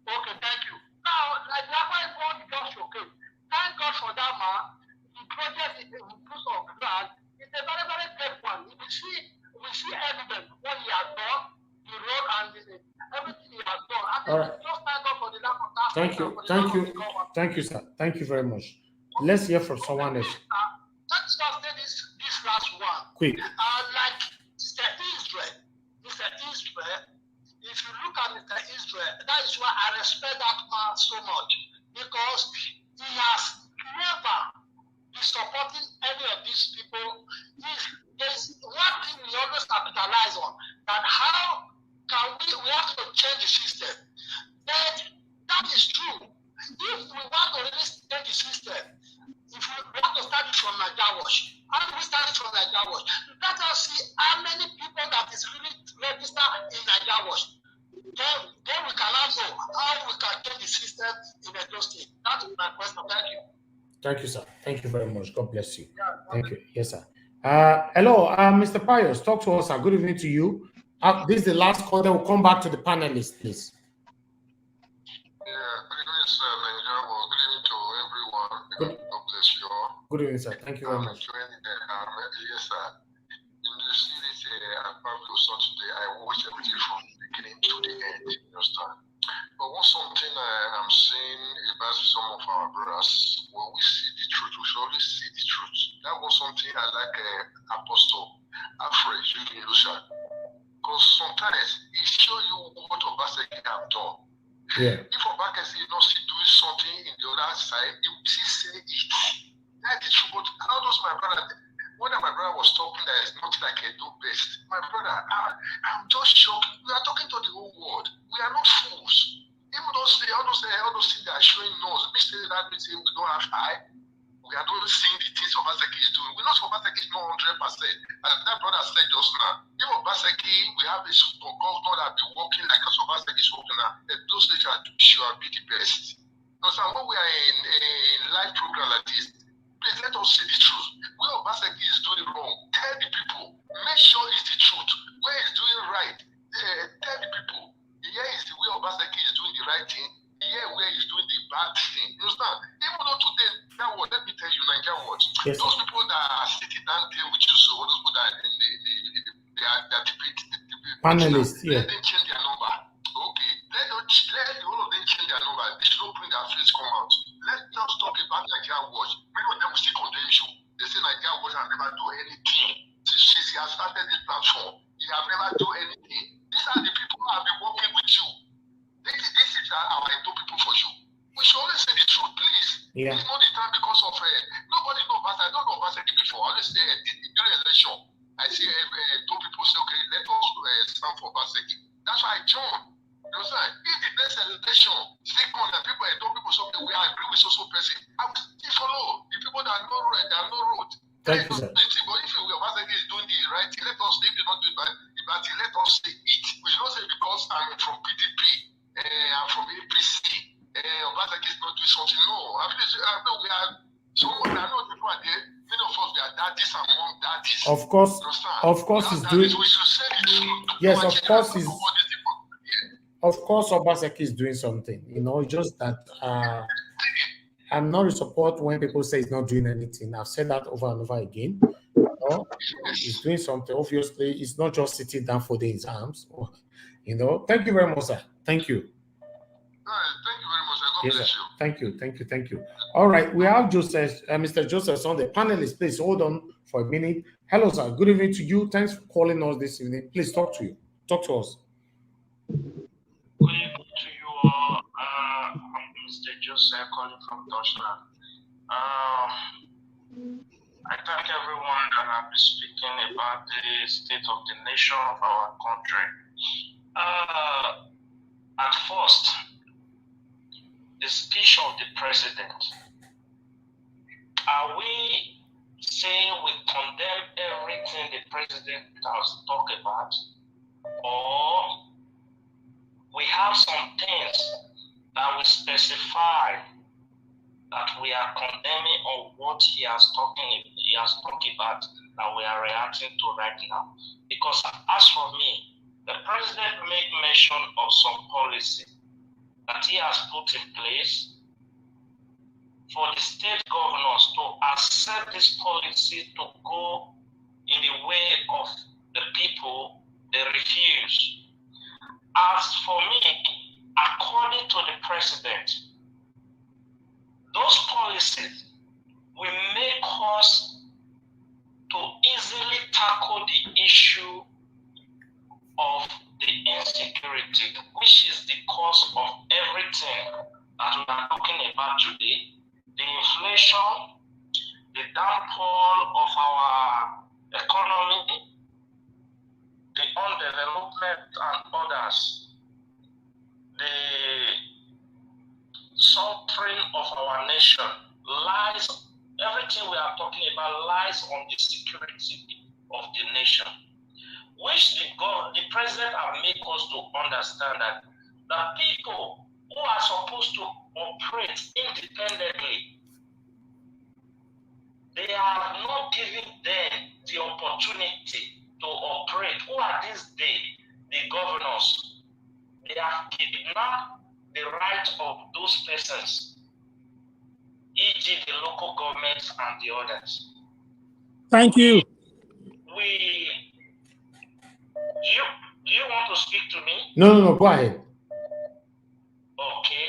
Okay, thank you. Now, like the other one just okay. Thank God for that man. The project is in piece of ground. It's a very, very great one. We see evidence what he has done, the road and everything he has done. I think all right. Just thank God for the love of that. Thank you, sir. Thank you very much. Let's hear from someone else. Let's just say this last one. Quick. Like Mr. Israel, if you look at Mr. Israel, that is why I respect that man so much because he has never been supporting any of these people. There's one thing we always capitalize on, that how can we have to change the system. But that is true. If we want to really change the system, if we want to start it from Nigeria Watch, how do we start it from Nigeria Watch? Let us see how many people that is really registered in Nigeria Watch. Then we can also how we can change the system in the state. That is my question. Thank you. Thank you, sir. Thank you very much. God bless you. Thank you. Yes, sir. Hello, Mr. Pius. Talk to us, sir. Good evening to you. This is the last call. Then we'll come back to the panelists, please. Yeah, good evening, sir. Good evening to everyone. God bless you all. Good evening, sir. Thank you very much. Yes, sir. In the series, probably saw today, I watched everything from the beginning to the end. You understand? But one something I'm saying about some of our brothers, when we see the truth, we should always see the truth. That was something I like Apostle Alfred Lucia. Because sometimes he show you what Obaseki have done. Yeah. If Obaseki is not doing something in the other side, he will still say it. That is true. But how does my brother, when my brother was talking, there is nothing I can do best. My brother, I'm just shocked. We are talking to the whole world. We are not fools. Even all those things that are showing nose, we say that means we don't have eye. We are not seeing the things Obaseki is doing. We know Obaseki is not 100%. As that brother said just now, if Obaseki, we have a super governor that be working like as Obaseki is working now, those things should be the best. Because when we are in a live program like this, please let us see the truth. Where Obaseki is doing wrong, tell the people. Make sure it's the truth. Where he's doing right, tell the people. Here is the way Obaseki is doing the right thing. Here where he's doing the bad thing. You understand? Even though today, that word, let me tell you, Nigeria words. Yes, those people that are sitting down there with you, so those people that they are debating. Panelists, yeah. Let them change their number. Okay. Let all of them change their number. They should not bring their face come out. Let us talk about Nigeria watch. Many of them will still condemn you. They say Nigeria watch has never do anything. Since he has started this platform, he has never do anything. These are the people who have been working with you. This is our people for you. We should always say the truth, please. Yeah. It's not the time because of nobody knows Obaseki. I don't know Obaseki before. I always say during election, I see two people say, okay, let us stand for Obaseki. That's why I joined. You understand? If the next election, second, and people say, okay, we agree with social person, I will still follow the people that are not right, that are not road. Thank you, sir. But if Obaseki is doing the right thing, let us say if they don't do the bad thing, let us say it. We should not say because I'm from PDP, I'm from APC. Obaseki is not doing something. No, I know we are someone. I know people are there. Many of us we are daddies and mom daddies. Of course, he's doing. We should say the truth. Yes, of course, Obaseki is doing something. You know, just that I'm not in support when people say he's not doing anything. I've said that over and over again. He's doing something. Obviously, it's not just sitting down folding his arms. Thank you very much, sir. Thank you. Thank you very much. God bless you. Thank you. All right, we have Joseph, Mr. Joseph on the panelist. Please hold on for a minute. Hello, sir. Good evening to you. Thanks for calling us this evening. Please talk to us. Good evening to you all. I'm Mr. Joseph calling from Deutschland. I thank everyone that have been speaking about the state of the nation of our country. At first, the speech of the president. Are we saying we condemn everything the president has talked about? Or we have some things that we specify that we are condemning on what he has talked about that we are reacting to right now? Because as for me, the president made mention of some policy that he has put in place for the state governors to accept this policy to go in the way of the people, they refuse. As for me, according to the president, those policies will make us to easily tackle the issue of the insecurity, which is the cause of everything that we are talking about today. The inflation, the downfall of our economy, the underdevelopment and others, the suffering of our nation lies, everything we are talking about lies on the security of the nation, which the president has made us to understand that the people who are supposed to operate independently, they are not giving them the opportunity to operate. Who are these the governors? They have kidnapped the right of those persons, e.g. the local governments and the others. Thank you. Do you want to speak to me? No, go ahead. Okay.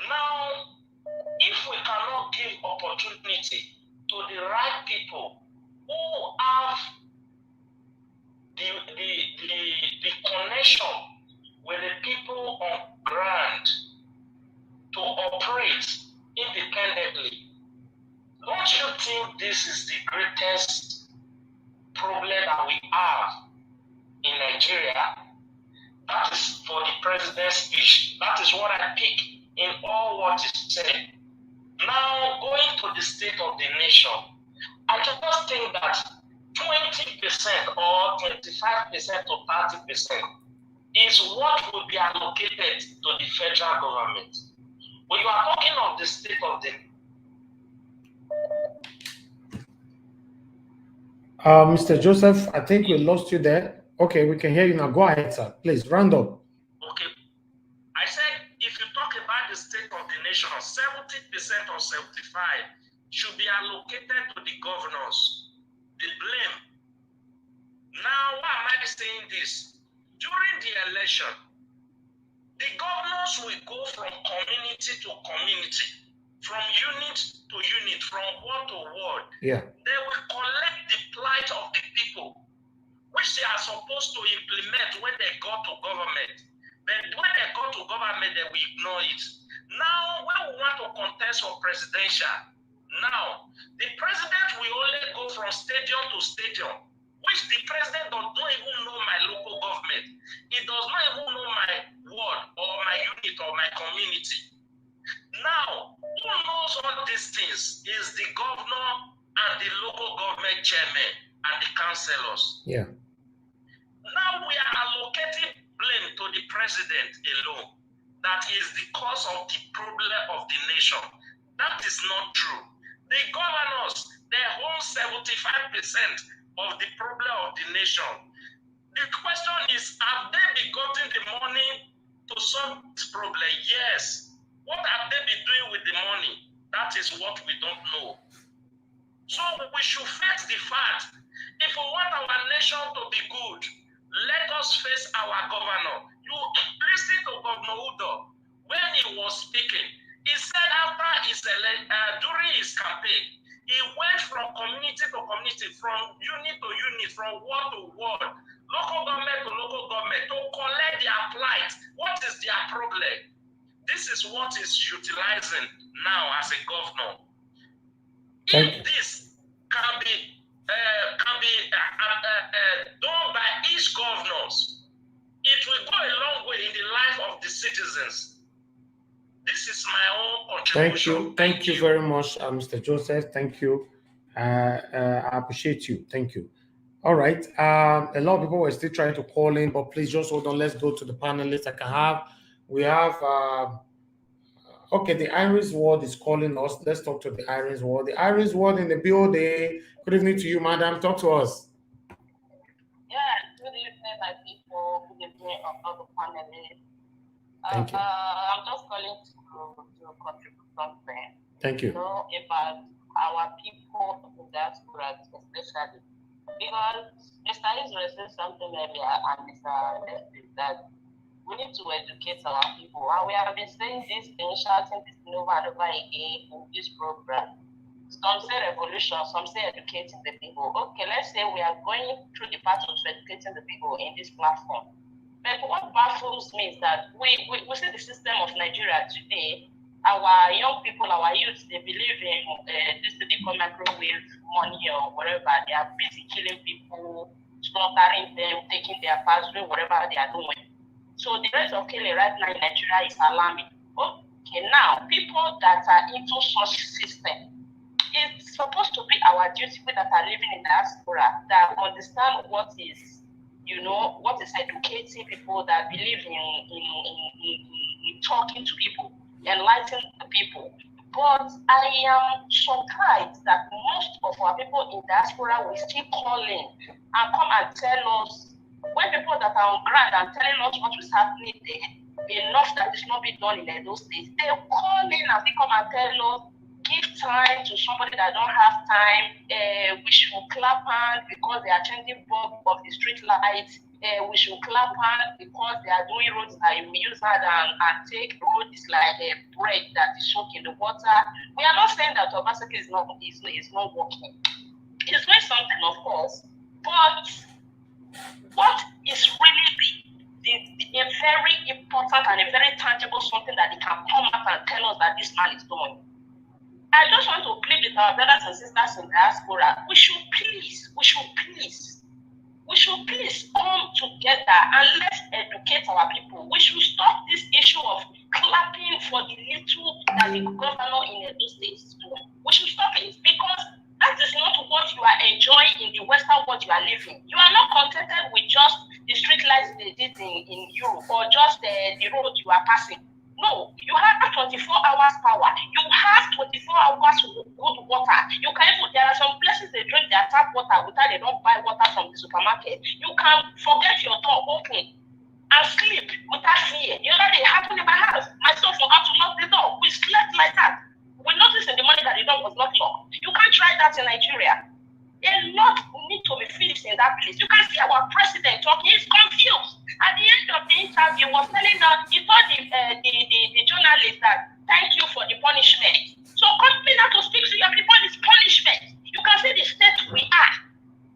Now, if we cannot give opportunity to the right people who have the connection with the people on ground to operate independently, don't you think this is the greatest problem that we have in Nigeria? That is for the president's speech. That is what I pick in all what is said. Now, going to the state of the nation, I just think that 20% or 25% to 30% is what will be allocated to the federal government. When you are talking of the state of the Mr. Joseph, I think we lost you there. Okay, we can hear you now. Go ahead, sir. Please, round up. Okay. I said, if you talk about the state of the nation, 70% or 75% should be allocated to the governors. The blame. Now, why am I saying this? During the election, the governors will go from community to community, from unit to unit, from ward to ward. Yeah. They will collect the plight of the people, which they are supposed to implement when they go to government. But when they go to government, they will ignore it. Now, when we want to contest for presidential, now, the president will only go from stadium to stadium, which the president does not even know my local government. He does not even know my ward or my unit or my community. Now, who knows all these things is the governor and the local government chairman and the councillors. Yeah. Now we are allocating blame to the president alone. That is the cause of the problem of the nation. That is not true. The governors, they own 75% of the problem of the nation. The question is, have they been getting the money to solve this problem? Yes. What have they been doing with the money? That that is what we don't know. So we should face the fact, if we want our nation to be good, let us face our governor. You listen to Governor Udo when he was speaking. He said after during his campaign, he went from community to community, from unit to unit, from ward to ward, local government to local government, to collect their plight. What is their problem? This is what is utilizing now as a governor. If this can be done by each governors, it will go a long way in the life of the citizens. This is my own contribution. Thank you very much, Mr. Joseph. Thank you. I appreciate you. Thank you. All right. A lot of people were still trying to call in, but please just hold on. Let's go to the panelists. We have, okay, the Iris Ward is calling us. Let's talk to the Iris Ward. The Iris Ward in the building. Good evening to you, madam. Talk to us. Yeah, good evening, my people. Good evening, all the panelists. Thank you. I'm just calling to contribute something. Thank you. You know, about our people in diaspora, especially. Because Mr. Israel said something earlier, and Mr. Leslie, that we need to educate our people. And we have been saying this thing, shouting this thing over and over again in this program. Some say revolution, some say educating the people. Okay, let's say we are going through the path of educating the people in this platform. But what baffles me is that we see the system of Nigeria today. Our young people, our youth, they believe in this thing they call microwave money or whatever. They are busy killing people, slaughtering them, taking their parts, doing whatever they are doing. So the rate of killing right now in Nigeria is alarming. Okay, now people that are into such system, it's supposed to be our duty, people that are living in diaspora, that understand what is, you know, what is educating people, that believe in talking to people, enlightening the people. But I am surprised that most of our people in diaspora will still call in and come and tell us, when people that are on ground and telling us what is happening there, enough that is not being done in those states, they call in and they come and tell us, give time to somebody that don't have time. We should clap hand because they are changing bulb of the street lights. We should clap hand because they are doing roads that we use hand and take roads like bread that is soaked in the water. We are not saying that Obaseki is not working. It's doing something, of course, but what is really the very important and a very tangible something that they can come up and tell us that this man is doing? I just want to plead with our brothers and sisters in diaspora. We should please come together and let's educate our people. We should stop this issue of clapping for the little that the governor in Edo State is doing. We should stop it because that is not what you are enjoying in the Western world you are living. You are not contented with just the street lights they did in Europe or just the road you are passing. No, you have 24 hours power. You have 24 hours good water. You can even, there are some places they drink their tap water without they don't buy water from the supermarket. You can forget your door open and sleep without fear. The other day it happened in my house. My son forgot to lock the door. We slept like that. We noticed in the morning that the door was not locked. You can't try that in Nigeria. A lot need to be fixed in that place. You can see our president talking, he's confused. At the end of the interview, he was telling us, he told the journalist that, thank you for the punishment. So coming out to speak to your people is punishment. You can see the state we are.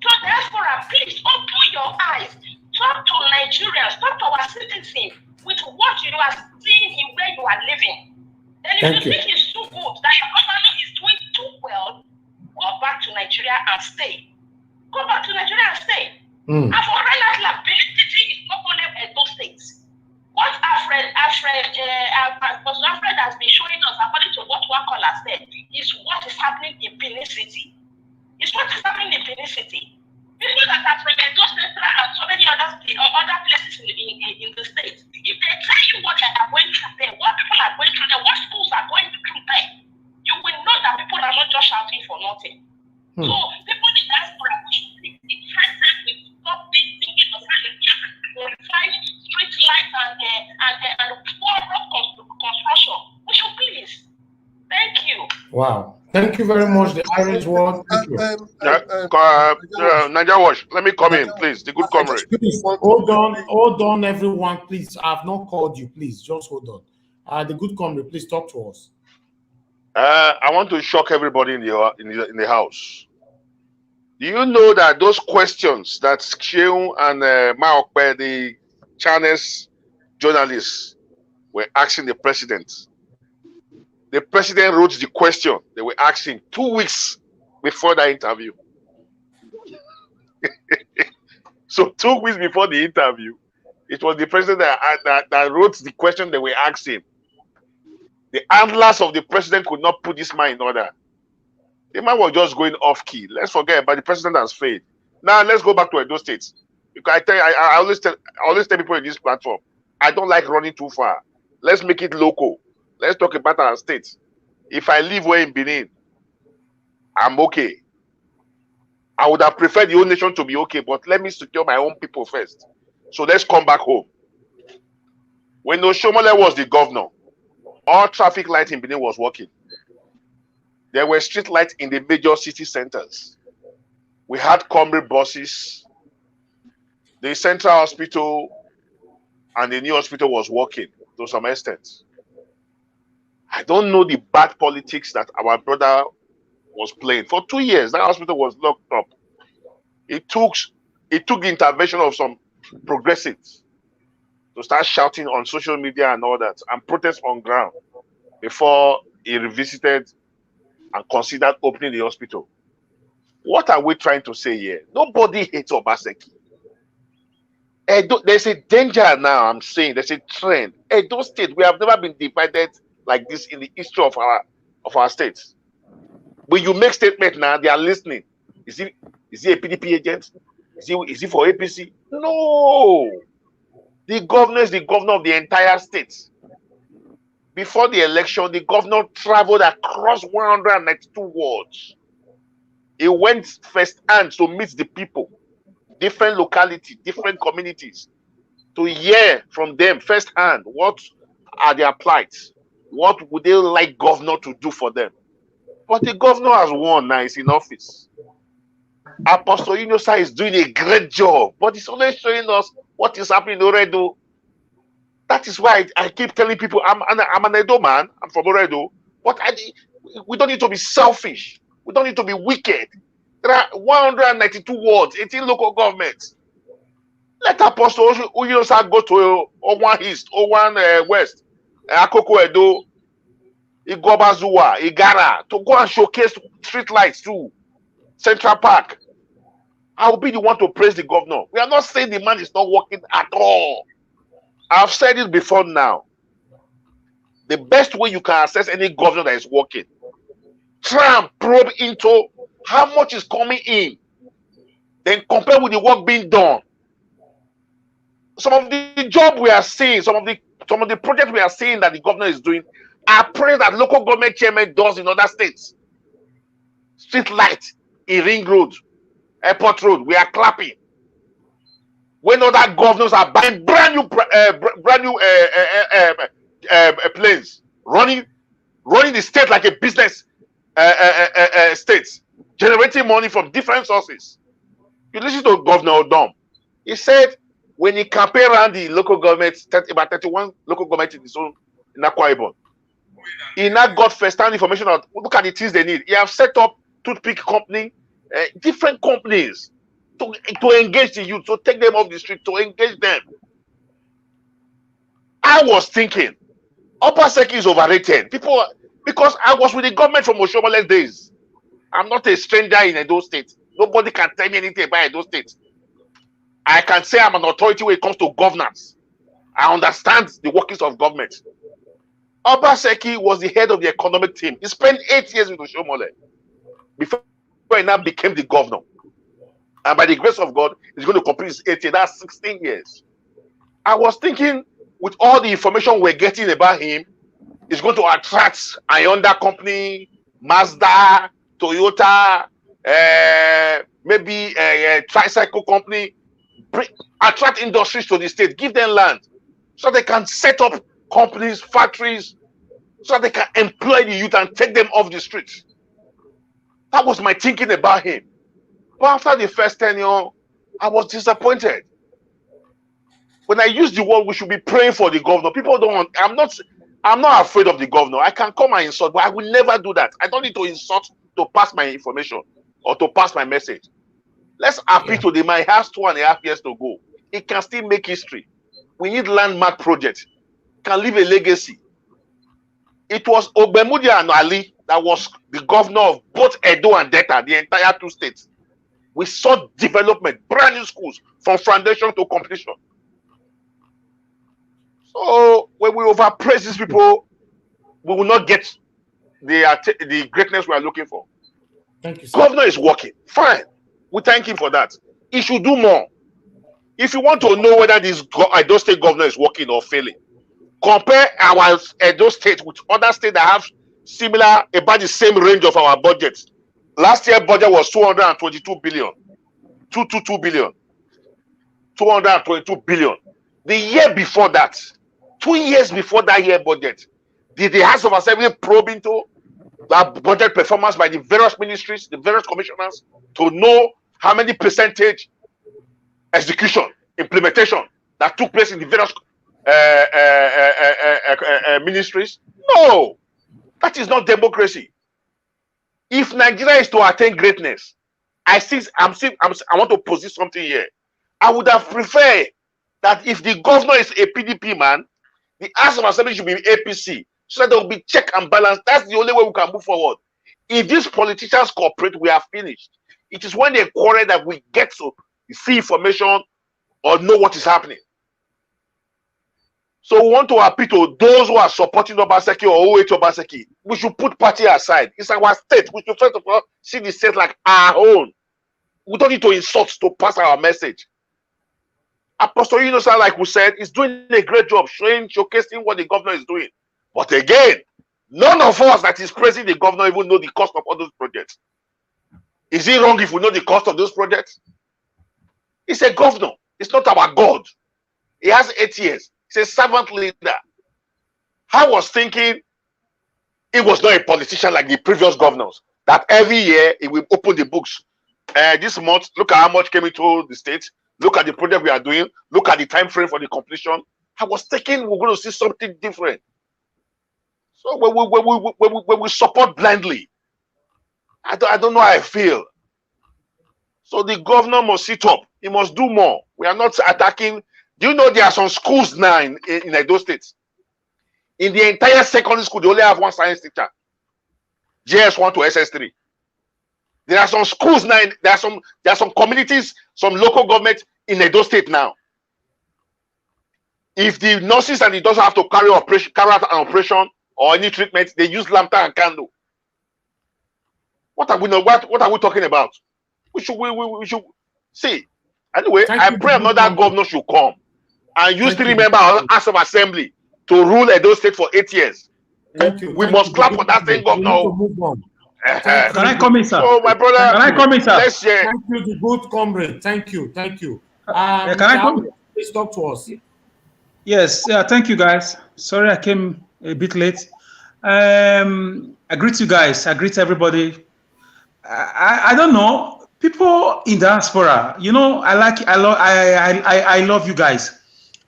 So therefore, please open your eyes. Talk to Nigerians, talk to our citizens with what you are seeing in where you are living. Then if you think it's too good, that your government is doing too well, go back to Nigeria and stay. Go back to Nigeria and stay. And for right now, liability is not only Edo State. What Alfred has been showing us, according to what Wakola said, is what is happening in Benin City. It's what is happening in Benin City. People that are from Edo State and so many other places in the state, if they tell you what they are going through there, what people are going through there, what schools are going through there, you will know that people are not just shouting for nothing. So people in diaspora should be interested with stop thinking of glorify street lights and poor road construction. We should please. Thank you. Wow. Thank you very much, the Irish one. Thank you. Niger Wash, let me come in, please. The good comrade. Please, hold on, everyone, please. I have not called you, please. Just hold on. The good comrade, please talk to us. I want to shock everybody in the house. Do you know that those questions that Sheung and Maokpe, the Chinese journalists, were asking the president wrote the question they were asking 2 weeks before the interview. So 2 weeks before the interview, it was the president that wrote the question they were asking. The handlers of the president could not put this man in order. The man was just going off key. Let's forget, but the president has failed. Now let's go back to Edo State. Because I tell you, I always tell people in this platform, I don't like running too far. Let's make it local. Let's talk about our state. If I live where in Benin, I'm okay. I would have preferred the whole nation to be okay, but let me secure my own people first. So let's come back home. When Oshomole was the governor, all traffic lights in Benin was working. There were street lights in the major city centers. We had comrade buses. The central hospital and the new hospital was working to some extent. I don't know the bad politics that our brother was playing. For 2 years, that hospital was locked up. It took the intervention of some progressives to start shouting on social media and all that and protest on ground before he revisited and considered opening the hospital. What are we trying to say here? Nobody hates Obaseki. There's a danger now, I'm saying. There's a trend. Edo State, we have never been divided like this in the history of our states. When you make statement now, they are listening. Is he a PDP agent? Is he for APC? No. The governor is the governor of the entire state. Before the election, the governor traveled across 192 wards. He went first hand to meet the people, different localities, different communities, to hear from them first hand what are their plights, what would they like governor to do for them. But the governor has won now, he's in office. Apostle Yunusa is doing a great job, but he's only showing us what is happening in Oredo. That is why I keep telling people, I'm an Edo man, I'm from Oredo, but we don't need to be selfish. We don't need to be wicked. There are 192 wards, 18 local governments. Let Apostle Yunusa go to Owan East, Owan West, Akoko Edo, Igobazuwa, Igara, to go and showcase street lights too. Central Park. I will be the one to praise the governor. We are not saying the man is not working at all. I've said it before now. The best way you can assess any governor that is working, try and probe into how much is coming in, then compare with the work being done. Some of the job we are seeing, some of the projects we are seeing that the governor is doing are projects that local government chairman does in other states. Street light in Ring Road, Airport Road, we are clapping. When other governors are buying brand new planes, running the state like a business state, generating money from different sources. You listen to Governor Odom. He said when he campaigned around the local government, about 31 local government in his own in Akwa Ibom, he now got first-hand information on look at the things they need. He have set up toothpick company, different companies to engage the youth, to take them off the street, to engage them. I was thinking, Obaseki is overrated. People, because I was with the government from Oshomole's days. I'm not a stranger in Edo State. Nobody can tell me anything about Edo State. I can say I'm an authority when it comes to governance. I understand the workings of government. Obaseki was the head of the economic team. He spent 8 years with Oshomole before he now became the governor. And by the grace of God, he's going to complete his 8 years. That's 16 years. I was thinking, with all the information we're getting about him, he's going to attract a Honda company, Mazda, Toyota, maybe a tricycle company, attract industries to the state, give them land so they can set up companies, factories, so that they can employ the youth and take them off the streets. That was my thinking about him. But after the first tenure, I was disappointed. When I use the word, we should be praying for the governor. People don't want, I'm not afraid of the governor. I can come and insult, but I will never do that. I don't need to insult to pass my information or to pass my message. Let's appeal to the man. He has 2.5 years to go. He can still make history. We need landmark projects. Can leave a legacy. It was Ogbemudia and Ali that was the governor of both Edo and Delta, the entire 2 states. We saw development, brand new schools from foundation to completion. So when we overpraise these people, we will not get the greatness we are looking for. Thank you, sir. Governor is working. Fine. We thank him for that. He should do more. If you want to know whether this Edo State governor is working or failing, compare our Edo State with other states that have similar, about the same range of our budget. Last year budget was 222 billion. 222 billion. 222 billion. The year before that, 2 years before that year budget, did the House of Assembly probe into that budget performance by the various ministries, the various commissioners, to know how many percentage execution, implementation that took place in the various ministries? No, that is not democracy. If Nigeria is to attain greatness, I want to posit something here. I would have preferred that if the governor is a PDP man, the House of Assembly should be APC, so that there will be check and balance. That's the only way we can move forward. If these politicians cooperate, we are finished. It is when they quarrel that we get to see information or know what is happening. So we want to appeal to those who are supporting Obaseki or who hate Obaseki. We should put party aside. It's our state. We should first of all see the state like our own. We don't need to insult to pass our message. Apostle Yunusa, like we said, is doing a great job showcasing what the governor is doing. But again, none of us that is praising the governor even know the cost of all those projects. Is it wrong if we know the cost of those projects? He's a governor. It's not our God. He has 8 years. He's a servant leader. I was thinking he was not a politician like the previous governors, that every year he will open the books. This month, look at how much came into the state. Look at the project we are doing. Look at the time frame for the completion. I was thinking we're going to see something different. So when we support blindly, I don't know how I feel. So the governor must sit up. He must do more. We are not attacking. Do you know there are some schools now in Edo State? In the entire secondary school, they only have one science teacher. JS1 to SS3. There are some schools now. There are some communities, some local government in Edo State now. If the nurses and the doctors have to carry out an operation or any treatment, they use lantern and candle. What are we talking about? We should see. Anyway, I pray another governor should come and use 3 members of House of Assembly to rule Edo State for 8 years. We must clap for that same governor. Can I come in, sir? So, my brother, can I come in, sir? Let's share. Thank you, the good comrade. Thank you. Can I come? Please talk to us. Yes, thank you, guys. Sorry I came a bit late. I greet you guys. I greet everybody. I don't know. People in diaspora, you know, I love you guys.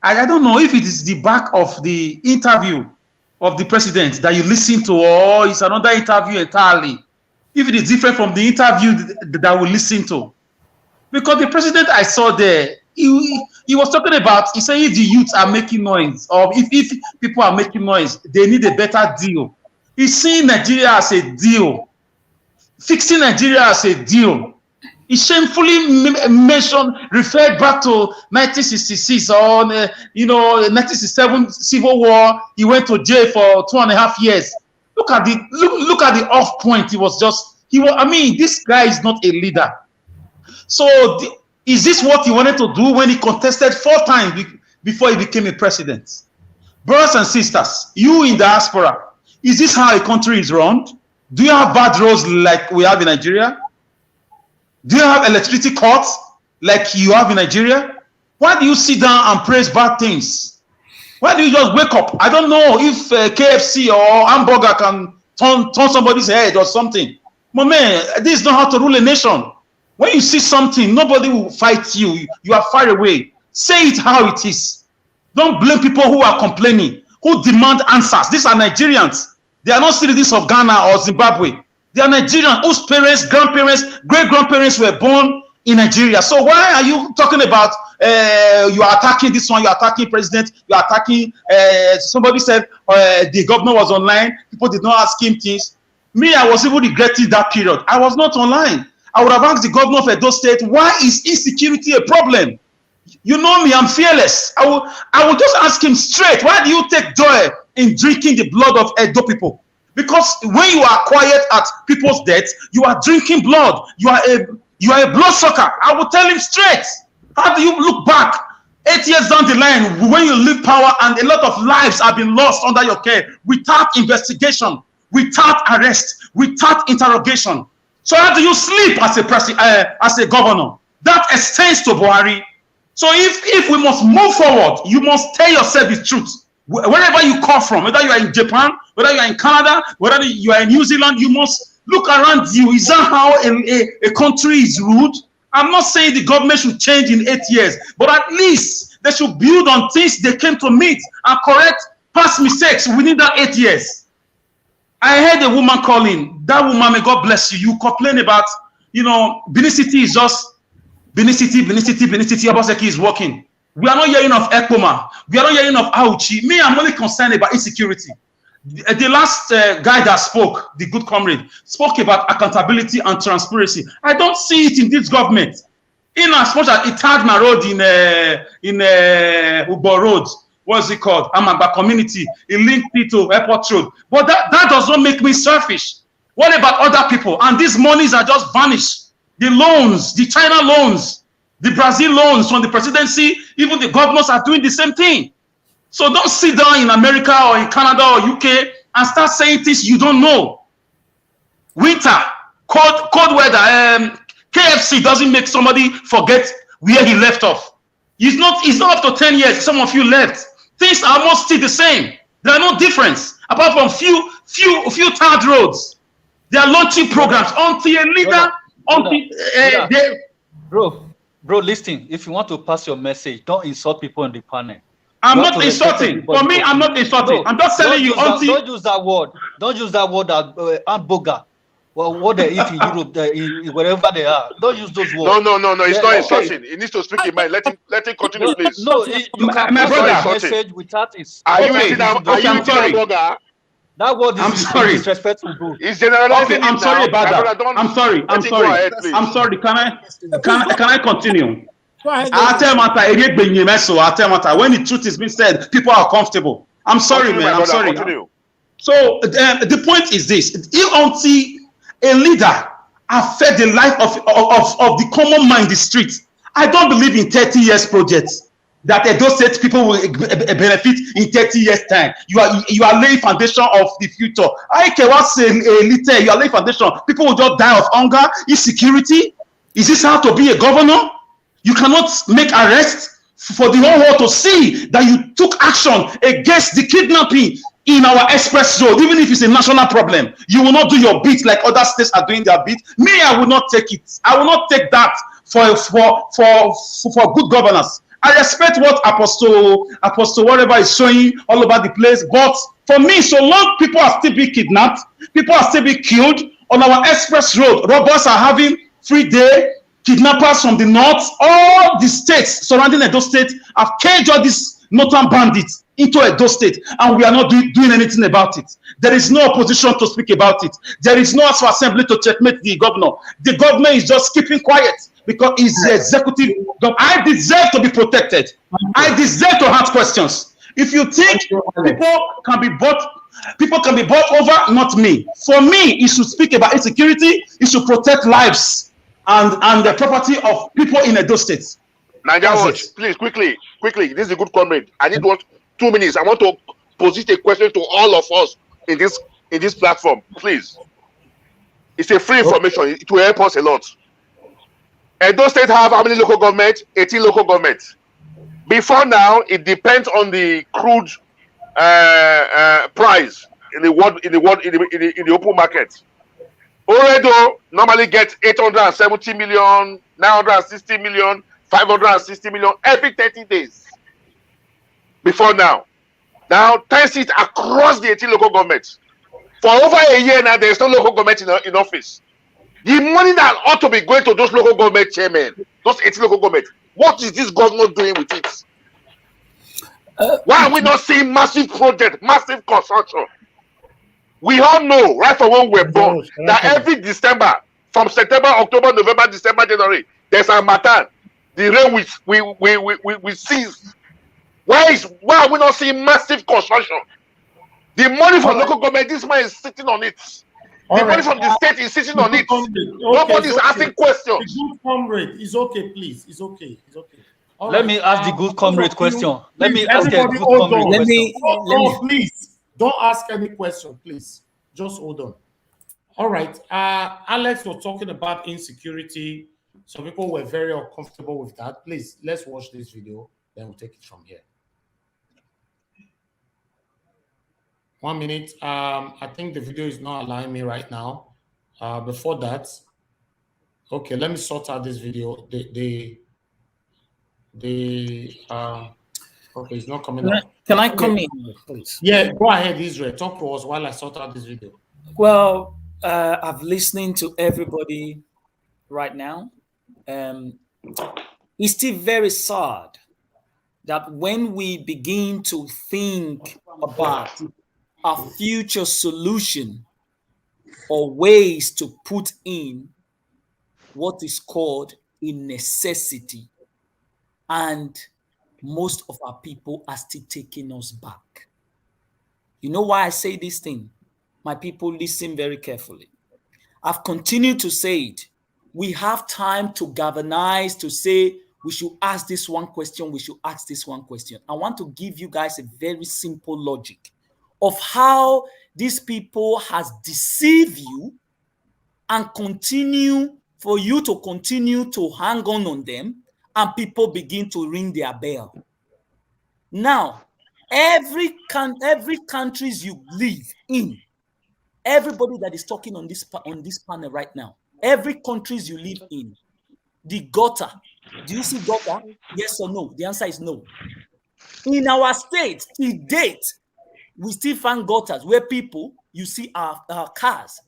I don't know if it is the back of the interview of the president that you listen to, or it's another interview entirely. If it is different from the interview that we listen to. Because the president I saw there, he was talking about, he said if the youths are making noise, or if people are making noise, they need a better deal. He's seeing Nigeria as a deal. Fixing Nigeria as a deal. He shamefully referred back to 1966 or 1967 Civil War. He went to jail for 2.5 years. Look at the off point. This guy is not a leader. So is this what he wanted to do when he contested 4 times before he became a president? Brothers and sisters, you in diaspora, is this how a country is run? Do you have bad roads like we have in Nigeria? Do you have electricity cuts like you have in Nigeria? Why do you sit down and praise bad things? Why do you just wake up? I don't know if KFC or hamburger can turn somebody's head or something. But man, this is not how to rule a nation. When you see something, nobody will fight you. You are far away. Say it how it is. Don't blame people who are complaining, who demand answers. These are Nigerians. They are not citizens of Ghana or Zimbabwe. They are Nigerians whose parents, grandparents, great-grandparents were born in Nigeria. So why are you talking about you are attacking this one, you are attacking president, you are attacking, somebody said the governor was online, people did not ask him things. Me, I was even regretting that period. I was not online. I would have asked the governor of Edo State, why is insecurity a problem? You know me, I'm fearless. I will just ask him straight, why do you take joy in drinking the blood of Edo people? Because when you are quiet at people's deaths, you are drinking blood. You are a bloodsucker. I will tell him straight. How do you look back 8 years down the line when you leave power and a lot of lives have been lost under your care without investigation, without arrest, without interrogation? So how do you sleep as a governor? That extends to Buhari. So if we must move forward, you must tell yourself the truth. Wherever you come from, whether you are in Japan, whether you are in Canada, whether you are in New Zealand, you must look around you. Is that how a country is ruled? I'm not saying the government should change in 8 years, but at least they should build on things they came to meet and correct past mistakes within that 8 years. I heard a woman calling. That woman, may God bless you. You complain about, Benin City is just Benin City, Obaseki is working. We are not hearing of Ekpoma. We are not hearing of Auchi. Me, I'm only concerned about insecurity. The last guy that spoke, the good comrade, spoke about accountability and transparency. I don't see it in this government. In as much as it had my road in Ubo Road, what's it called? Amagba community. It linked it to Airport Road. But that does not make me selfish. What about other people? And these monies are just vanished. The loans, the China loans, the Brazil loans from the presidency, even the governors are doing the same thing. So don't sit down in America or in Canada or UK and start saying things you don't know. Winter, cold weather, KFC doesn't make somebody forget where he left off. It's not up to 10 years. Some of you left. Things are almost still the same. There are no difference apart from few tarred roads. They are launching programs until a leader. Bro, listen. If you want to pass your message, don't insult people in the panel. I'm not insulting. For me, I'm not insulting. No, I'm just telling you. Don't use that word. Don't use that word hamburger. Well, what they eat in Europe, wherever they are. Don't use those words. No. It's not insulting. He needs to speak in mind. Let him continue, please. No, you can pass your message without it. Are you eating hamburger? That word is disrespectful, bro. It's generalizing. I'm sorry about that. I'm sorry. I'm sorry. Can I continue? When the truth is being said, people are comfortable. I'm sorry, man. I'm sorry. So the point is this: if until a leader affect the life of the common man in the street, I don't believe in 30 years projects that Edo State people will benefit in 30 years time. You are laying foundation of the future. I can say a little. You are laying foundation. People will just die of hunger, insecurity. Is this how to be a governor? You cannot make arrests for the whole world to see that you took action against the kidnapping in our express road, even if it's a national problem. You will not do your bit like other states are doing their bit. Me, I will not take it. I will not take that for good governance. I respect what Apostle whatever is showing all over the place, but for me, so long people are still being kidnapped, people are still being killed on our express road, robbers are having free day, kidnappers from the north, all the states surrounding Edo State have caged all these northern bandits into Edo State, and we are not doing anything about it. There is no opposition to speak about it. There is no House of Assembly to checkmate the governor. The government is just keeping quiet because it's the executive. I deserve to be protected. I deserve to ask questions. If you think people can be bought over, not me. For me, it should speak about insecurity. It should protect lives and the property of people in Edo State. Nigeria Watch, please, quickly. This is a good comment. I need 2 minutes. I want to pose a question to all of us in this platform, please. It's a free information. It will help us a lot. Edo State have how many local government? 18 local governments. Before now, it depends on the crude price in the open market. Oredo normally gets 870 million, 960 million, 560 million every 30 days. Before now. Now, 10 seats across the 18 local governments. For over a year now, there is no local government in office. The money that ought to be going to those local government chairmen, those 18 local governments, what is this government doing with it? Why are we not seeing massive projects, massive construction? We all know, right from when we were born, that every December, from September, October, November, December, January, there's a matter. The rain we cease. Why are we not seeing massive construction? The money from local government, this man is sitting on it. The money from the state is sitting on it. Nobody is asking questions. The good comrade, it's okay, please. It's okay. It's okay. Let me ask the good comrade question. Let me ask a good comrade question. Please, don't ask any question, please. Just hold on. All right. Alex was talking about insecurity. Some people were very uncomfortable with that. Please, let's watch this video. Then we'll take it from here. 1 minute. I think the video is not allowing me right now. Before that, okay, let me sort out this video. Okay, it's not coming up. Can I come in, please? Yeah, go ahead, Israel. Talk to us while I sort out this video. Well, I've listened to everybody right now. It's still very sad that when we begin to think about a future solution or ways to put in what is called a necessity, and most of our people are still taking us back. You know why I say this thing? My people, listen very carefully. I've continued to say it. We have time to galvanize, to say we should ask this one question, we should ask this one question. I want to give you guys a very simple logic of how these people has deceived you and continue for you to continue to hang on them, and people begin to ring their bell. Now, every countries you live in, everybody that is talking on this panel right now, every countries you live in, the gutter. Do you see gutter? Yes or no? The answer is no. In our state, to date, we still find gutters where people, you see our cars,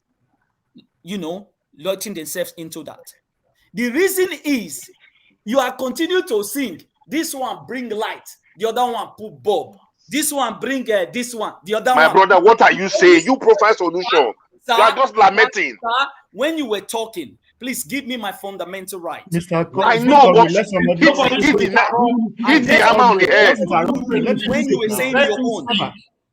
launching themselves into that. The reason is you are continuing to sing. This one bring light, the other one put bulb. This one bring this one, the other one. My brother, what are you saying? You provide solution. Sir, you are just lamenting. Sir, when you were talking, please give me my fundamental right. Mr. I know what hit the hammer on the head. When you were saying your own,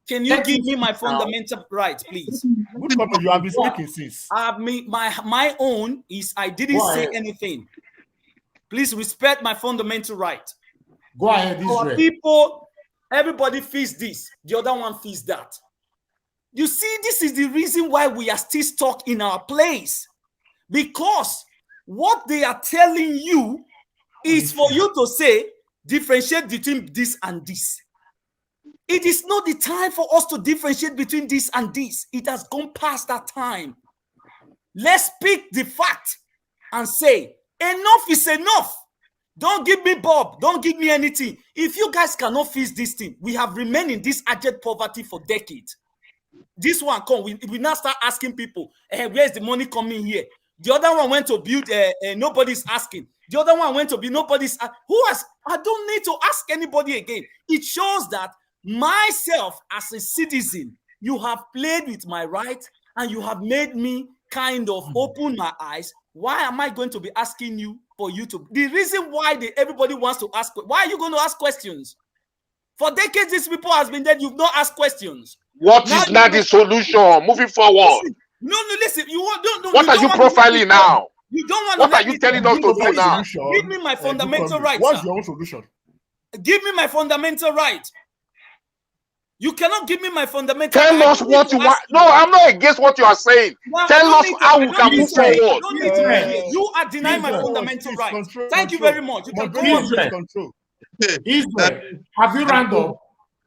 can you give me my fundamental right, please? You have been speaking since. My own is I didn't say anything. Please respect my fundamental right. Go ahead, Our people, everybody feels this, the other one feels that. You see, this is the reason why we are still stuck in our place. Because what they are telling you is for you to say, differentiate between this and this. It is not the time for us to differentiate between this and this. It has gone past that time. Let's speak the fact and say, enough is enough. Don't give me Bob. Don't give me anything. If you guys cannot fix this thing, we have remained in this abject poverty for decades. This one come, we now start asking people, where's the money coming here? The other one went to build, nobody's asking. The other one went to build, nobody's I don't need to ask anybody again. It shows that myself as a citizen, you have played with my right and you have made me kind of open my eyes. Why am I going to be asking you for you to? The reason why everybody wants to ask, why are you going to ask questions? For decades, these people has been there. You've not asked questions. What is not the solution moving forward? Listen. What are you profiling now? You don't want. What are you telling us to do now? Give me my fundamental right. What's your own solution? Give me my fundamental right. You cannot give me my fundamental right. Tell us what you want. No, I'm not against what you are saying. Tell us how we can move forward. You are denying my fundamental right. Thank you very much. You can go on. Okay. Israel, have you round up?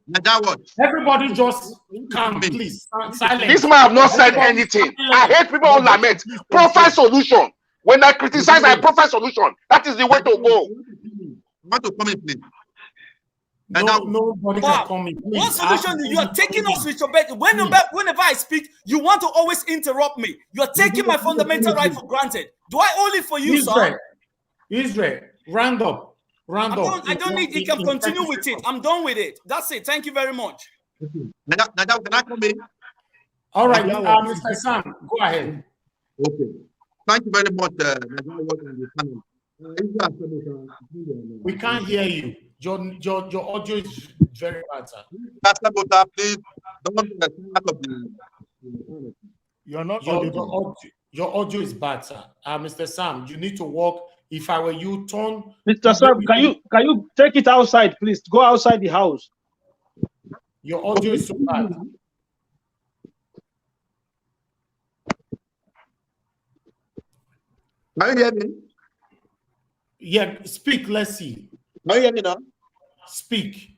What? Everybody just calm, please. Silence. This man have not said anything. I hate people who lament. Profile solution. When I criticize, I profile solution. That is the way to go. Want to come in, please? Nobody can come in. What solution? You are taking us with your bed. Whenever I speak, you want to always interrupt me. You are taking my fundamental right for granted. Do I owe it for you, sir? Israel, round up. I don't need. You can continue with it. I'm done with it. That's it. Thank you very much. Can I come in? All right, Mr. Sam, go ahead. Okay. Thank you very much. We can't hear you. Your audio is very bad, sir. Please don't You're not your audio is bad, sir. Mr. Sam, you need to walk. If I were you, turn. Mr. Sam, can you take it outside, please? Go outside the house. Your audio is so bad. Can you hear me? Yeah, speak. Let's see. Can you hear me now? Speak.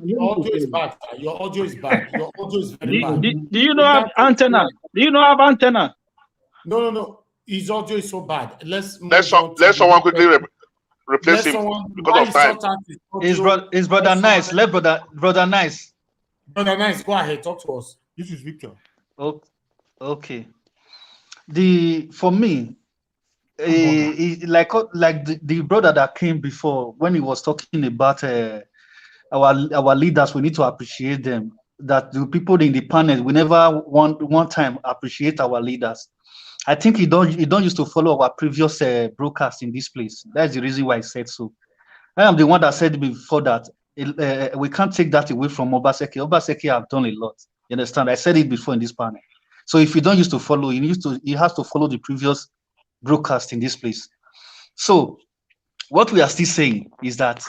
Your audio is bad. Sir. Your audio is bad. Your audio is very bad. Do you not have antenna? Do you not have antenna? No. His audio is so bad. Let someone quickly replace him because of time. Is brother Nice? Let brother Nice. Brother Nice, go ahead. Talk to us. This is Victor. Okay. For me, like the brother that came before, when he was talking about our leaders, we need to appreciate them. That the people in the panel, we never one time appreciate our leaders. I think he don't used to follow our previous broadcast in this place. That's the reason why I said so. I am the one that said before that we can't take that away from Obaseki. Obaseki have done a lot. You understand? I said it before in this panel. So if you don't used to follow, you have to follow the previous broadcast in this place. So what we are still saying is that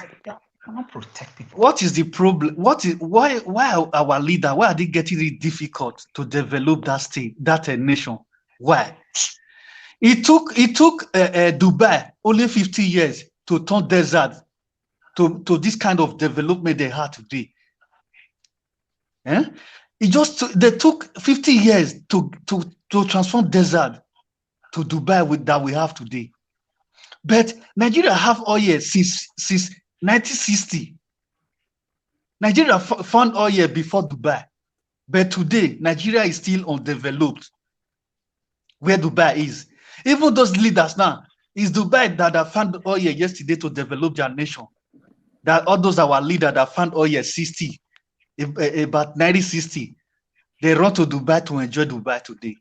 what is the problem? Why our leader? Why are they getting it difficult to develop that state, that nation? Why? It took Dubai only 50 years to turn desert to this kind of development they had today. They took 50 years to transform desert to Dubai that we have today. But Nigeria have oil since 1960. Nigeria found oil before Dubai, but today Nigeria is still undeveloped. Where Dubai is. Even those leaders now, it's Dubai that found oil yesterday to develop their nation. That all those our leaders that found oil about 1960, they run to Dubai to enjoy Dubai today.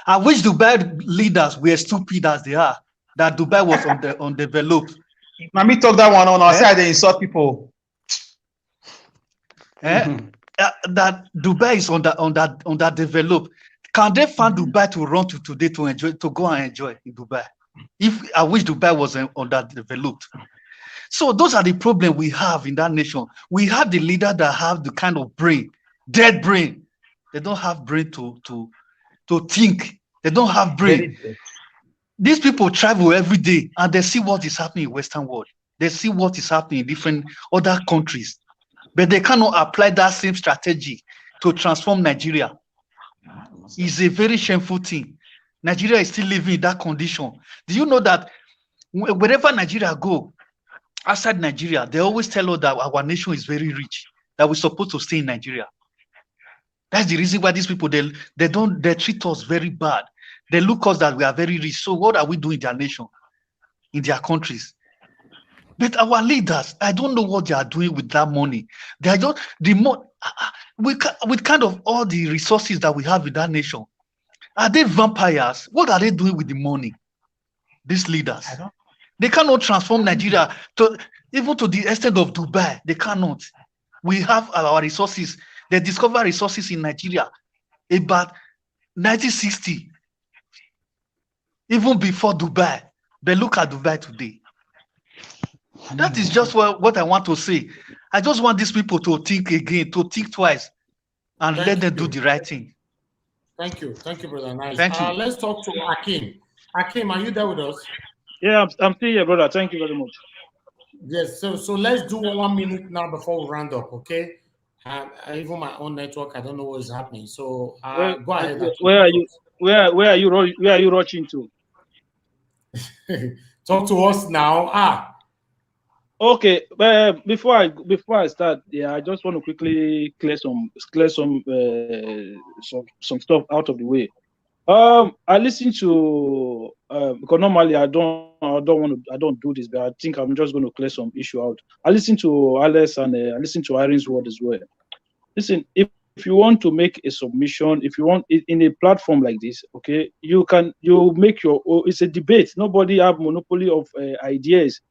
I wish Dubai leaders were stupid as they are, that Dubai was undeveloped. Let me talk that one on. I say they insult people. That Dubai is underdeveloped. Can they find Dubai to run to today to go and enjoy in Dubai? I wish Dubai was underdeveloped. So those are the problems we have in that nation. We have the leader that have the kind of brain, dead brain. They don't have brain to think. They don't have brain. These people travel every day and they see what is happening in Western world. They see what is happening in different other countries, but they cannot apply that same strategy to transform Nigeria. It's a very shameful thing. Nigeria is still living in that condition. Do you know that wherever Nigeria go, outside Nigeria, they always tell us that our nation is very rich, that we're supposed to stay in Nigeria. That's the reason why these people, they treat us very bad. They look us that we are very rich. So what are we doing in their nation, in their countries? But our leaders, I don't know what they are doing with that money. They are just with kind of all the resources that we have in that nation. Are they vampires? What are they doing with the money? These leaders, they cannot transform Nigeria even to the extent of Dubai. They cannot. We have our resources. They discover resources in Nigeria about 1960, even before Dubai. But look at Dubai today. That is just what I want to say. I just want these people to think again, to think twice, and let them do the right thing. Thank you, brother. Nice. Thank you. Let's talk to Akim. Akim, are you there with us? Yeah, I'm still here, brother. Thank you very much. Yes, so let's do 1 minute now before we round up, okay? Even my own network, I don't know what is happening. So go ahead. Where are you? Where are you rushing to? Talk to us now. Okay, before I start, yeah, I just want to quickly clear some stuff out of the way. I listen to because normally I don't do this, but I think I'm just going to clear some issue out. I listen to Alex and I listen to Irene's word as well. Listen, if you want to make a submission, if you want it in a platform like this, okay, you make your own. It's a debate. Nobody have monopoly of ideas.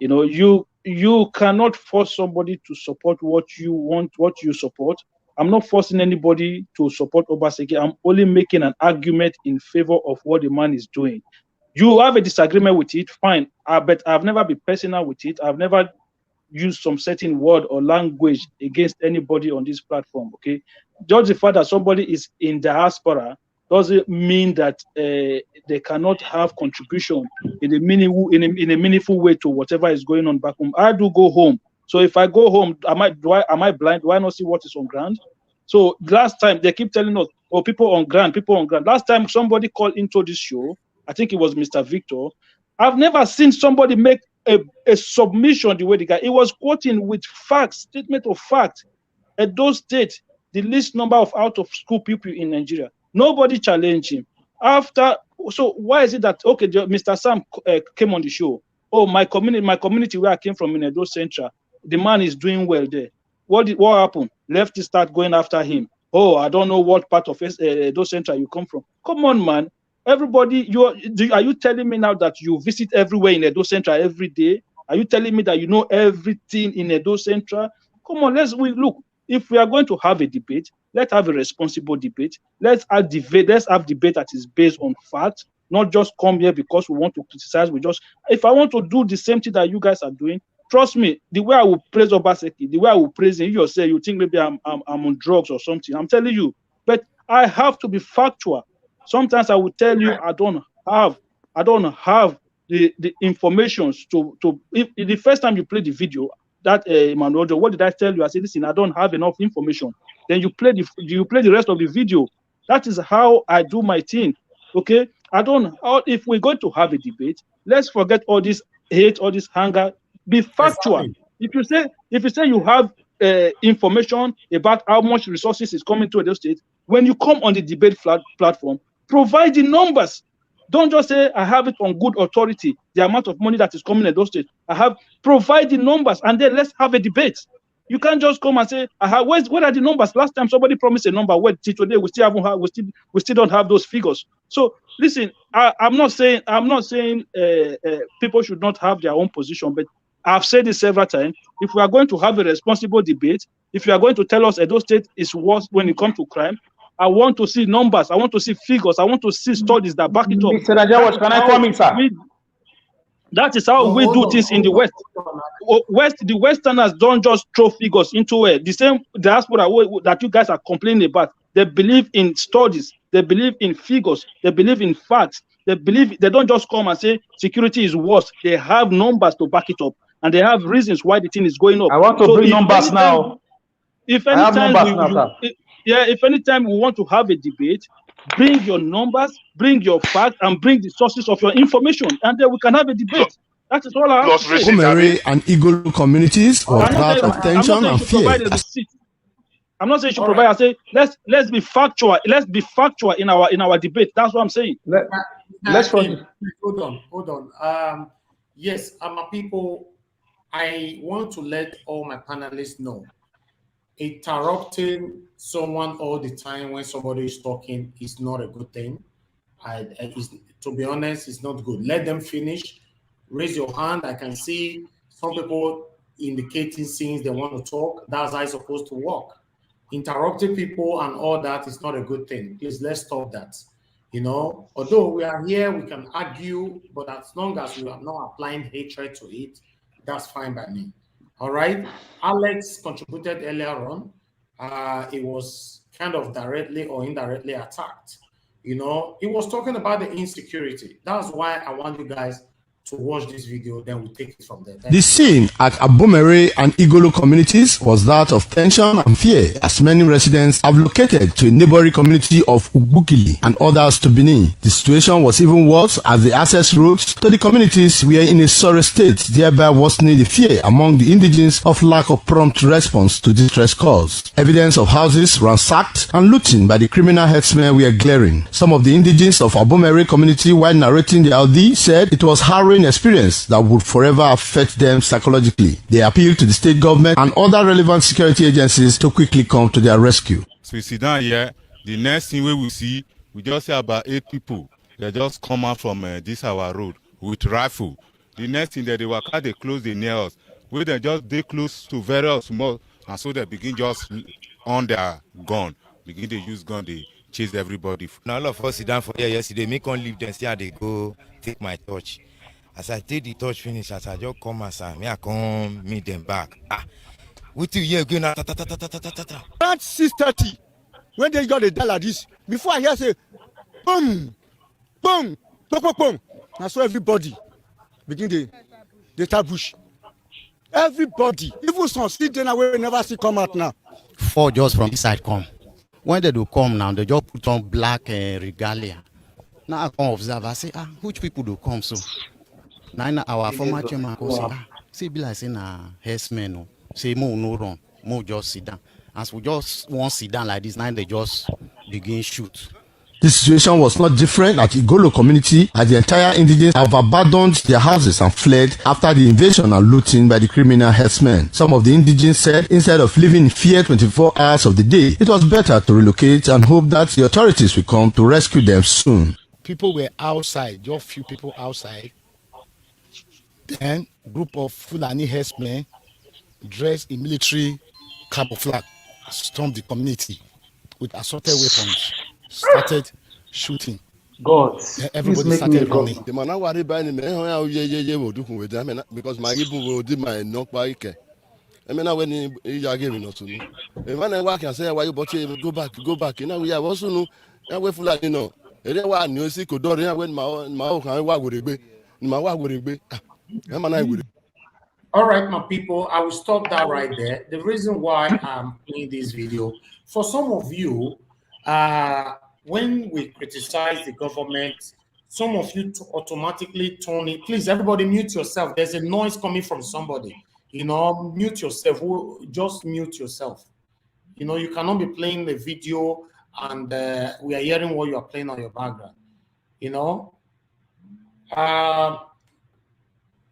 You know, you cannot force somebody to support what you want, what you support. I'm not forcing anybody to support Obaseki. I'm only making an argument in favor of what the man is doing. You have a disagreement with it, fine. But I've never been personal with it. I've never used some certain word or language against anybody on this platform. Okay, just the fact that somebody is in diaspora doesn't mean that they cannot have contribution in a meaningful way to whatever is going on back home. I do go home, so if I go home, am I blind? Do I not see what is on ground? So last time they keep telling us, oh, people on ground. Last time somebody called into this show, I think it was Mr. Victor. I've never seen somebody make a submission the way the guy. It was quoting with facts, statement of fact. Edo State, the least number of out-of-school people in Nigeria. Nobody challenged him. So why is it that Mr. Sam came on the show? Oh, my community where I came from in Edo Central, the man is doing well there. What happened? Leftists start going after him. Oh, I don't know what part of Edo Central you come from. Come on, man. Everybody, are you telling me now that you visit everywhere in Edo Central every day? Are you telling me that you know everything in Edo Central? Come on, look. If we are going to have a debate, let's have a responsible debate. Let's have debate that is based on facts, not just come here because we want to criticize. If I want to do the same thing that you guys are doing, trust me, the way I will praise Obaseki, the way I will praise him, you think maybe I'm on drugs or something. I'm telling you, but I have to be factual. Sometimes I will tell you I don't have the information if the first time you play the video that Emmanuel, what did I tell you? I said, listen, I don't have enough information. Then you play the rest of the video. That is how I do my thing. Okay, if we're going to have a debate, let's forget all this hate, all this anger. Be factual. Exactly. If you say you have information about how much resources is coming to Edo State, when you come on the debate platform, provide the numbers. Don't just say I have it on good authority, the amount of money that is coming in those states. Provide the numbers and then let's have a debate. You can't just come and say, where are the numbers? Last time somebody promised a number. Well, today we still don't have those figures. So listen, I'm not saying people should not have their own position, but I've said this several times. If we are going to have a responsible debate, if you are going to tell us Edo State is worse when it comes to crime, I want to see numbers. I want to see figures. I want to see studies that back it up. Mr. Najawaj, can I come in, sir? That is how we do things in the West. The Westerners don't just throw figures into it. The same diaspora that you guys are complaining about. They believe in studies. They believe in figures. They believe in facts. They don't just come and say security is worse. They have numbers to back it up, and they have reasons why the thing is going up. I want to bring numbers now. If anytime we want to have a debate, bring your numbers, bring your facts, and bring the sources of your information, and then we can have a debate. That is all I have to say. Umere and Igbo communities were part of tension and fear. I'm not saying you should provide. I say let's be factual. Let's be factual in our debate. That's what I'm saying. Hold on. Yes, my people. I want to let all my panelists know. Interrupting someone all the time when somebody is talking is not a good thing. To be honest, it's not good. Let them finish. Raise your hand. I can see some people indicating things they want to talk. That's how it's supposed to work. Interrupting people and all that is not a good thing. Please, let's stop that. Although we are here, we can argue, but as long as we are not applying hatred to it, that's fine by me. All right. Alex contributed earlier on. It was kind of directly or indirectly attacked. He was talking about the insecurity. That's why I want you guys to watch this video, then we'll take it from there. The scene at Abomere and Igolo communities was that of tension and fear, as many residents have located to a neighboring community of Ubukili and others to Benin. The situation was even worse as the access routes to the communities were in a sorry state, thereby worsening the fear among the indigenes of lack of prompt response to distress calls. Evidence of houses ransacked and looting by the criminal herdsmen were glaring. Some of the indigenes of Abomere community, while narrating the LD, said it was harrowing experience that would forever affect them psychologically. They appealed to the state government and other relevant security agencies to quickly come to their rescue. So we sit down here, the next thing we will see, we just see about 8 people. They just come out from this our road with rifle. The next thing that they were they close the nails. We they just they close to very small, and so they begin just on their gun, begin to use gun, they chase everybody. Now all of us sit down for here yesterday, me can't leave them, see how they go take my torch. As I take the touch finish, as I just come as me, I come meet them back. We two years going at around 6:30, when they got a dollar like this, before I hear say, boom, boom, boom, boom, boom. I saw everybody begin the tabush. Everybody, even some still there now, we never see come out now. 4 just from this side come. When they do come now, they just put on black regalia. Now I come observe, I say, which people do come so? Now our former chairman goes, say be like saying herdsmen, say more no run, more just sit down. As we just want sit down like this, now they just begin shoot. The situation was not different at Igolo community, as the entire indigenes have abandoned their houses and fled after the invasion and looting by the criminal herdsmen. Some of the indigenes said instead of living in fear 24 hours of the day, it was better to relocate and hope that the authorities will come to rescue them soon. People were outside, just few people outside. Then group of Fulani herdsmen dressed in military camouflage stormed the community with assaulted weapons, started shooting. God, everybody started running. The man worry about him because my people will do my knock by. I mean, when you gave me not to know. When I work and say, why you bought go back. You know, we have also know, and we're Fulani no. And then what you see, could do when my can work with it. My work with it. All right, my people, I will stop that right there. The reason why I'm playing this video, for some of you, when we criticize the government, some of you automatically turn it. Please, everybody mute yourself. There's a noise coming from somebody. You know, mute yourself. Just mute yourself. You know, you cannot be playing the video and we are hearing what you are playing on your background. You know,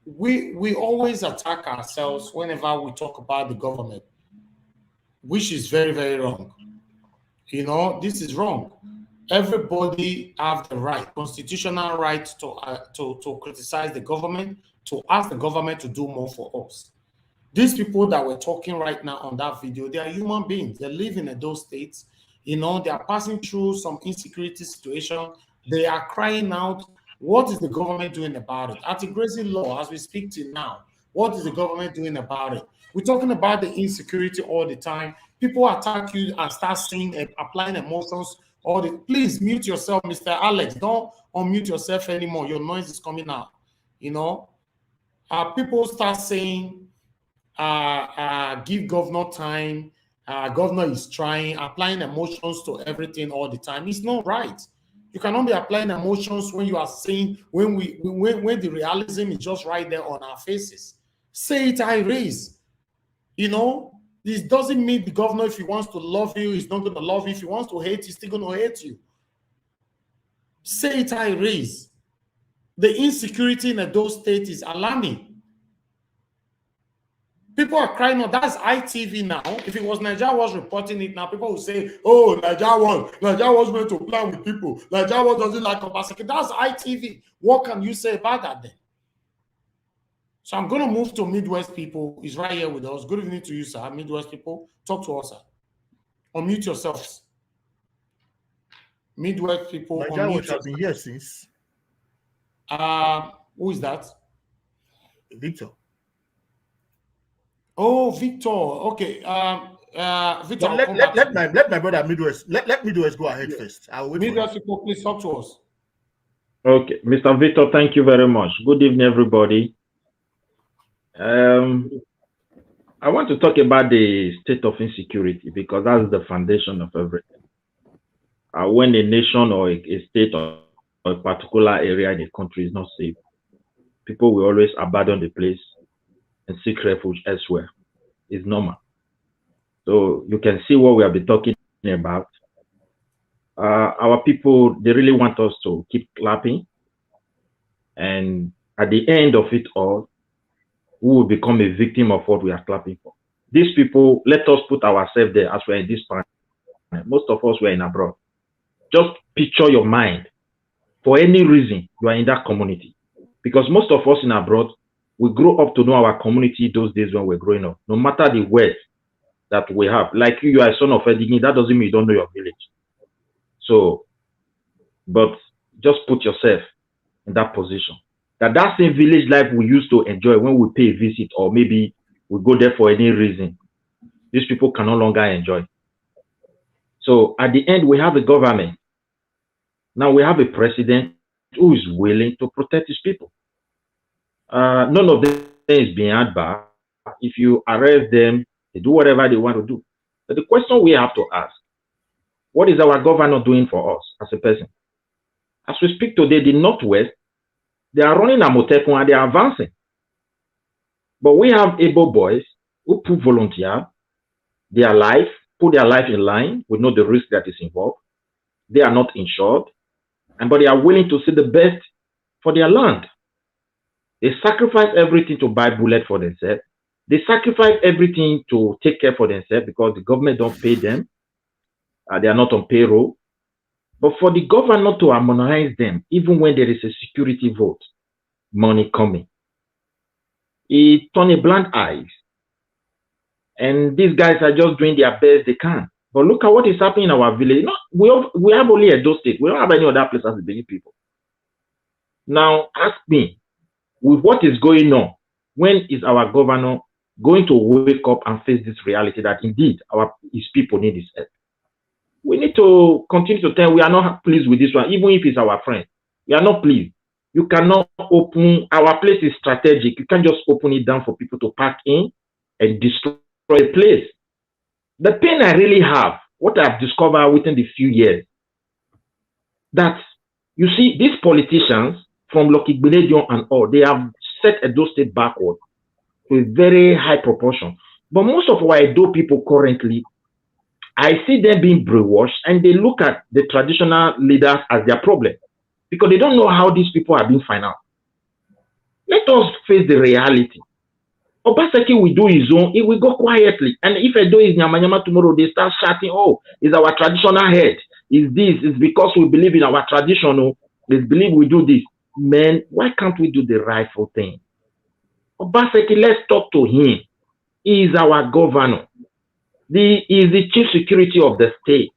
we always attack ourselves whenever we talk about the government, which is very, very wrong. You know, this is wrong. Everybody have the right, constitutional right to criticize the government, to ask the government to do more for us. These people that we're talking right now on that video, they are human beings. They live in those states. You know, they are passing through some insecurity situation. They are crying out. What is the government doing about it? At the grazing law, as we speak to now, what is the government doing about it? We're talking about the insecurity all the time. People attack you and start saying, applying emotions. Please mute yourself, Mr. Alex. Don't unmute yourself anymore. Your noise is coming out. You know, people start saying, give governor time. Governor is trying, applying emotions to everything all the time. It's not right. You cannot be applying emotions when you are saying, when the realism is just right there on our faces. Say it high raise. You know, this doesn't mean the governor, if he wants to love you, he's not going to love you. If he wants to hate you, he's still going to hate you. Say it high raise. The insecurity in those states is alarming. People are crying out. That's ITV now. If it was Nigeria was reporting it now, people would say, oh, Nigeria was meant to plan with people. Nigeria doesn't like Obaseki. That's ITV. What can you say about that then? So I'm going to move to Midwest people. He's right here with us. Good evening to you, sir. Midwest people, talk to us, sir. Unmute yourselves. Midwest people, Nigeria has been here since. Who is that? Victor. Oh, Victor. Okay. Victor, let my brother Midwest. Let Midwest go ahead first. I'll wait. Midwest people, please talk to us. Okay, Mr. Victor, thank you very much. Good evening, everybody. I want to talk about the state of insecurity because that's the foundation of everything. When a nation or a state or a particular area in a country is not safe, people will always abandon the place and seek refuge elsewhere. It's normal. So you can see what we have been talking about. Our people, they really want us to keep clapping. And at the end of it all, we will become a victim of what we are clapping for. These people, let us put ourselves there as we're in this panel. Most of us were in abroad. Just picture your mind. For any reason, you are in that community. Because most of us in abroad, we grow up to know our community those days when we're growing up. No matter the words that we have. Like you are a son of Edigini, that doesn't mean you don't know your village. So, but just put yourself in that position. That same village life we used to enjoy when we pay a visit or maybe we go there for any reason, these people can no longer enjoy. So at the end, we have a government. Now we have a president who is willing to protect his people. None of them is being held back. If you arrest them, they do whatever they want to do. But the question we have to ask, what is our governor doing for us as a person? As we speak today, the Northwest, they are running Amotekun and they are advancing. But we have able boys who put volunteer, their life, put their life in line. We know the risk that is involved. They are not insured, but they are willing to see the best for their land. They sacrifice everything to buy bullets for themselves. They sacrifice everything to take care for themselves because the government don't pay them. They are not on payroll. But for the government to harmonize them, even when there is a security vote, money coming, it turns a blind eye. And these guys are just doing their best they can. But look at what is happening in our village. We have only Edo State. We don't have any other place as the Benin people. Now, ask me, with what is going on, when is our governor going to wake up and face this reality that indeed his people need his help? We need to continue to tell we are not pleased with this one, even if it's our friend. We are not pleased. You cannot open, our place is strategic. You can't just open it down for people to pack in and destroy a place. The pain I really have, what I've discovered within the few years, that you see, these politicians from Lucky Benedion and all, they have set Edo State backward to a very high proportion. But most of our Edo people currently, I see them being brainwashed and they look at the traditional leaders as their problem because they don't know how these people are being financed. Let us face the reality. Obaseki will do his own, it will go quietly. And if Edo is Nyama tomorrow, they start shouting, oh, it's our traditional head. Is this? It's because we believe in our traditional. They believe we do this. Man, why can't we do the rightful thing? Obaseki, let's talk to him. He is our governor. He is the chief security of the state.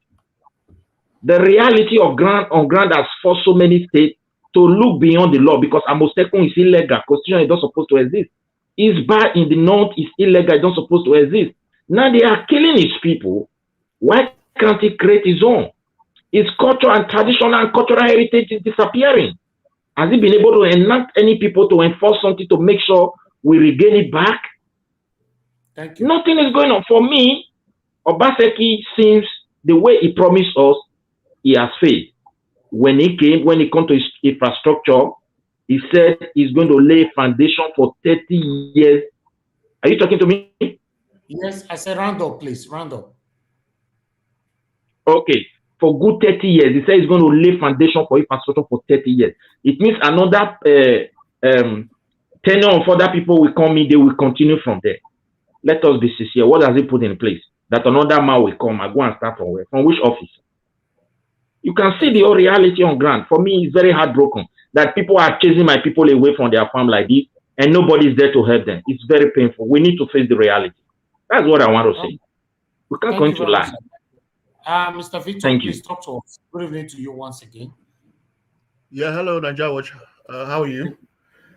The reality of on ground has forced so many states to look beyond the law because Amotekun is illegal. Constitution is not supposed to exist. It's bad in the north, it's illegal, it's not supposed to exist. Now they are killing his people. Why can't he create his own? His culture and traditional and cultural heritage is disappearing. Has he been able to enact any people to enforce something to make sure we regain it back? Thank you. Nothing is going on. For me, Obaseki seems the way he promised us, he has failed. When he comes to his infrastructure, he said he's going to lay foundation for 30 years. Are you talking to me? Yes, I said round up, please. Round up. Okay. For good 30 years. He said he's going to lay foundation for infrastructure for 30 years. It means another 10 of other people will come in, they will continue from there. Let us be sincere. What does he put in place? That another man will come and go and start from where? From which office? You can see the whole reality on ground. For me, it's very heartbroken that people are chasing my people away from their farm like this and nobody is there to help them. It's very painful. We need to face the reality. That's what I want to say. We can't go into lie. Mr. Victor, please talk to us. Good evening to you once again. Yeah, hello, Nigeria Watch. How are you?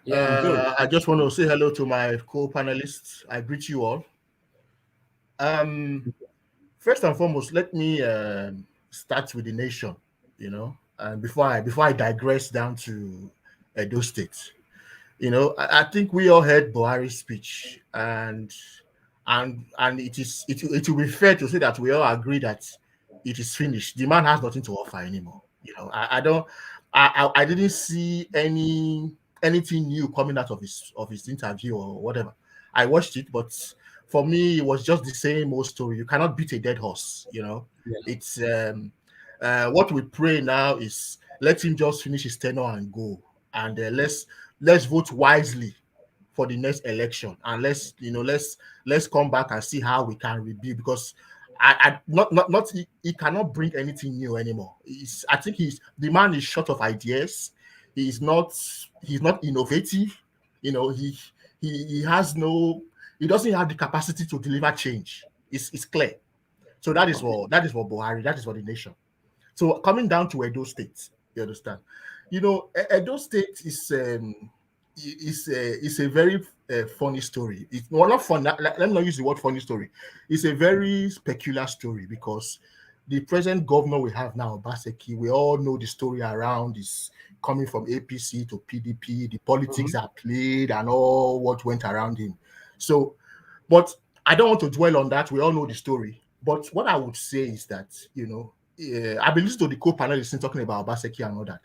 Yeah, good. I just want to say hello to my co-panelists. I greet you all. First and foremost, let me start with the nation. You know, And before I digress down to Edo State, I think we all heard Buhari's speech, and it will be fair to say that we all agree that it is finished. The man has nothing to offer anymore. I didn't see anything new coming out of his interview or whatever. I watched it, but for me, it was just the same old story. You cannot beat a dead horse. It's what we pray now is let him just finish his tenure and go, and let's vote wisely for the next election, and let's come back and see how we can rebuild, because he cannot bring anything new anymore. I think the man is short of ideas. He's not innovative. He doesn't have the capacity to deliver change. It's clear. So that is for Buhari. That is for the nation. So coming down to Edo State, you understand? Edo State is a very funny story. It's not fun. Let me not use the word funny story. It's a very peculiar story, because the present governor we have now, Obaseki, we all know the story around is coming from APC to PDP, the politics are played and all what went around him. So, but I don't want to dwell on that. We all know the story. But what I would say is that, I've been listening to the co-panelists talking about Obaseki and all that.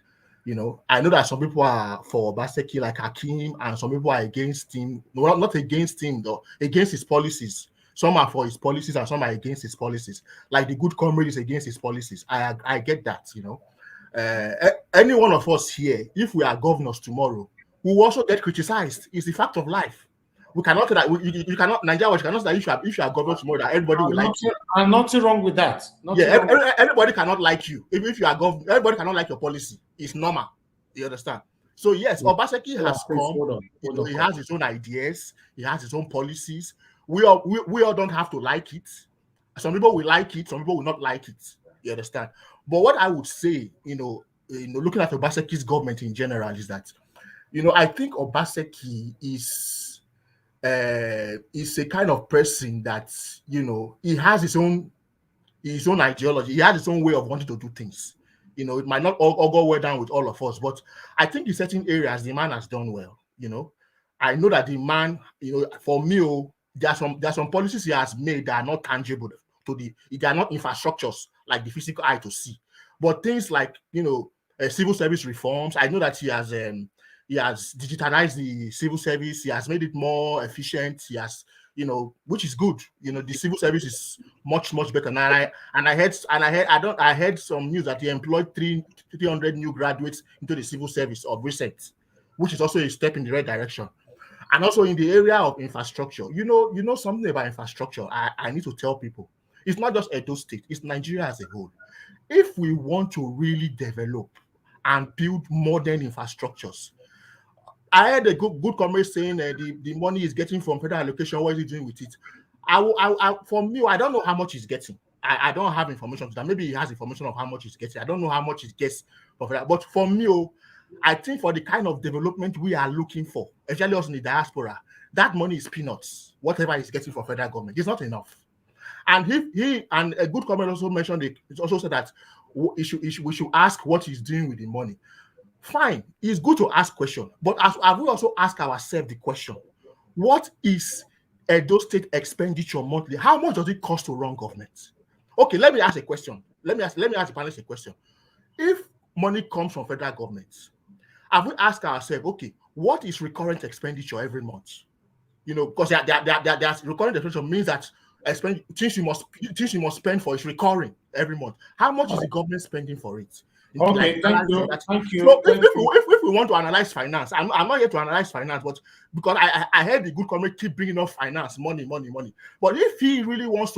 I know that some people are for Obaseki, like Hakim, and some people are against him. No, not against him, though, against his policies. Some are for his policies and some are against his policies. Like the good comrade is against his policies. I get that, any one of us here, if we are governors tomorrow, we will also get criticized. It's the fact of life. We cannot say that you cannot, Nigeria cannot say that if you are governor tomorrow, that everybody will like you. I'm nothing wrong with that. Everybody cannot like you. Even if you are governor, everybody cannot like your policy. It's normal. You understand? So yes, Obaseki has come. He has his own ideas. He has his own policies. We all don't have to like it. Some people will like it. Some people will not like it. You understand? But what I would say, looking at Obaseki's government in general, is that, I think Obaseki is a kind of person that, he has his own ideology. He has his own way of wanting to do things. It might not all go well down with all of us, but I think in certain areas the man has done well. I know that the man, for me, there are some policies he has made that are not tangible they are not infrastructures like the physical eye to see, but things like civil service reforms. I know that he has digitalized the civil service. He has made it more efficient. He has, which is good. The civil service is much better now. I heard some news that he employed 300 new graduates into the civil service of recent, which is also a step in the right direction. And also in the area of infrastructure, something about infrastructure. I need to tell people, it's not just Edo State, it's Nigeria as a whole. If we want to really develop and build modern infrastructures, I heard a good comment saying the money he's getting from federal allocation, what is he doing with it? For me, I don't know how much he's getting. I don't have information to that. Maybe he has information of how much he's getting. I don't know how much he gets from federal. But for me, I think for the kind of development we are looking for, especially us in the diaspora, that money is peanuts. Whatever he's getting from federal government, it's not enough. And and a good comment also mentioned it. It also said that we should ask what he's doing with the money. Fine, it's good to ask questions, but have we also asked ourselves the question: what is Edo State expenditure monthly? How much does it cost to run government? Okay, let me ask a question. Let me ask the panelists a question. If money comes from federal government, have we asked ourselves, okay, what is recurrent expenditure every month? Because there's recurrent expenditure means that things you must spend for is recurring every month. How much is the government spending for it? Okay, thank you. So if we want to analyze finance, I'm not here to analyze finance, but because I heard the good comment keep bringing up finance, money. But if he really wants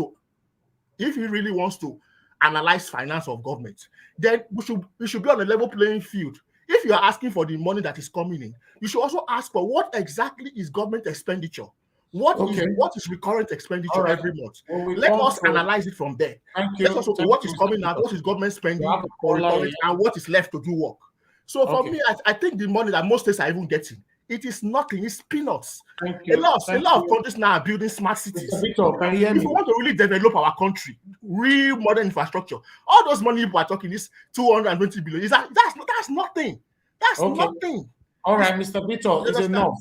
to analyze finance of government, then we should be on a level playing field. If you are asking for the money that is coming in, you should also ask for what exactly is government expenditure. What is recurrent expenditure every month? Let us analyze it from there. Let us know what is coming out, what is government spending for recurrent, and what is left to do work. So for me, I think the money that most states are even getting, it is nothing. It's peanuts. A lot of countries now are building smart cities. Victor, can you hear me? If we want to really develop our country, real modern infrastructure. All those money people are talking is 220 billion. That's nothing. That's nothing. All right, Mr. Vito, it's enough.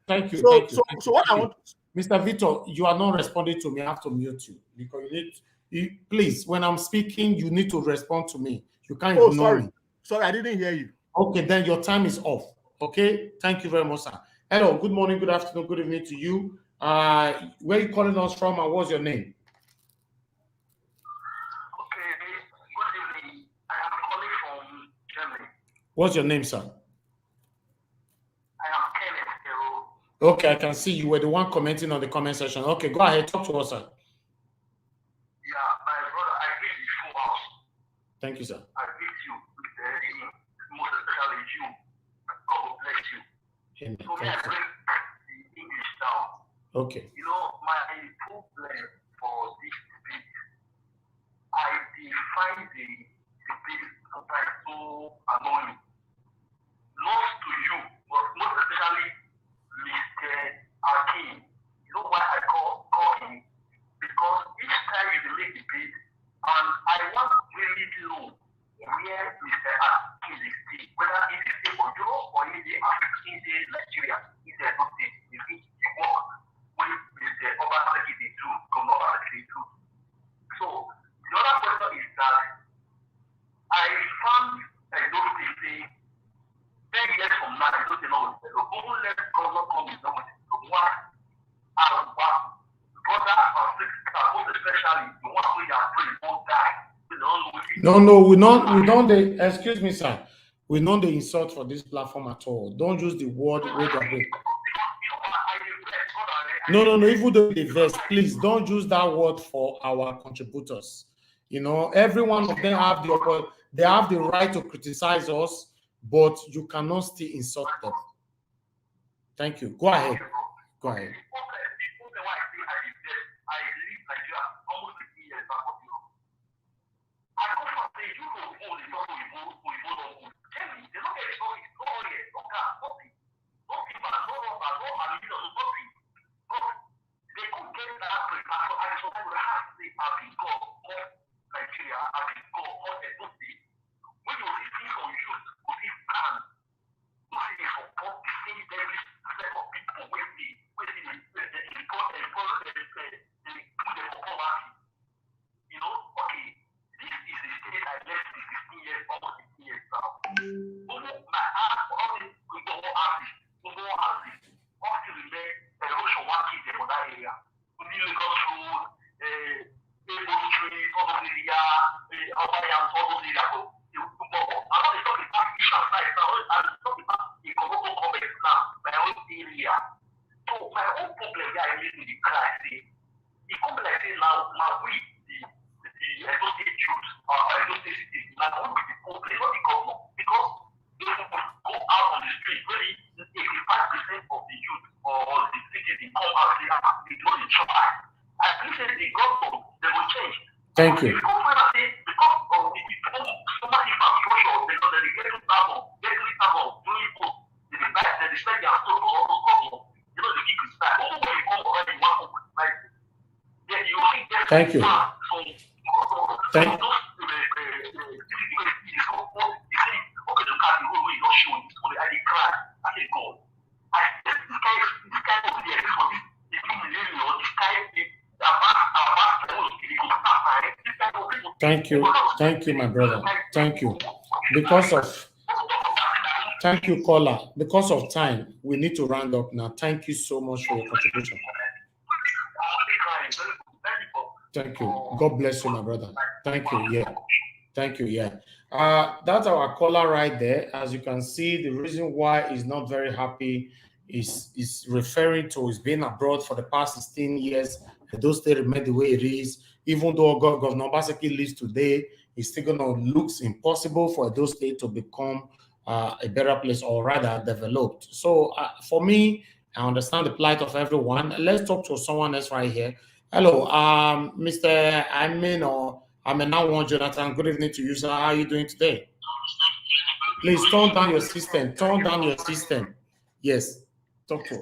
Thank you. So what I want, Mr. Vito, you are not responding to me. I have to mute you because please, when I'm speaking, you need to respond to me. You can't ignore me. Sorry, I didn't hear you. Okay, then your time is off. Okay, thank you very much, sir. Hello, good morning, good afternoon, good evening to you. Where are you calling us from and what's your name? Okay, good evening. I am calling from Germany. What's your name, sir? I am Kenneth. Okay, I can see you were the one commenting on the comment section. Okay, go ahead, talk to us, sir. Yeah, my brother, I greet you full house. Thank you, sir. I greet you, most especially you. God will bless you. Amen. So may I break the English down. Okay. You know, my problem for this debate, I define the debate sometimes so annoying. Lost to you, but most especially Mr. Akin. You know why I call him? Because each time you delay debate, and I want really to know where Mr. Akin is staying, whether it is in Europe or in Nigeria, in the United States, in which he work with Mr. Obaseki they do, Governor Obaseki they do. So the other question is that I found a note saying 10 years from now, I don't know what the only let governor come in with what our brother or sister, most especially the one who are praying won't die. No, we don't. Excuse me, sir. We don't the insult for this platform at all. Don't use the word way that way. No. Even though the verse, please don't use that word for our contributors. You know, every one of them have the right to criticize us, but you cannot still insult them. Thank you. Go ahead. Go ahead. Thank you. Thank you. Thank you. Thank you, my brother. Thank you. Thank you, caller. Because of time, we need to round up now. Thank you so much for your contribution. Thank you. God bless you, my brother. Thank you. Yeah. Thank you. Yeah. That's our caller right there. As you can see, the reason why he's not very happy is referring to his being abroad for the past 16 years. Those State remain the way it is. Even though Governor Obaseki leaves today, it's still going to look impossible for those State to become a better place, or rather developed. So for me, I understand the plight of everyone. Let's talk to someone else right here. Hello, Mr. Amenawan Jonathan. Good evening to you, sir. How are you doing today? Please turn down your system. Turn down your system. Yes. Talk to us.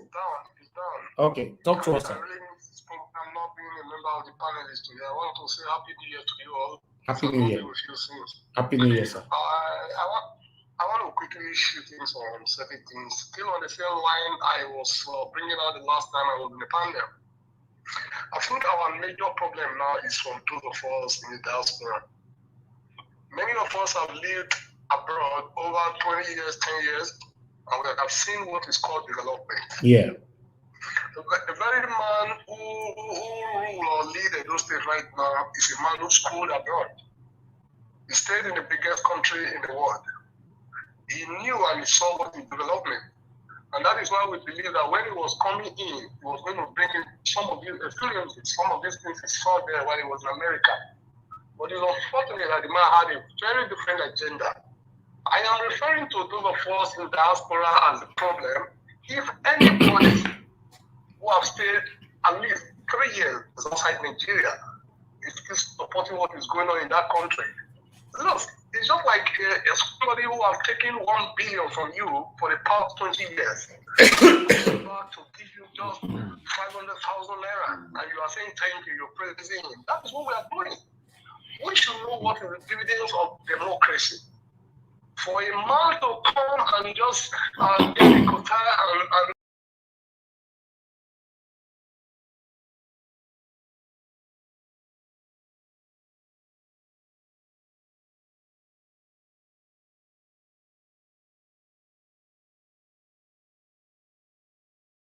Okay. Talk to us, sir. I'm not being a member of the panelists today. I want to say Happy New Year to you all. Happy New Year. With you since. Happy New Year, sir. I want to quickly shoot in some certain things. Still on the same line I was bringing out the last time I was in the panel. I think our major problem now is from those of us in the diaspora. Many of us have lived abroad over 20 years, 10 years, and we have seen what is called development. Yeah. The very man who rule or lead those states right now is a man who schooled abroad. He stayed in the biggest country in the world. He knew and he saw what is development. And that is why we believe that when he was coming in, he was going to bring in some of these experiences, some of these things he saw there while he was in America. But it's unfortunate that the man had a very different agenda. I am referring to those of us in diaspora as the problem. If anybody who have stayed at least 3 years outside Nigeria is supporting what is going on in that country, look, it's just like somebody who has taken 1 billion from you for the past 20 years. Back to give you just 500,000 naira, and you are saying thank you, you're praising him. That is what we are doing. We should know what is the dividends of democracy. For a man to come and just get a quota and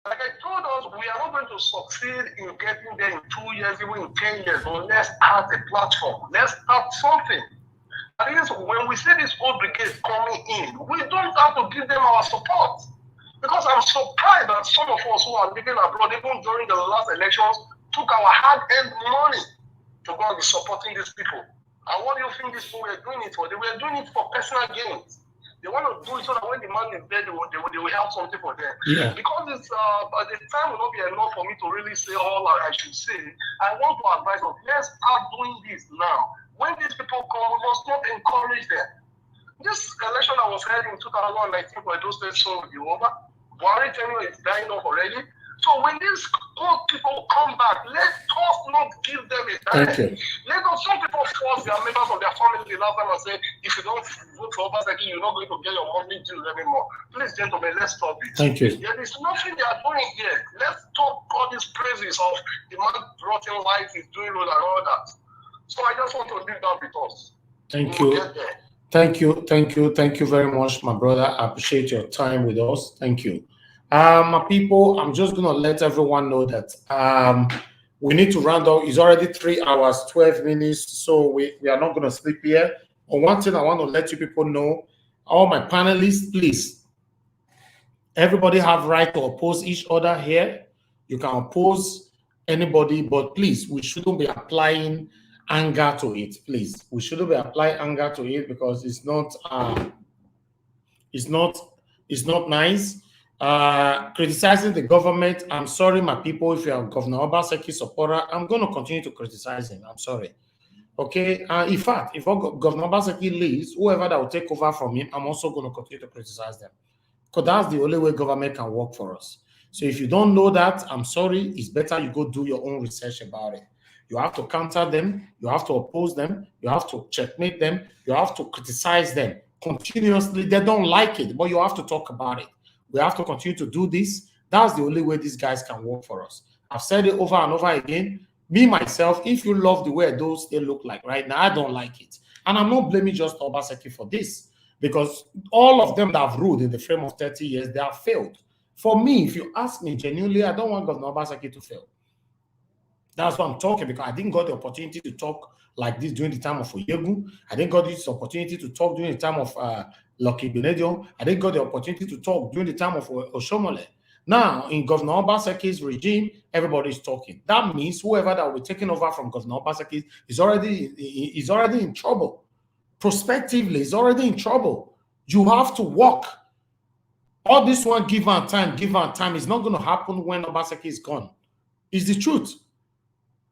like I told us, we are not going to succeed in getting there in 2 years, even in 10 years. But let's start a platform. Let's start something. At least when we see this old brigade coming in, we don't have to give them our support. Because I'm surprised that some of us who are living abroad, even during the last elections, took our hard-earned money to go and be supporting these people. And what do you think these people were doing it for? They were doing it for personal gains. They want to do it so that when the man is dead, they will have something for them. Yeah. Because it's, the time will not be enough for me to really say all I should say. I want to advise us, let's start doing this now. When these people come, we must not encourage them. This election that was held in 2019 for those states will be over. Buhari tenure is dying off already. So when these old people come back, let us not give them a time. Let us, some people force their members of their family the last time and say, if you don't vote for Obaseki, you're not going to get your monthly dues anymore. Please, gentlemen, let's stop it. Thank you. There is nothing they are doing here. Let's talk all these praises of the man brought in life, he's doing all and all that. So I just want to leave that with us. Thank you. Thank you. Thank you. Thank you very much, my brother. I appreciate your time with us. Thank you. My people, I'm just going to let everyone know that we need to round up. It's already 3 hours, 12 minutes, so we are not going to sleep here. But one thing I want to let you people know, all my panelists, please, everybody have right to oppose each other here. You can oppose anybody, but please, we shouldn't be applying anger to it, please. We shouldn't be applying anger to it because it's not nice. Criticizing the government, I'm sorry, my people, if you are Governor Obaseki supporter, I'm going to continue to criticize him. I'm sorry. Okay? In fact, if Governor Obaseki leaves, whoever that will take over from him, I'm also going to continue to criticize them. Because that's the only way government can work for us. So if you don't know that, I'm sorry, it's better you go do your own research about it. You have to counter them, you have to oppose them, you have to checkmate them, you have to criticize them continuously. They don't like it, but you have to talk about it. We have to continue to do this. That's the only way these guys can work for us. I've said it over and over again. Me, myself, if you love the way those they look like right now, I don't like it. And I'm not blaming just Obaseki for this, because all of them that have ruled in the frame of 30 years, they have failed. For me, if you ask me genuinely, I don't want Governor Obaseki to fail. That's what I'm talking, because I didn't got the opportunity to talk like this during the time of Oyegu. I didn't got this opportunity to talk during the time of Lucky Benedio. I didn't got the opportunity to talk during the time of Oshomole. Now, in Governor Obaseki's regime, everybody's talking. That means whoever that will be taking over from Governor Obaseki is already in trouble. Prospectively, is already in trouble. You have to work. All this one, give and time is not going to happen when Obaseki is gone. It's the truth.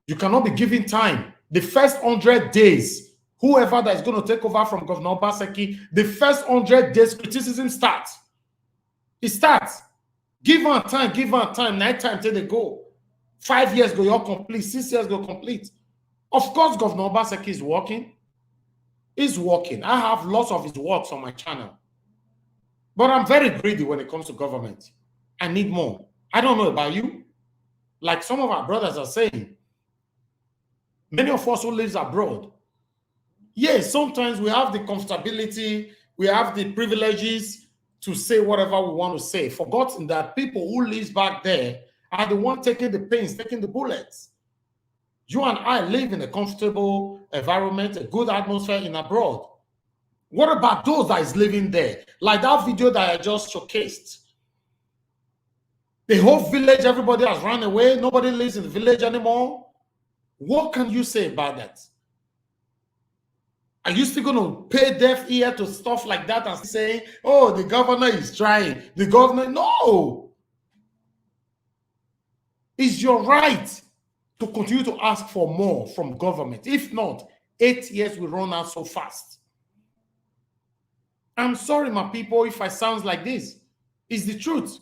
You cannot be giving time. The first 100 days, whoever that is going to take over from Governor Obaseki, the first 100 days, criticism starts. It starts. Give her time, night time till they go. 5 years go, you're complete. 6 years go, complete. Of course, Governor Obaseki is working. He's working. I have lots of his works on my channel. But I'm very greedy when it comes to government. I need more. I don't know about you. Like some of our brothers are saying, many of us who live abroad, yes, sometimes we have the comfortability, we have the privileges to say whatever we want to say, forgotten that people who live back there are the ones taking the pains, taking the bullets. You and I live in a comfortable environment, a good atmosphere in abroad. What about those that is living there? Like that video that I just showcased. The whole village, everybody has run away. Nobody lives in the village anymore. What can you say about that? Are you still going to pay deaf ear to stuff like that and say, oh, the governor is trying? The governor, no. It's your right to continue to ask for more from government. If not, 8 years will run out so fast. I'm sorry, my people, if I sound like this. It's the truth.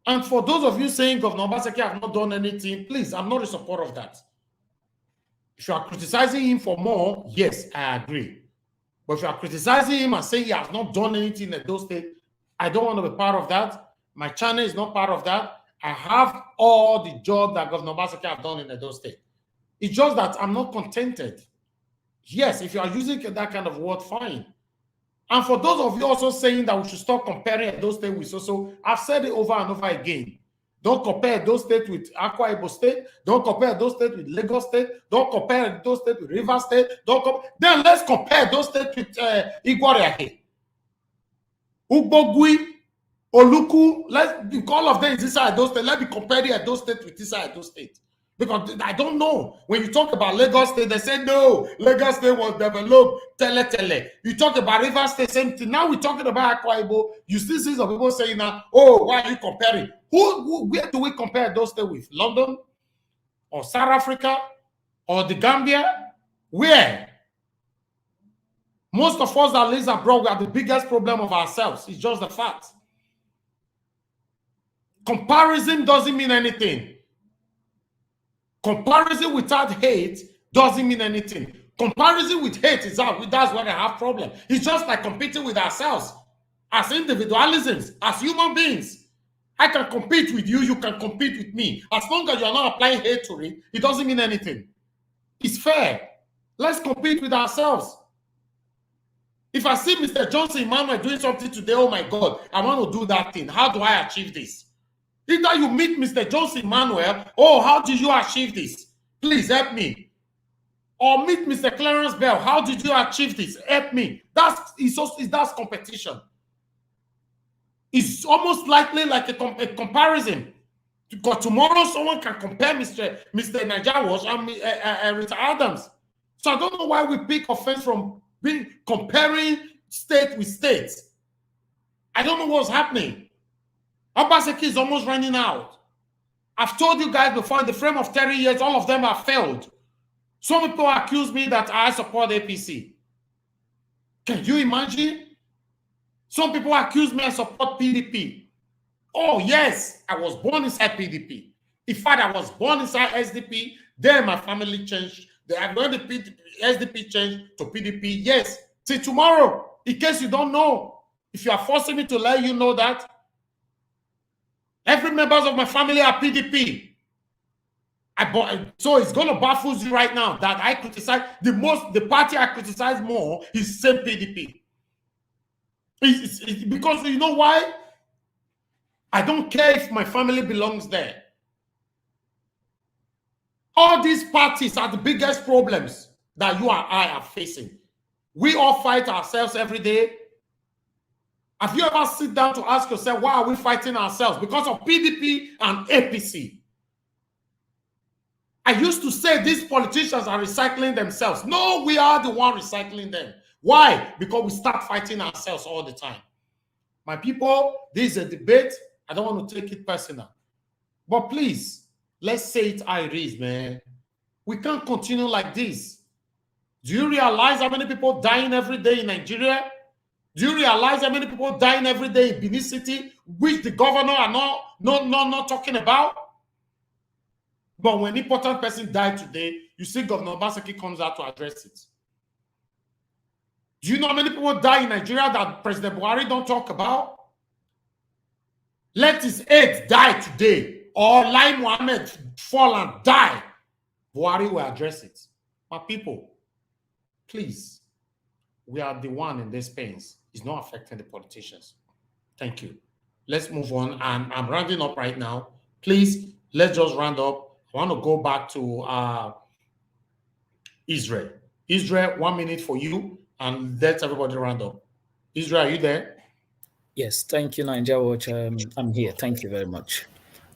And for those of you saying Governor Obaseki have not done anything, please, I'm not in support of that. If you are criticizing him for more, yes, I agree. But if you are criticizing him and saying he has not done anything in those states, I don't want to be part of that. My channel is not part of that. I have all the job that Governor Obaseki have done in those states. It's just that I'm not contented. Yes, if you are using that kind of word, fine. And for those of you also saying that we should stop comparing those states with so, I've said it over and over again. Don't compare those states with Akwa Ibom State. Don't compare those states with Lagos State. Don't compare those states with Rivers State. Then let's compare those states with Igwariahe, Ugbogui, Oluku. All of them is inside those states. Let me compare those states with inside those states. Because I don't know. When you talk about Lagos State, they say, no, Lagos State was developed, tele. You talk about Rivers State, same thing. Now we're talking about Akwa Ibom. You still see some people saying now, oh, why are you comparing? Where do we compare those states with? London? Or South Africa? Or the Gambia? Where? Most of us that live abroad, we have the biggest problem of ourselves. It's just the fact. Comparison doesn't mean anything. Comparison without hate doesn't mean anything. Comparison with hate is that's where I have problem. It's just like competing with ourselves as individualisms, as human beings. I can compete with you, you can compete with me. As long as you're not applying hate to it, it doesn't mean anything. It's fair. Let's compete with ourselves. If I see Mr. Johnson Emmanuel doing something today, oh my God, I want to do that thing. How do I achieve this? Either you meet Mr. Johnson Emmanuel, oh, how did you achieve this? Please help me. Or meet Mr. Clarence Bell, how did you achieve this? Help me. That's competition. It's almost likely like a comparison. Because tomorrow someone can compare Mr. Najawash and Rita Adams. So I don't know why we pick offense from comparing state with state. I don't know what's happening. Obaseki is almost running out. I've told you guys before, in the frame of 30 years, all of them have failed. Some people accuse me that I support APC. Can you imagine? Some people accuse me I support PDP. Oh, yes, I was born inside PDP. In fact, I was born inside SDP. Then my family changed. When the SDP changed to PDP, yes. Till tomorrow, in case you don't know, if you are forcing me to let you know that, every members of my family are PDP. So it's going to baffle you right now that I criticize the party I criticize more is same PDP. It's because you know why? I don't care if my family belongs there. All these parties are the biggest problems that you and I are facing. We all fight ourselves every day. Have you ever sit down to ask yourself, why are we fighting ourselves? Because of PDP and APC. I used to say these politicians are recycling themselves. No, we are the one recycling them. Why? Because we start fighting ourselves all the time. My people, this is a debate. I don't want to take it personal. But please, let's say it how it is, man. We can't continue like this. Do you realize how many people dying every day in Nigeria? Do you realize how many people dying every day in Benin City, which the governor are not talking about? But when important person died today, you see Governor Obaseki comes out to address it. Do you know how many people die in Nigeria that President Buhari don't talk about? Let his aide die today, or Lai Mohammed fall and die. Buhari will address it. My people, please, we are the one in this pains. It's not affecting the politicians. Thank you. Let's move on. And I'm rounding up right now. Please, let's just round up. I want to go back to Israel. Israel, 1 minute for you, and let everybody round up. Israel, are you there? Yes, thank you, Nigeria Watch. I'm here. Thank you very much.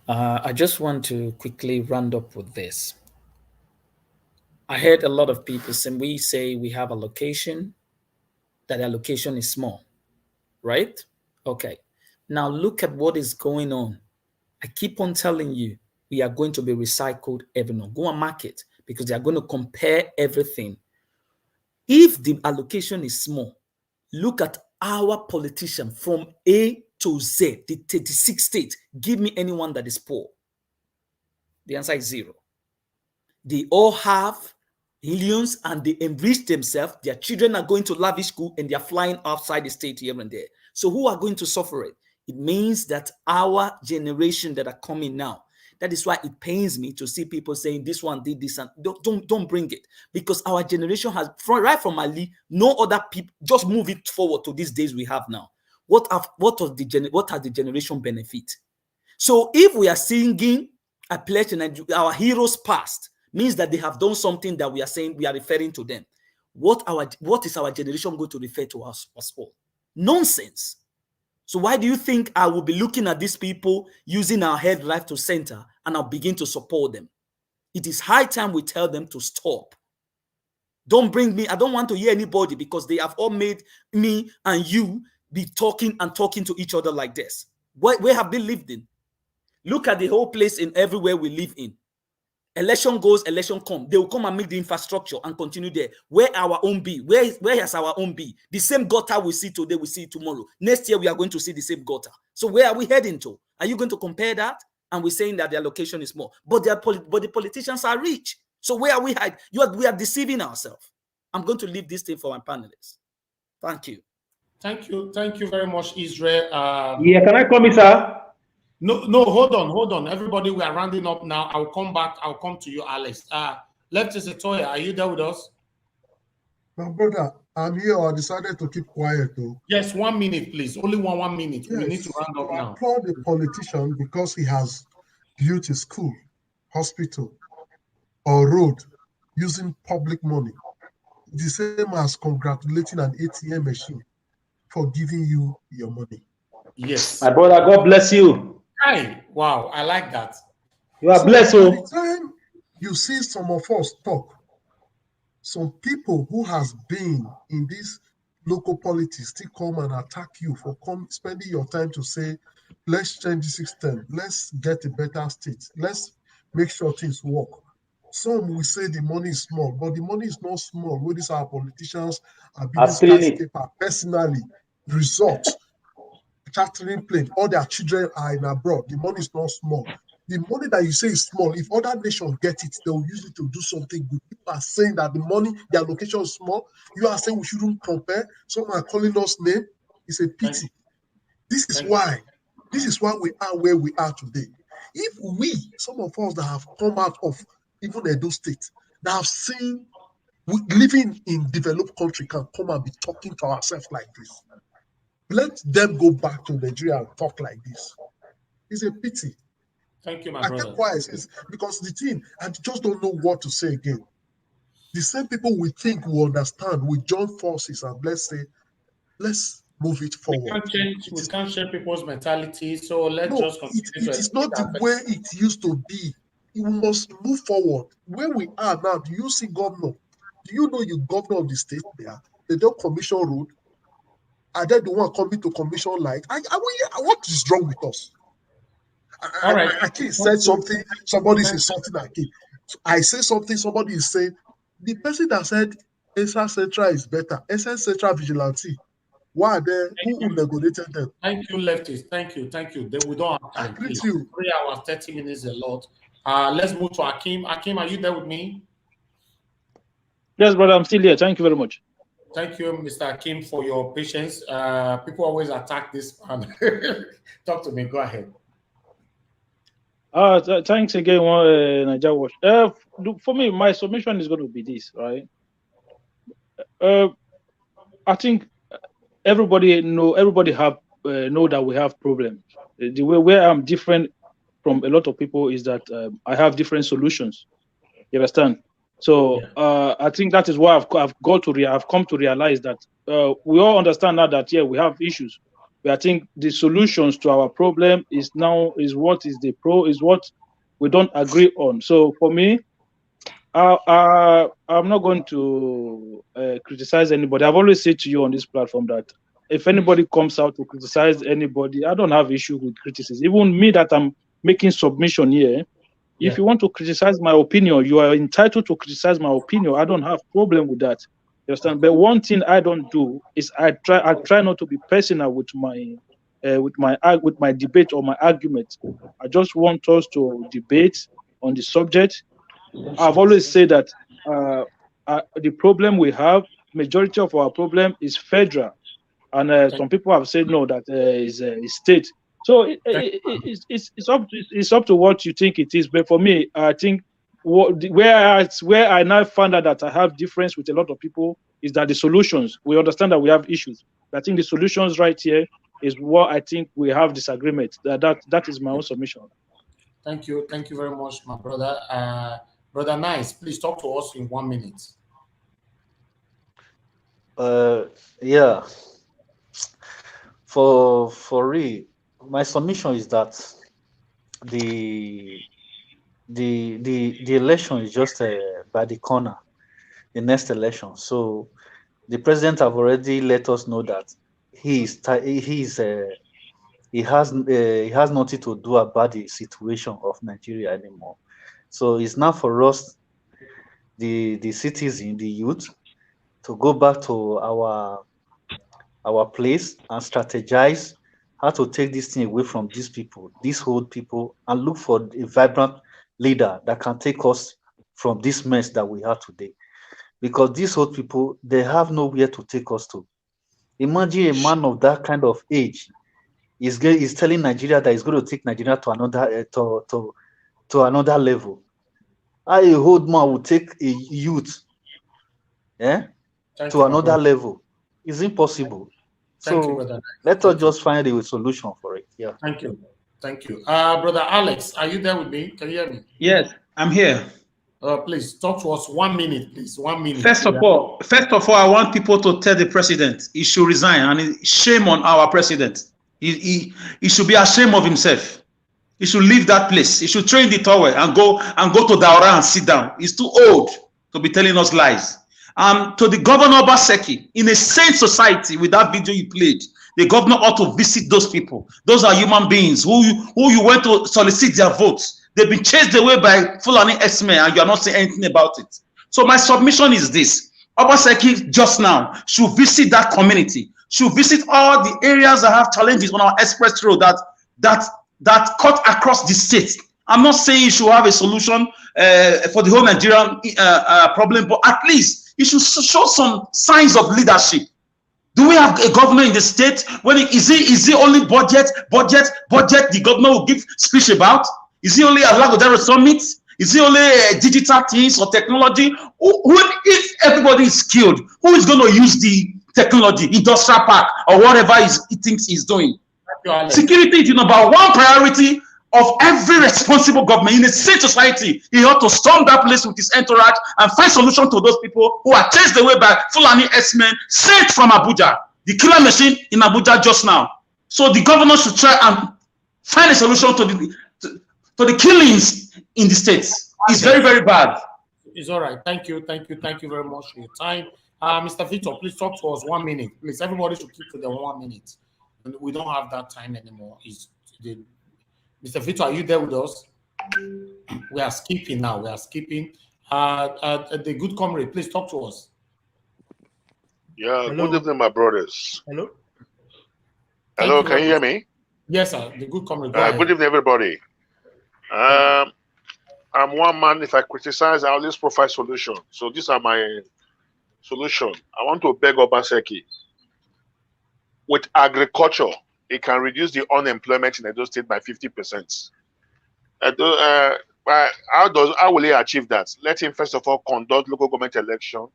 I just want to quickly round up with this. I heard a lot of people saying we say we have a location, that our location is small, right? Okay. Now look at what is going on. I keep on telling you, we are going to be recycled everywhere. Go and market, because they are going to compare everything. If the allocation is small, look at our politician from A to Z, the 36 states. Give me anyone that is poor. The answer is zero. They all have millions and they enrich themselves. Their children are going to lavish school and they are flying outside the state here and there. So who are going to suffer it? It means that our generation that are coming now, that is why it pains me to see people saying this one did this and don't bring it, because our generation has, right from Ali, no other people. Just move it forward to these days we have now. What has the generation benefit? So if we are singing a pledge and our heroes past, means that they have done something that we are saying, we are referring to them. What is our generation going to refer to us as all? Nonsense. So why do you think I will be looking at these people using our head right to center and I'll begin to support them? It is high time we tell them to stop. Don't bring me, I don't want to hear anybody, because they have all made me and you be talking to each other like this. Where have they lived in? Look at the whole place in everywhere we live in. Election goes, election come. They will come and make the infrastructure and continue there. Where our own be? Where has our own be? The same gutter we see today, we see tomorrow. Next year, we are going to see the same gutter. So where are we heading to? Are you going to compare that? And we're saying that their location is small. But the politicians are rich. So where are we hiding? We are deceiving ourselves. I'm going to leave this thing for my panelists. Thank you. Thank you. Thank you very much, Israel. Yeah, can I come in, sir? No, hold on. Everybody, we are rounding up now. I'll come back. I'll come to you, Alex. Leftist Etoya, are you there with us? My brother, I'm here. I decided to keep quiet, though. Yes, 1 minute, please. Only 1 minute. Yes, we need to round up now. I applaud the politician because he has built a school, hospital, or road using public money. The same as congratulating an ATM machine for giving you your money. Yes. My brother, God bless you. Hi. Wow, I like that. You are blessed. By the time you see some of us talk, some people who has been in this local politics still come and attack you for spending your time to say, let's change the system, let's get a better state, let's make sure things work. Some will say the money is small, but the money is not small. What is our politicians are being skyscraper personally, results, chartering plane, all their children are in abroad. The money is not small. The money that you say is small, if other nations get it, they will use it to do something good. People are saying that the money, their location is small. You are saying we shouldn't compare. Some are calling us name. It's a pity. This is why we are where we are today. If we, some of us that have come out of even Edo State, that have seen living in developed country can come and be talking to ourselves like this. Let them go back to Nigeria and talk like this. It's a pity. Thank you, my brother. I kept quiet because the thing, I just don't know what to say again. The same people we think will understand, we join forces and let's move it forward. We can't change people's mentality, so let's just continue. It is not the way it used to be. We must move forward. Where we are now, do you see governor? Do you know you governor of the state there? They don't commission road. Are they the one coming to commission light? What is wrong with us? All right. Akin said something, somebody said something Akin. I say something, somebody is saying, the person that said Esa Central is better, Esa Central Vigilante, why are they, who negotiated them? Thank you, leftists. Thank you. Then we don't have time. 3 hours, 30 minutes a lot. Let's move to Akim. Akim, are you there with me? Yes, brother, I'm still here. Thank you very much. Thank you, Mr. Akim, for your patience. People always attack this man. Talk to me. Go ahead. Thanks again, Niger Watch. For me, my submission is going to be this, right? I think everybody know that we have problems. The way where I'm different from a lot of people is that I have different solutions. You understand? So I think that is why I've come to realize that we all understand now that we have issues. But I think the solutions to our problem is what we don't agree on. So for me, I'm not going to criticize anybody. I've always said to you on this platform that if anybody comes out to criticize anybody, I don't have issue with criticism. Even me that I'm making submission here, if you want to criticize my opinion, you are entitled to criticize my opinion. I don't have problem with that. You understand? But one thing I don't do is I try not to be personal with my debate or my argument. I just want us to debate on the subject. I've always said that the problem we have, majority of our problem is federal, and some people have said no, that is state. So it's up to what you think it is. But for me, I think where I now found out that I have difference with a lot of people is that the solutions, we understand that we have issues. I think the solutions right here is what I think we have disagreement. That is my own submission. Thank you very much, my brother. Brother Nice, please talk to us in 1 minute. Yeah. For real, my submission is that the election is just by the corner, the next election. So the president have already let us know that he has nothing to do about the situation of Nigeria anymore. So it's now for us, the citizen, the youth, to go back to our place and strategize how to take this thing away from these people, these old people, and look for a vibrant leader that can take us from this mess that we have today. Because these old people, they have nowhere to take us to. Imagine a man of that kind of age is telling Nigeria that he's going to take Nigeria to another to another level. How a old man will take a youth to another level? It's impossible. So let us just find a solution for it. Yeah. Thank you. Brother Alex, are you there with me? Can you hear me? Yes, I'm here. Please talk to us 1 minute, please. 1 minute. First of all, I want people to tell the president he should resign, and shame on our president. He should be ashamed of himself. He should leave that place. He should train the tower and go to Daura and sit down. He's too old to be telling us lies. To the governor Obaseki, in a sane society, with that video you played, the governor ought to visit those people. Those are human beings who you went to solicit their votes. They've been chased away by Fulani Esme, and you are not saying anything about it. So my submission is this: Obaseki just now should visit that community, should visit all the areas that have challenges on our express road that cut across the state. I'm not saying you should have a solution for the whole Nigerian problem, but at least you should show some signs of leadership. Do we have a governor in the state? Is he only budget the governor will give speech about? Is he only a Lagodero summit? Is he only digital things or technology? If everybody is skilled, who is going to use the technology, industrial park, or whatever he thinks he's doing? Security is the #1 priority of every responsible government. In a safe society, he ought to storm that place with his entourage and find solution to those people who are chased away by Fulani S-men sent from Abuja, the killer machine in Abuja just now. So the governor should try and find a solution to the killings in the states. It's very, very bad. It's all right. Thank you very much for your time. Mr. Victor, please talk to us 1 minute. Please, everybody should keep to the 1 minute. We don't have that time anymore. Mr. Victor, are you there with us? We are skipping now. The good comrade, please talk to us. Yeah, hello. Good evening, my brothers. Hello, can you hear me? Yes, sir. The good comrade. Good evening, everybody. I'm one man. If I criticize, I always provide solution. So these are my solution. I want to beg Obaseki. With agriculture, it can reduce the unemployment in Edo State by 50%. How will he achieve that? Let him first of all conduct local government election.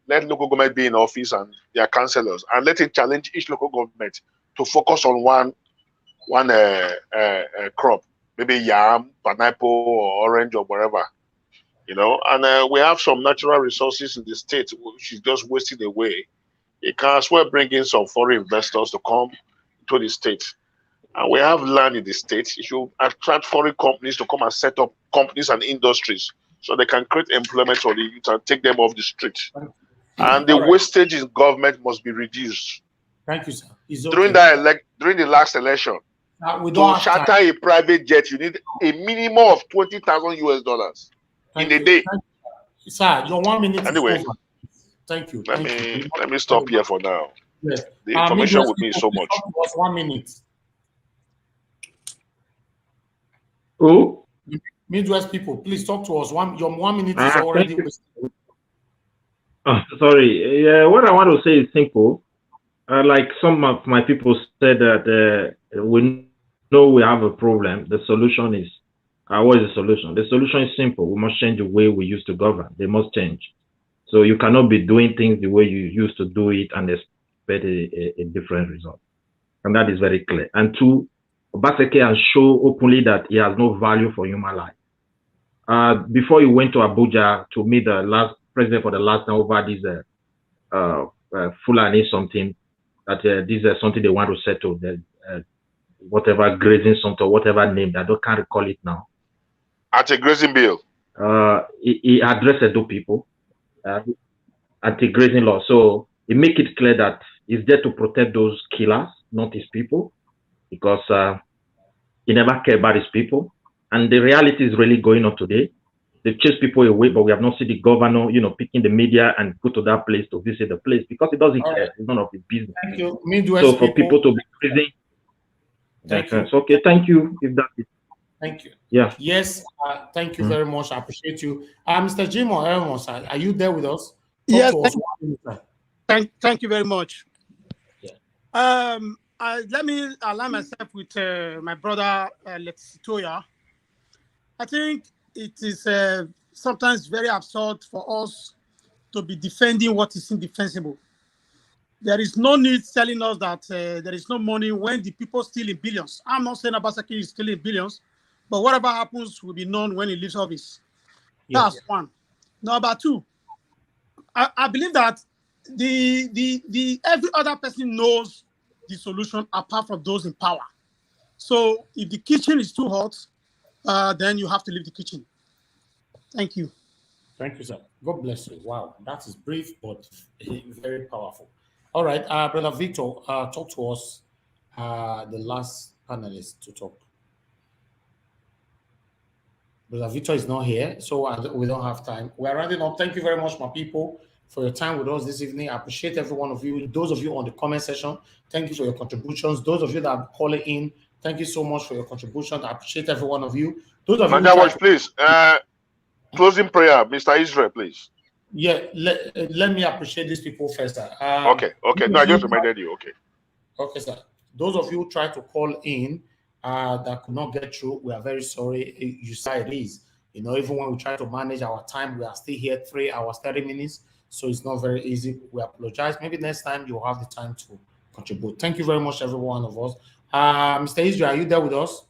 Let local government be in office and their councillors, and let him challenge each local government to focus on one crop, maybe yam, pineapple, or orange, or whatever, you know. And we have some natural resources in the state which is just wasting away. It can as well bring in some foreign investors to come to the state. And we have land in the state. It should attract foreign companies to come and set up companies and industries so they can create employment for the youth and take them off the street. And the wastage in government must be reduced. Thank you, sir. During the last election, to charter a private jet, you need a minimum of $20,000 in a day. Sir, your 1 minute anyway, is over. Thank you. Let me stop here for now. Yes. The information with me is so much. 1 minute. Who? Midwest people, please talk to us. Your 1 minute is already wasted. Sorry. Yeah, what I want to say is simple. Like some of my people said that we know we have a problem. The solution is, what is the solution? The solution is simple. We must change the way we used to govern. They must change. So you cannot be doing things the way you used to do it and expect a different result. And that is very clear. And two, Obaseki has shown openly that he has no value for human life. Before he went to Abuja to meet the last president for the last time over this Fulani something, that this is something they want to settle, whatever grazing something, whatever name, I can't recall it now. At a grazing bill. He addressed Edo people, anti-grazing law. So he make it clear that he's there to protect those killers, not his people, because he never cared about his people. And the reality is really going on today. They chase people away, but we have not seen the governor, picking the media and go to that place to visit the place because he doesn't care. It's none of his business. Thank you. Midwest so for people to be crazy. Thank you. Okay, thank you. If that is. Thank you. Yeah. Yes, thank you very much. I appreciate you. Mr. Jim or Elmos, are you there with us? Yes. Thank you very much. Yeah. Let me align myself with my brother Toya. I think it is sometimes very absurd for us to be defending what is indefensible. There is no need telling us that there is no money when the people steal in billions. I'm not saying Obaseki is stealing billions, but whatever happens will be known when he leaves office. Yes. That's one. Number two, I believe that the every other person knows the solution apart from those in power. So if the kitchen is too hot, then you have to leave the kitchen. Thank you. Thank you, sir. God bless you. Wow, that is brief but very powerful. All right, Brother Victor, talk to us, the last panelist to talk. Brother Victor is not here, so we don't have time. We're rounding up. Thank you very much, my people, for your time with us this evening. I appreciate every one of you. Those of you on the comment section, thank you for your contributions. Those of you that are calling in, thank you so much for your contribution. I appreciate every one of you. Those of you, please, closing prayer, Mr. Israel, please. Yeah, let me appreciate these people first. Okay. No, I just reminded you. Okay, sir. Those of you who try to call in that could not get through, we are very sorry. You say it is. Even when we try to manage our time, we are still here 3 hours, 30 minutes. So it's not very easy. We apologize. Maybe next time you'll have the time to contribute. Thank you very much, every one of us. Mr. Israel, are you there with us?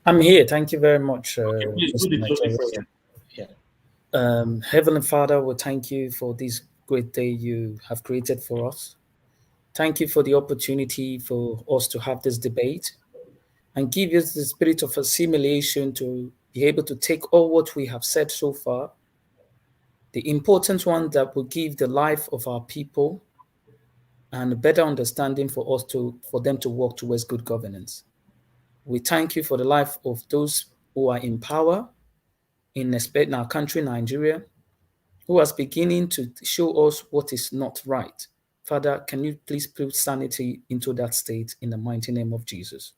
I'm here. Thank you very much. Okay, please do the closing prayer. Yeah. Heavenly Father, we thank you for this great day you have created for us. Thank you for the opportunity for us to have this debate and give us the spirit of assimilation to be able to take all what we have said so far, the important one that will give the life of our people and a better understanding for them to work towards good governance. We thank you for the life of those who are in power in our country, Nigeria, who are beginning to show us what is not right. Father, can you please put sanity into that state in the mighty name of Jesus?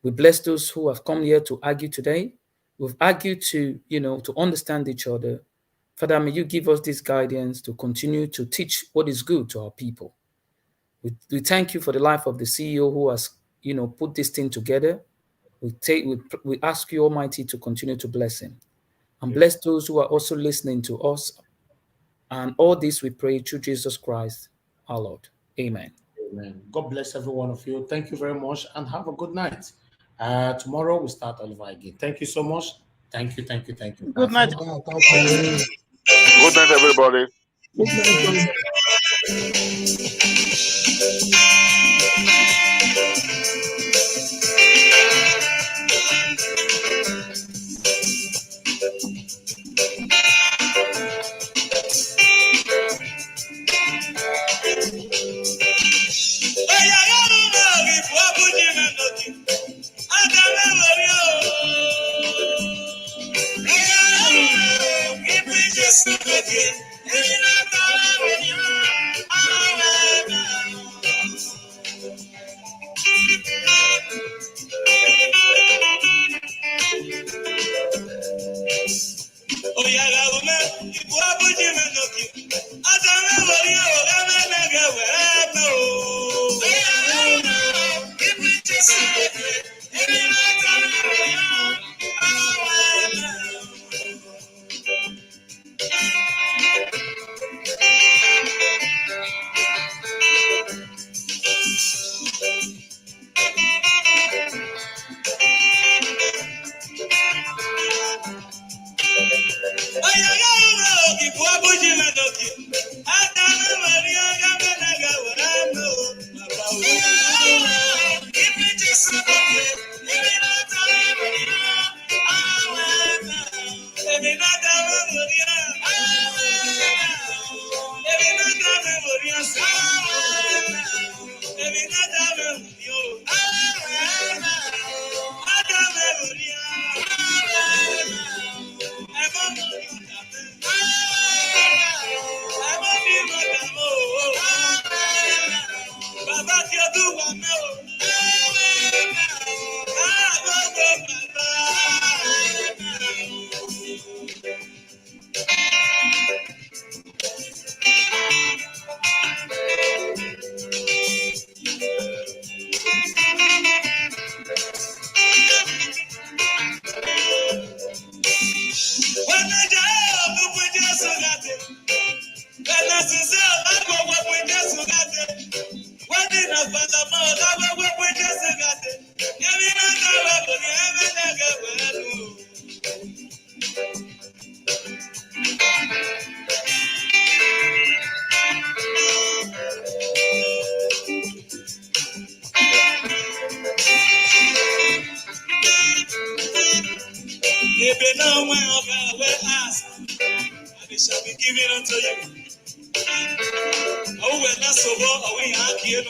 We bless those who have come here to argue today. we've argued to, to understand each other. Father, may you give us this guidance to continue to teach what is good to our people. We thank you for the life of the CEO who has, put this thing together. We ask you, Almighty, to continue to bless him and bless those who are also listening to us. And all this we pray through Jesus Christ, our Lord. Amen. Amen. God bless every one of you. Thank you very much and have a good night. Tomorrow we'll start all over again. Thank you so much. Thank you. Good night. Good night, everybody. Good night. It shall be given unto you. Oh, we're not so well, we are here.